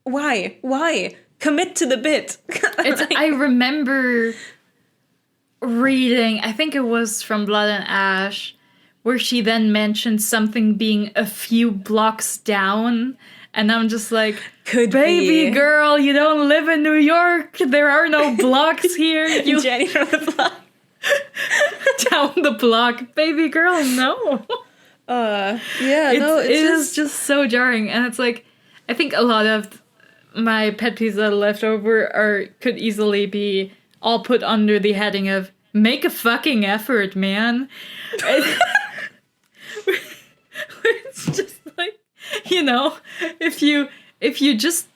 why commit to the bit. I remember reading, I think it was from Blood and Ash, where she then mentioned something being a few blocks down. And I'm just like, Could baby be. girl, you don't live in New York. There are no blocks here. You Jenny from the block. down the block. Baby girl, no. It It's just so jarring. And it's like, I think a lot of my pet peeves that are left over could easily be all put under the heading of make a fucking effort, man. It's just like, if you just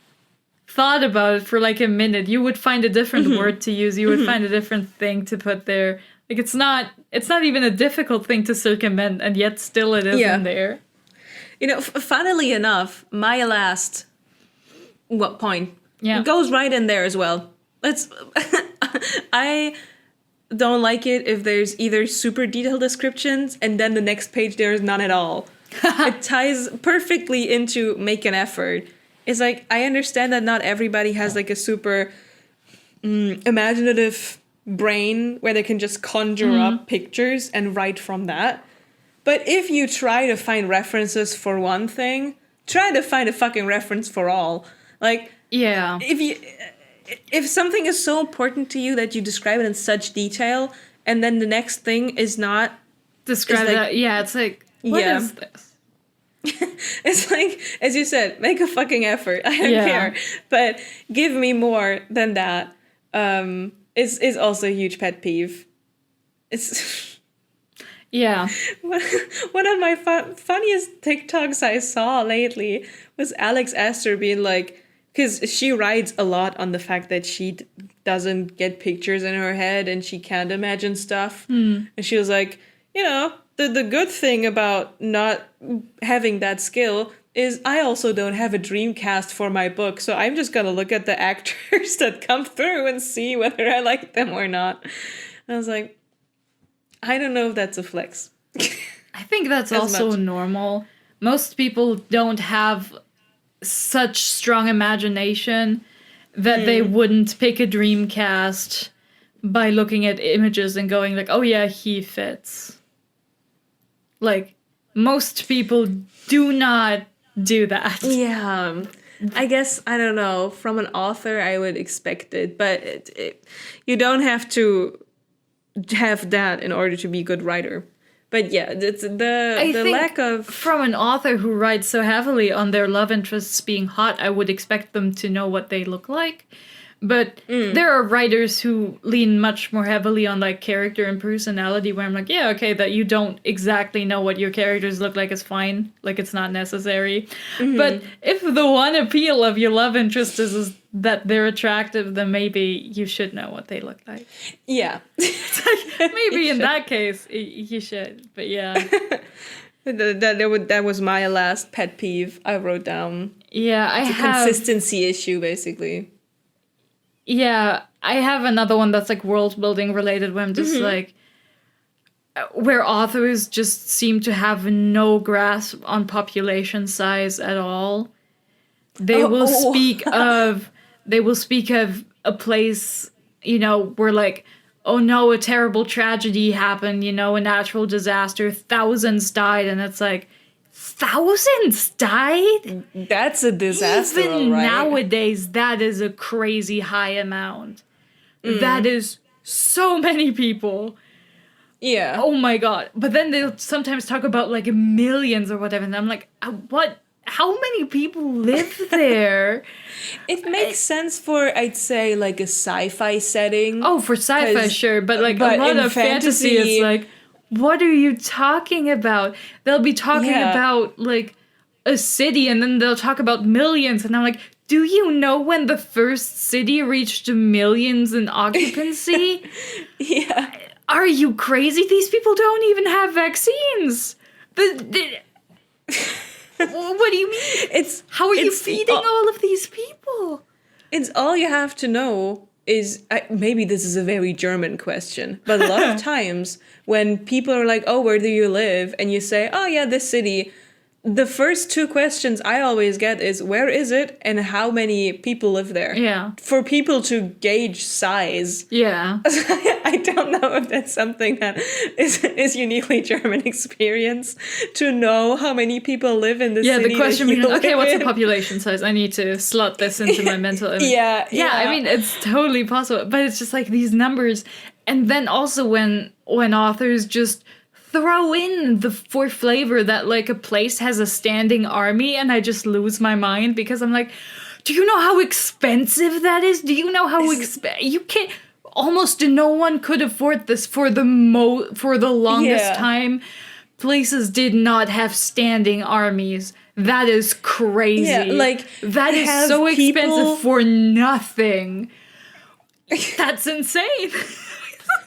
thought about it for like a minute, you would find a different word to use. You would find a different thing to put there. Like it's not even a difficult thing to circumvent, and yet still it isn't there. Funnily enough, my last point Yeah. goes right in there as well. I don't like it if there's either super detailed descriptions and then the next page there is none at all. It ties perfectly into make an effort. It's like, I understand that not everybody has like a super imaginative brain where they can just conjure up pictures and write from that. But if you try to find references for one thing, try to find a fucking reference for all. Like, Yeah. if something is so important to you that you describe it in such detail, and then the next thing is not, Describe It's like- that. Yeah, it's like, what Yeah. is this? it's like, as you said, make a fucking effort. I don't Yeah. care. But give me more than that. Is also a huge pet peeve. It's Yeah. one of my funniest TikToks I saw lately was Alex Esther being like, because she writes a lot on the fact that she doesn't get pictures in her head and she can't imagine stuff. And she was like, the good thing about not having that skill is I also don't have a dream cast for my book, so I'm just gonna look at the actors that come through and see whether I like them or not. And I was like, I don't know if that's a flex. I think that's As also much. normal. Most people don't have such strong imagination that they wouldn't pick a dream cast by looking at images and going like, oh yeah, he fits. Like, most people do not do that. Yeah, I guess, I don't know, from an author I would expect it, but you don't have to have that in order to be a good writer. But yeah, it's the think lack of... From an author who writes so heavily on their love interests being hot, I would expect them to know what they look like. But there are writers who lean much more heavily on like character and personality, where I'm like, yeah, okay, that you don't exactly know what your characters look like is fine. Like, it's not necessary. But if the one appeal of your love interest is that they're attractive, then maybe you should know what they look like. Yeah. Maybe in that case, you should. But yeah. That was my last pet peeve I wrote down. Yeah, I It's a have... consistency issue, basically. Yeah, I have another one that's like world building related where I'm just like, where authors just seem to have no grasp on population size at all. They will speak of a place, where like, oh no, a terrible tragedy happened, a natural disaster, thousands died, and it's like, thousands died. That's a disaster, Even right? nowadays, that is a crazy high amount. That is so many people. Yeah. Oh my god. But then they'll sometimes talk about like millions or whatever, and I'm like, what? How many people live there? It makes sense for, I'd say, like a sci-fi setting. Oh, for sci-fi, sure, but like a lot in of fantasy, it's like, what are you talking about? They'll be talking about like a city, and then they'll talk about millions, and I'm like, do you know when the first city reached millions in occupancy? Yeah. Are you crazy? These people don't even have vaccines. What do you mean? How are you feeding all of these people? It's all you have to know is, maybe this is a very German question, but a lot of times when people are like, oh, where do you live? And you say, oh yeah, this city. The first two questions I always get is, where is it and how many people live there? Yeah. For people to gauge size. Yeah. I don't know if that's something that is uniquely German experience, to know how many people live in the city. Yeah, the question being, okay, what's the population size? I need to slot this into my mental image. Yeah. I mean, it's totally possible, but it's just like these numbers. And then also when authors just throw in for flavor that like a place has a standing army, and I just lose my mind because I'm like, do you know how expensive that is? Do you know how you can't, almost no one could afford this for the longest time. Places did not have standing armies. That is crazy. Yeah, like that is so expensive for nothing. That's insane.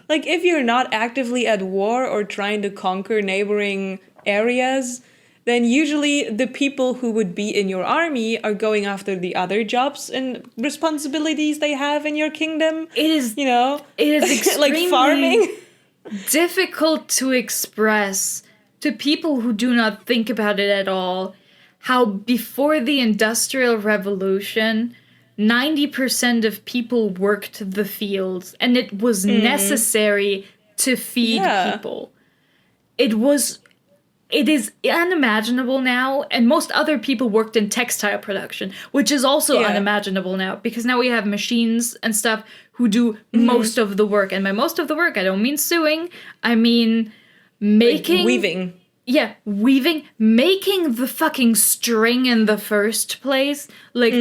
Like, if you're not actively at war or trying to conquer neighboring areas, then usually the people who would be in your army are going after the other jobs and responsibilities they have in your kingdom. It is, it is extremely like farming. Difficult to express to people who do not think about it at all how before the Industrial Revolution, 90% of people worked the fields, and it was necessary to feed people. It is unimaginable now, and most other people worked in textile production, which is also unimaginable now, because now we have machines and stuff who do most of the work. And by most of the work, I don't mean sewing, I mean making... Like weaving. Yeah, weaving, making the fucking string in the first place, like...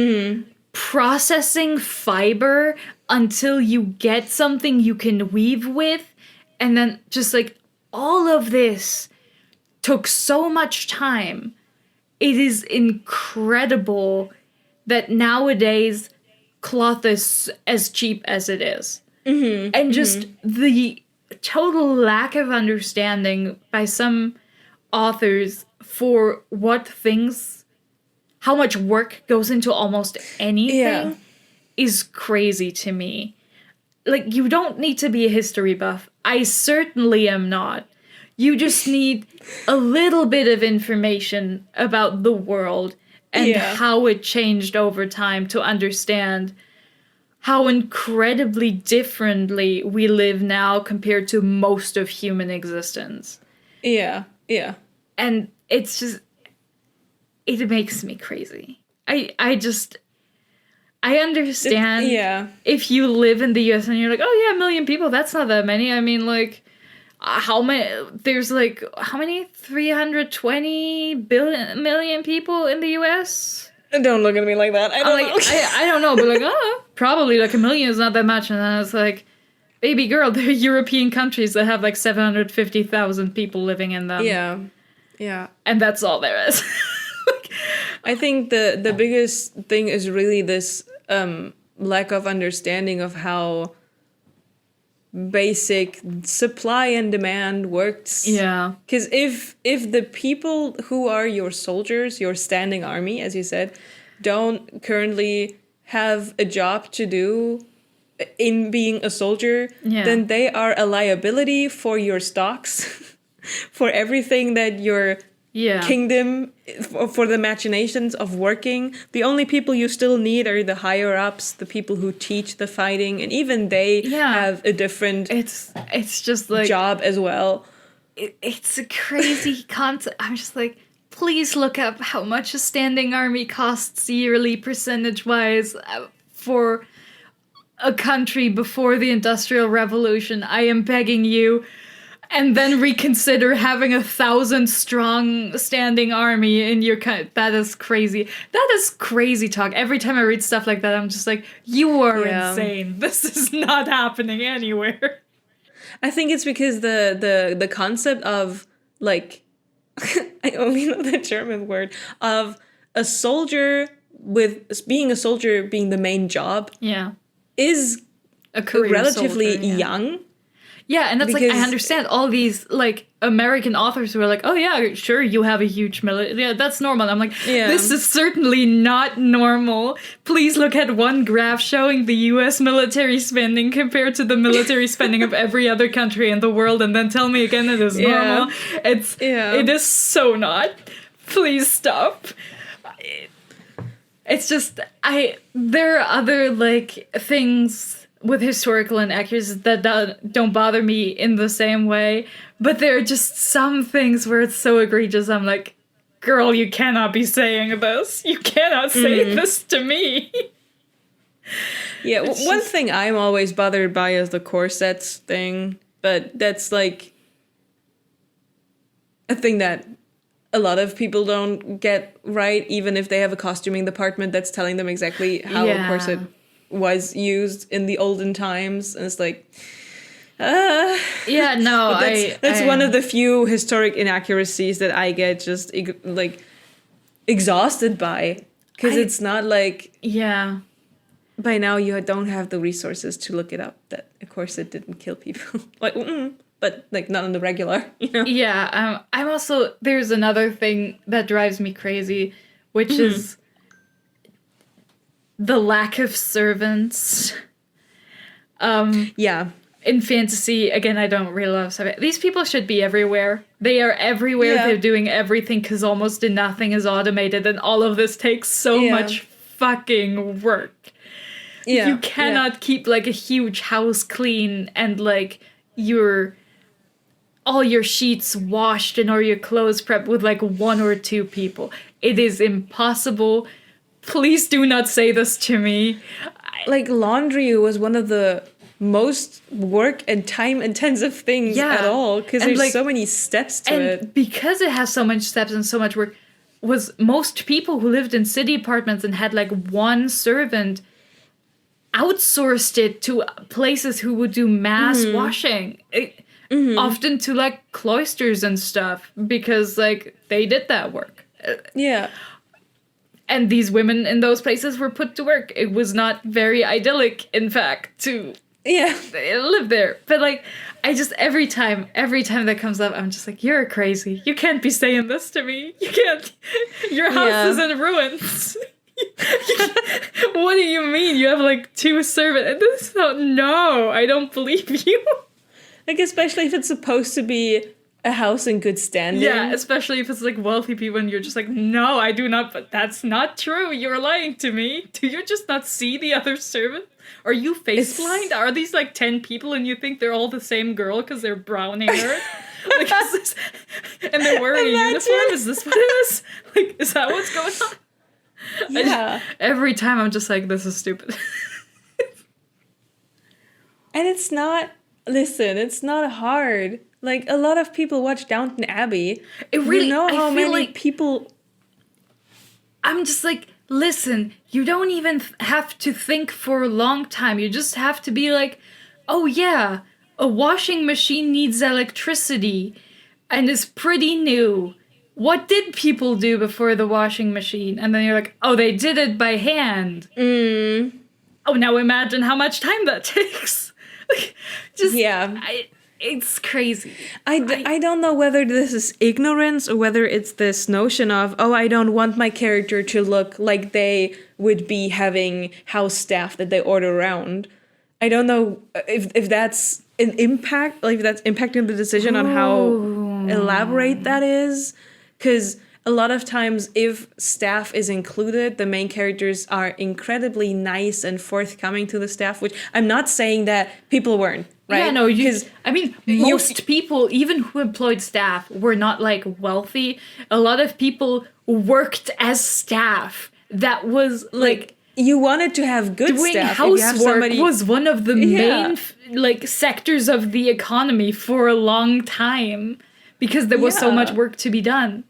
processing fiber until you get something you can weave with, and then just like all of this took so much time. It is incredible that nowadays cloth is as cheap as it is. And just the total lack of understanding by some authors for what things, how much work goes into almost anything is crazy to me. Like, you don't need to be a history buff. I certainly am not. You just need a little bit of information about the world and how it changed over time to understand how incredibly differently we live now compared to most of human existence. Yeah. And it's just... it makes me crazy. I understand if you live in the US and you're like, oh yeah, 1 million people, that's not that many. I mean, like, how many, there's like, how many, 320 million people in the US? Don't look at me like that. I don't know. I don't know, but like, probably like 1 million is not that much. And then it's like, baby girl, there are European countries that have like 750,000 people living in them. Yeah. And that's all there is. I think the biggest thing is really this lack of understanding of how basic supply and demand works. Yeah. Because if the people who are your soldiers, your standing army, as you said, don't currently have a job to do in being a soldier, then they are a liability for your stocks, for everything that your kingdom, for the machinations of working. The only people you still need are the higher ups, the people who teach the fighting, and even they have a different it's just like job as well. It's a crazy concept. I'm just like, please look up how much a standing army costs yearly percentage-wise for a country before the Industrial Revolution. I am begging you. And then reconsider having 1,000-strong standing army in your country. That is crazy. That is crazy talk. Every time I read stuff like that, I'm just like, you are insane. This is not happening anywhere. I think it's because the concept of, like, I only know the German word, of a soldier being the main job is a career relatively soldier, young. Yeah, and that's like, I understand all these, like, American authors who are like, oh yeah, sure, you have a huge military. Yeah, that's normal. I'm like, this is certainly not normal. Please look at one graph showing the US military spending compared to the military spending of every other country in the world, and then tell me again it is normal. It is so not. Please stop. It's just, there are other, like, things with historical inaccuracies that don't bother me in the same way, but there are just some things where it's so egregious. I'm like, girl, you cannot be saying this. You cannot say this to me. Yeah, one thing I'm always bothered by is the corsets thing, but that's like a thing that a lot of people don't get right, even if they have a costuming department that's telling them exactly how a corset was used in the olden times, and it's like that's one of the few historic inaccuracies that I get just like exhausted by, because it's not like by now you don't have the resources to look it up that a corset didn't kill people. Like but like not on the regular, you know. I'm also, there's another thing that drives me crazy, which is the lack of servants. In fantasy, again, I don't really love servants. These people should be everywhere. They are everywhere. They're doing everything because almost nothing is automated, and all of this takes so much fucking work. You cannot keep like a huge house clean and like all your sheets washed and all your clothes prepped with like 1 or 2 people. It is impossible. Please do not say this to me. Like, laundry was one of the most work and time intensive things at all, because there's like, so many steps to it. And because it has so much steps and so much work, was most people who lived in city apartments and had like one servant outsourced it to places who would do mass washing. Often to like cloisters and stuff, because like they did that work. And these women in those places were put to work. It was not very idyllic, in fact, to live there. But like, I just, every time that comes up, I'm just like, you're crazy. You can't be saying this to me. You can't. Your house is in ruins. What do you mean? You have like 2 servants. No, I don't believe you. Like, especially if it's supposed to be a house in good standing. Yeah, especially if it's like wealthy people and you're just like, no, I do not, but that's not true. You're lying to me. Do you just not see the other servant? Are you face blind? Are these like 10 people and you think they're all the same girl because they're brown haired? Like, is this, and they're wearing a uniform? Is this what it is? Like, is that what's going on? Yeah. Every time I'm just like, this is stupid. And it's not... Listen, it's not hard. Like, a lot of people watch Downton Abbey. It really, you know how many like people... I'm just like, listen, you don't even have to think for a long time. You just have to be like, oh yeah, a washing machine needs electricity and is pretty new. What did people do before the washing machine? And then you're like, oh, they did it by hand. Oh, now imagine how much time that takes. Just it's crazy. I don't know whether this is ignorance or whether it's this notion of, oh, I don't want my character to look like they would be having house staff that they order around. I don't know if that's an impact, like if that's impacting the decision on how elaborate that is. Because a lot of times if staff is included, the main characters are incredibly nice and forthcoming to the staff, which I'm not saying that people weren't, right? Yeah, no, most people, even who employed staff, were not like wealthy. A lot of people worked as staff. That was like you wanted to have good doing staff. Housework was one of the main like sectors of the economy for a long time because there was so much work to be done,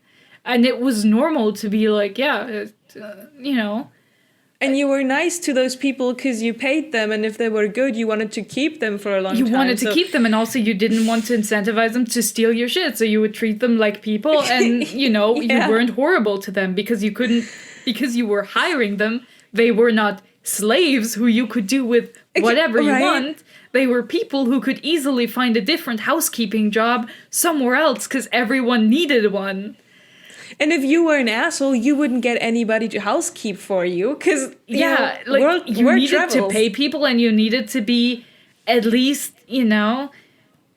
and it was normal to be like, you know. And you were nice to those people because you paid them, and if they were good, you wanted to keep them for a long time. You wanted to keep them, and also you didn't want to incentivize them to steal your shit, so you would treat them like people, and, you know, you weren't horrible to them because you were hiring them. They were not slaves who you could do with whatever you want. They were people who could easily find a different housekeeping job somewhere else because everyone needed one. And if you were an asshole, you wouldn't get anybody to housekeep for you because you needed to pay people, and you needed to be at least, you know,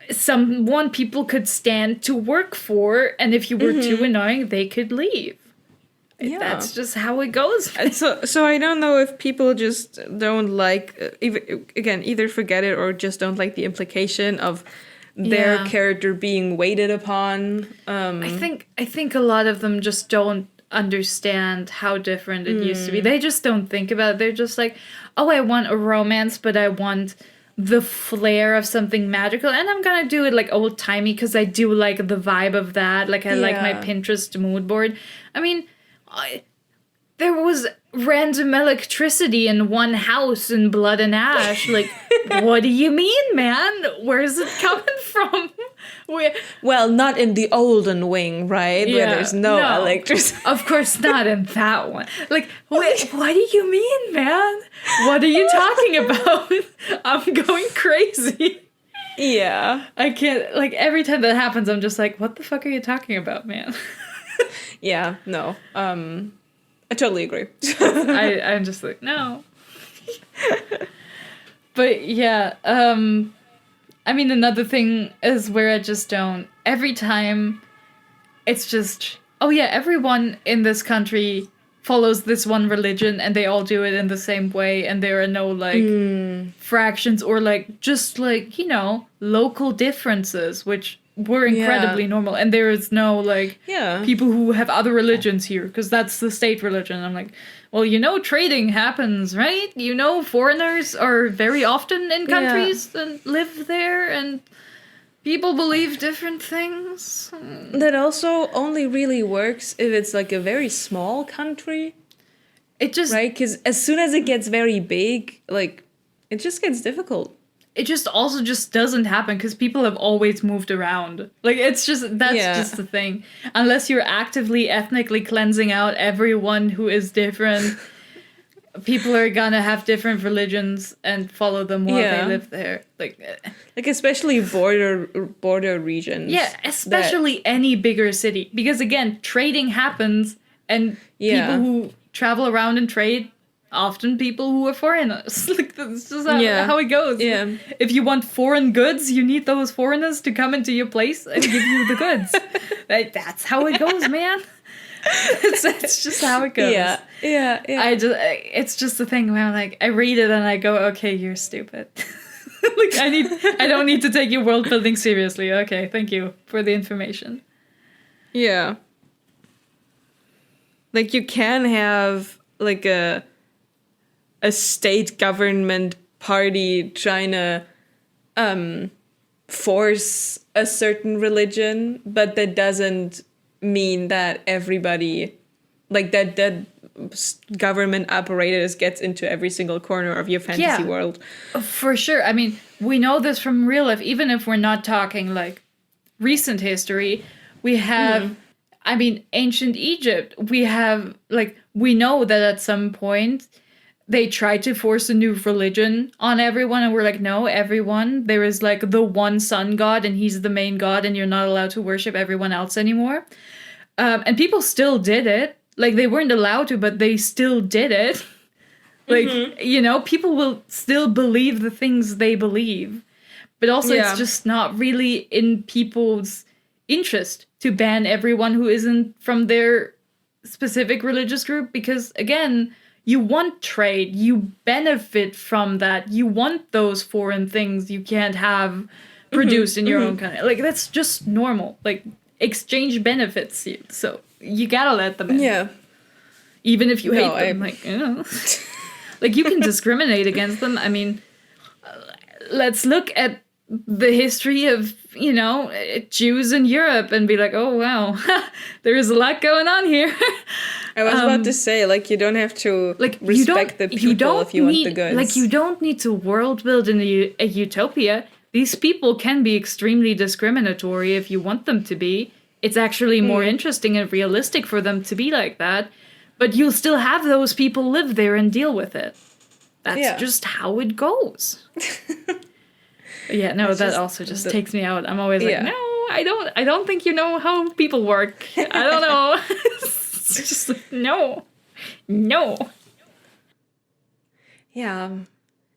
someone people could stand to work for, and if you were too annoying, they could leave. Yeah. That's just how it goes. So I don't know if people just don't like, either forget it or just don't like the implication of their character being waited upon. I think a lot of them just don't understand how different it used to be. They just don't think about it. They're just like, oh, I want a romance, but I want the flair of something magical, and I'm gonna do it like old-timey because I do like the vibe of that. Like I like my Pinterest mood board. I mean, there was random electricity in one house in Blood and Ash. Like, what do you mean, man? Where's it coming from? Well, not in the olden wing, right? Where there's no electricity. Of course not in that one. Like, wait, what do you mean, man? What are you talking about? I'm going crazy. Yeah. I can't, like, every time that happens, I'm just like, what the fuck are you talking about, man? Yeah, no. I totally agree. I'm just like, no. But yeah, I mean, another thing is where I just don't, every time it's just, oh yeah, everyone in this country follows this one religion and they all do it in the same way, and there are no like fractions or like just like, you know, local differences, which were incredibly normal, and there is no like people who have other religions here because that's the state religion. I'm like, well, you know, trading happens, right? You know, foreigners are very often in countries and live there, and people believe different things. That also only really works if it's like a very small country. It just right, because as soon as it gets very big, like it just gets difficult. It just also just doesn't happen because people have always moved around. Like, it's just, that's just the thing. Unless you're actively ethnically cleansing out everyone who is different, people are gonna have different religions and follow them while they live there. Like especially border regions. Yeah, especially any bigger city. Because again, trading happens, and people who travel around and trade, often people who are foreigners. Like, that's just how it goes. Yeah. If you want foreign goods, you need those foreigners to come into your place and give you the goods. That's how it goes, man. It's just how it goes. Yeah. It's just the thing where I'm like, I read it and I go, okay, you're stupid. Like, I don't need to take your world building seriously. Okay, thank you for the information. Yeah. Like, you can have like a state government party trying to force a certain religion, but that doesn't mean that everybody, like that government apparatus gets into every single corner of your fantasy world. For sure. I mean, we know this from real life, even if we're not talking like recent history. We have, I mean, ancient Egypt. We have, like, we know that at some point they tried to force a new religion on everyone, and we're like, no, everyone, there is like the one sun god, and he's the main god, and you're not allowed to worship everyone else anymore. And people still did it. Like, they weren't allowed to, but they still did it. Like, you know, people will still believe the things they believe. But also, it's just not really in people's interest to ban everyone who isn't from their specific religious group, because again, you want trade, you benefit from that, you want those foreign things you can't have produced in your own country. Like, that's just normal. Like, exchange benefits you, so you gotta let them in. Yeah. Even if you hate them, like, you know. Like, you can discriminate against them. I mean, let's look at the history of, you know, Jews in Europe and be like, oh, wow, there is a lot going on here. I was about to say, like, you don't have to like respect the people if you want the goods. Like, you don't need to world build in a utopia. These people can be extremely discriminatory if you want them to be. It's actually more interesting and realistic for them to be like that. But you'll still have those people live there and deal with it. That's just how it goes. Yeah, no, that also just takes me out. I'm always like, no, I don't think you know how people work. I don't know. It's just like, no. Yeah.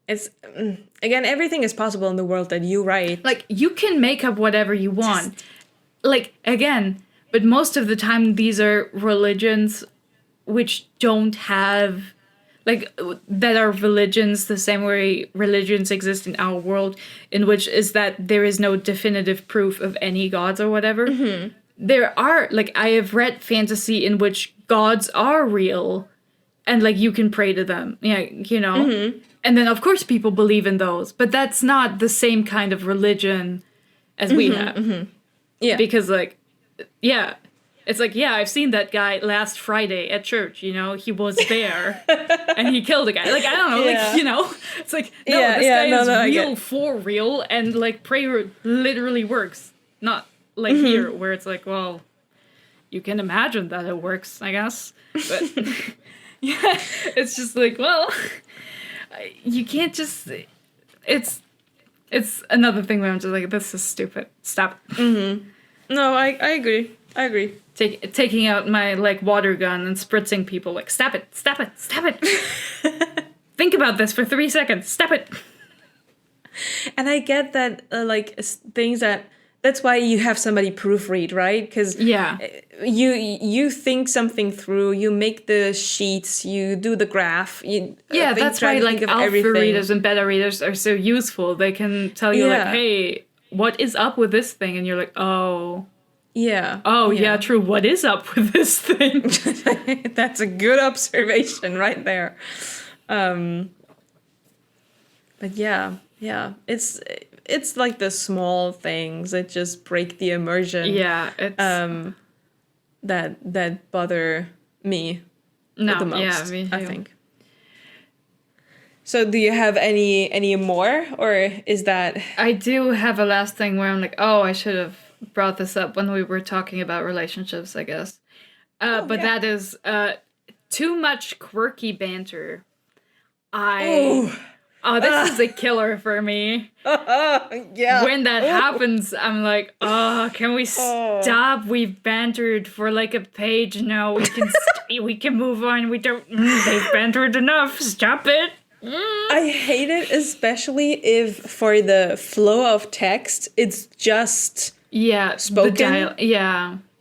It's, again, everything is possible in the world that you write. Like, you can make up whatever you want. Like, again, but most of the time these are religions which don't have, like, that are religions the same way religions exist in our world, in which is that there is no definitive proof of any gods or whatever. There are, like, I have read fantasy in which gods are real, and, like, you can pray to them, yeah, you know? And then, of course, people believe in those, but that's not the same kind of religion as we have. Yeah. Because, like, yeah, it's like, yeah, I've seen that guy last Friday at church, you know, he was there, and he killed a guy. Like, I don't know, like, you know, it's like, no, this guy is real for real, and, like, prayer literally works. Not like here, where it's like, well, you can imagine that it works, I guess. But, yeah, it's just like, well, you can't just, it's another thing where I'm just like, this is stupid. Stop. No, I agree. Taking out my, like, water gun and spritzing people, like, stop it. Think about this for 3 seconds. Stop it. And I get that, like, things that's why you have somebody proofread, right? Because you think something through, you make the sheets, you do the graph. That's why, like, alpha readers and beta readers are so useful. They can tell you, like, hey, what is up with this thing? And you're like, oh. Yeah. Oh, yeah, true. What is up with this thing? That's a good observation right there. But yeah. It's like the small things that just break the immersion. Yeah, it's that bother me the most. Yeah, me too. I think. So do you have any more, or is that? I do have a last thing where I'm like, oh, I should have brought this up when we were talking about relationships, I guess. That is too much quirky banter. This is a killer for me. Yeah. When that happens, I'm like, can we stop? We've bantered for like a page now. We can we can move on. We don't. They've bantered enough. Stop it. I hate it, especially if for the flow of text, it's just spoken.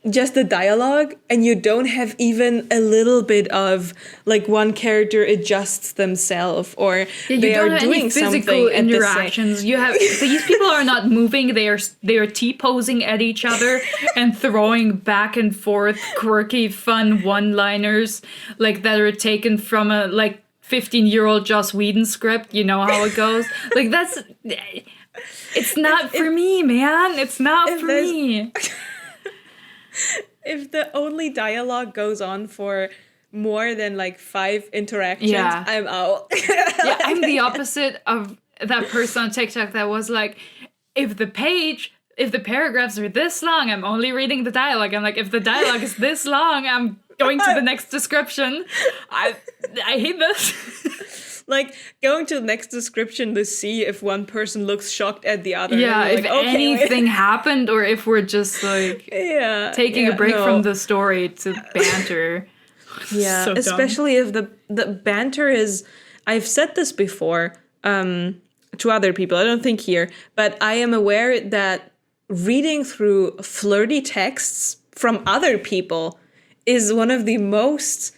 Just the dialogue, and you don't have even a little bit of, like, one character adjusts themselves, or they are doing something interactions. You have these people are not moving; they are T-posing at each other and throwing back and forth quirky, fun one-liners, like, that are taken from a, like, 15-year-old Joss Whedon script. You know how it goes. Like, that's. It's not for me, man. It's not for me. If the only dialogue goes on for more than, like, 5 interactions, I'm out. I'm the opposite of that person on TikTok that was like, if the paragraphs are this long, I'm only reading the dialogue. I'm like, if the dialogue is this long, I'm going to the next description. I hate this. Like, going to the next description to see if one person looks shocked at the other. Yeah, if anything happened, or if we're just, like, taking a break from the story to banter. Yeah, so especially if the banter is... I've said this before to other people, I don't think here, but I am aware that reading through flirty texts from other people is one of the most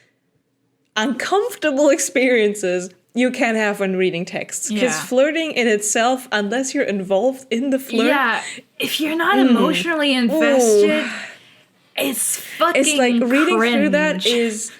uncomfortable experiences you can have when reading texts. Because flirting in itself, unless you're involved in the flirt... if you're not emotionally invested, it's fucking It's like reading cringe. through that is...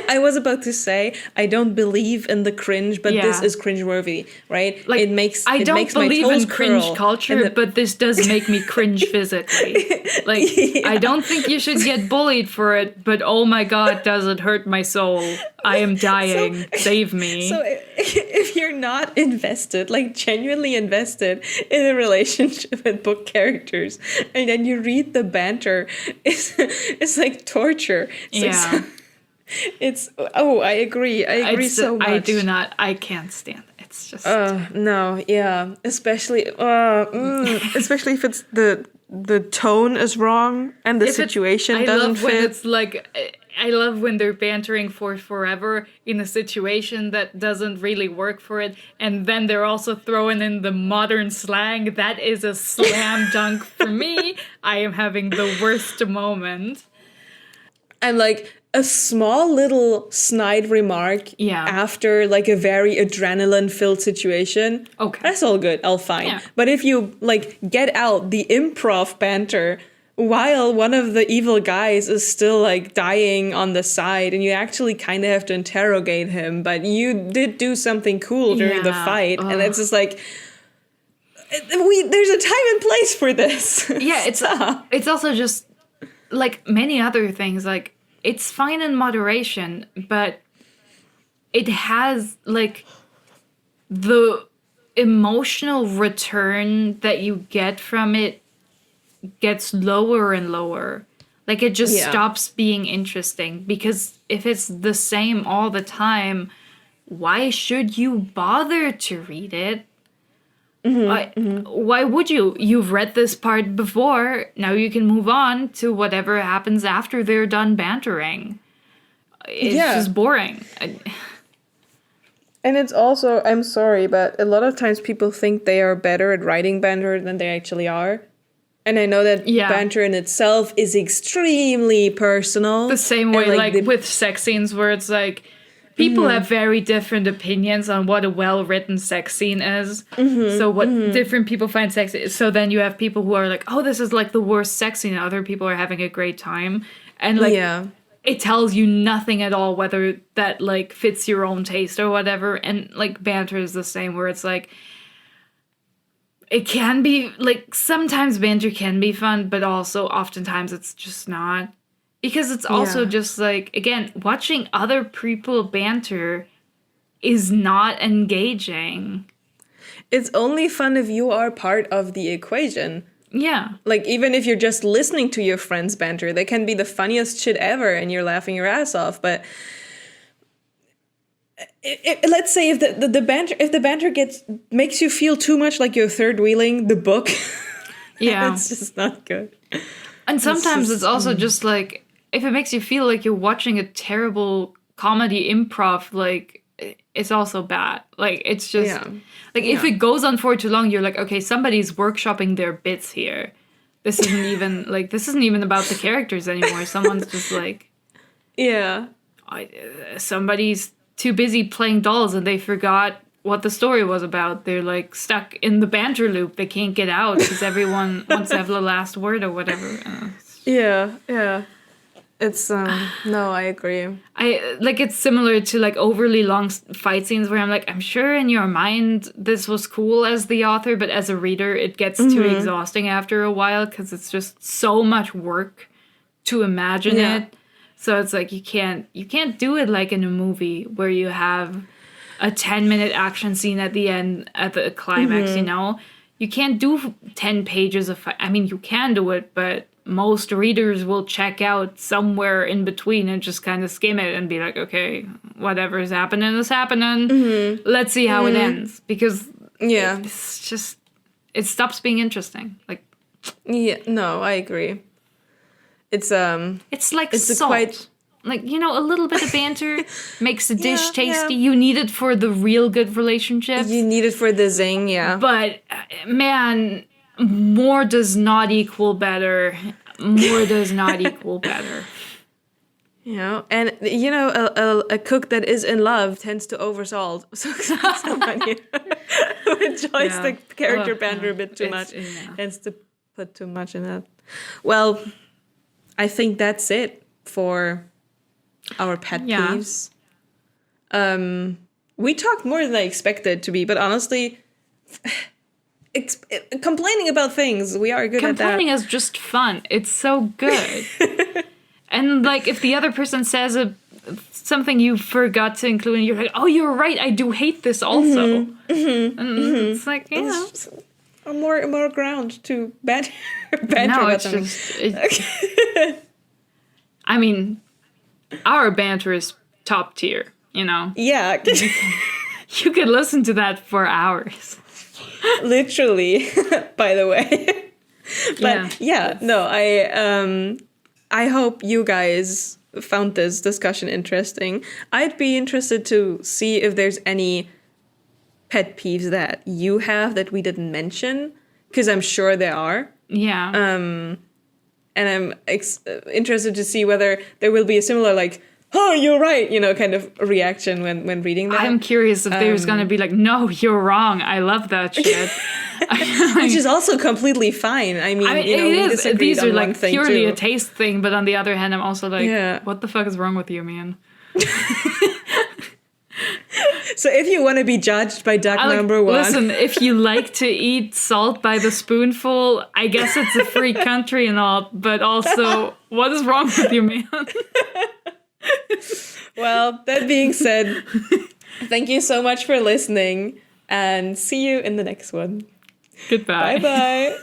I was about to say, I don't believe in the cringe, but this is cringeworthy, right? Like, it makes I don't makes my believe toes in cringe curl, culture, but this does make me cringe physically. Like, I don't think you should get bullied for it, but oh my god, does it hurt my soul? I am dying. Save me. So if you're not invested, like genuinely invested in a relationship with book characters, and then you read the banter, it's like torture. I agree so much. I can't stand it. It's just no, yeah, especially if it's the tone is wrong and the situation doesn't fit. When it's like, I love when they're bantering for forever in a situation that doesn't really work for it, and then they're also throwing in the modern slang. That is a slam dunk for me. I am having the worst moment. And like a small little snide remark after like a very adrenaline-filled situation. Okay. That's all good. I'll fine. Yeah. But if you like get out the improv banter while one of the evil guys is still like dying on the side and you actually kind of have to interrogate him, but you did do something cool during the fight. And it's just like, there's a time and place for this. Yeah, it's also just like many other things, like it's fine in moderation, but it has like the emotional return that you get from it gets lower and lower. Like it just stops being interesting, because if it's the same all the time, why should you bother to read it? Why would you? You've read this part before. Now you can move on to whatever happens after they're done bantering. It's just boring. And it's also, I'm sorry, but a lot of times people think they are better at writing banter than they actually are. And I know that banter in itself is extremely personal. The same way, like with sex scenes, where it's like, people have very different opinions on what a well-written sex scene is. So what different people find sexy. So then you have people who are like, oh, this is like the worst sex scene. And other people are having a great time. And like, it tells you nothing at all whether that like fits your own taste or whatever. And like banter is the same, where it's like, it can be like, sometimes banter can be fun, but also oftentimes it's just not. Because it's also just like, again, watching other people banter is not engaging. It's only fun if you are part of the equation. Yeah. Like, even if you're just listening to your friends banter, they can be the funniest shit ever and you're laughing your ass off. But let's say if the banter makes you feel too much like you're third wheeling the book, it's just not good. And sometimes it's also just like, if it makes you feel like you're watching a terrible comedy improv, like, it's also bad. Like, it's just... Like, if it goes on for too long, you're like, okay, somebody's workshopping their bits here. This isn't even about the characters anymore. Someone's just like... somebody's too busy playing dolls and they forgot what the story was about. They're, like, stuck in the banter loop. They can't get out because everyone wants to have the last word or whatever. It's no, I agree. It's similar to like overly long fight scenes where I'm like, I'm sure in your mind this was cool as the author, but as a reader it gets too exhausting after a while because it's just so much work to imagine it. So it's like you can't do it like in a movie where you have a 10-minute action scene at the end, at the climax, you know? You can't do 10 pages of fight. I mean, you can do it, but most readers will check out somewhere in between and just kind of skim it and be like, okay, whatever is happening is happening. Let's see how it ends. Because it's just, it stops being interesting. Like, no, I agree. It's like salt. Like, you know, a little bit of banter makes a dish tasty. You need it for the real good relationships. You need it for the zing, But, man, more does not equal better. More does not equal better. You know, and you know, a cook that is in love tends to oversalt. So somebody who enjoys the character banter a bit too much tends to put too much in that. Well, I think that's it for our pet peeves. We talked more than I expected to be, but honestly, complaining about things, we are good at that. Complaining is just fun. It's so good. And like, if the other person says something you forgot to include, and you're like, "Oh, you're right. I do hate this also." It's like, you know, more ground to banter about something. I mean, our banter is top tier. You know. Yeah. You could listen to that for hours. Literally, by the way. But I hope you guys found this discussion interesting. I'd be interested to see if there's any pet peeves that you have that we didn't mention, because I'm sure there are. Yeah. And I'm interested to see whether there will be a similar, like, "Oh, you're right," you know, kind of reaction when reading that. I'm curious if there's gonna be like, "No, you're wrong. I love that shit." Which is also completely fine. I mean, you know, it is. These are like purely too. a taste thing, but on the other hand, I'm also like, what the fuck is wrong with you, man? So if you want to be judged by duck number one, listen. If you like to eat salt by the spoonful, I guess it's a free country and all, but also, what is wrong with you, man? Well, that being said, thank you so much for listening, and see you in the next one. Goodbye. Bye-bye.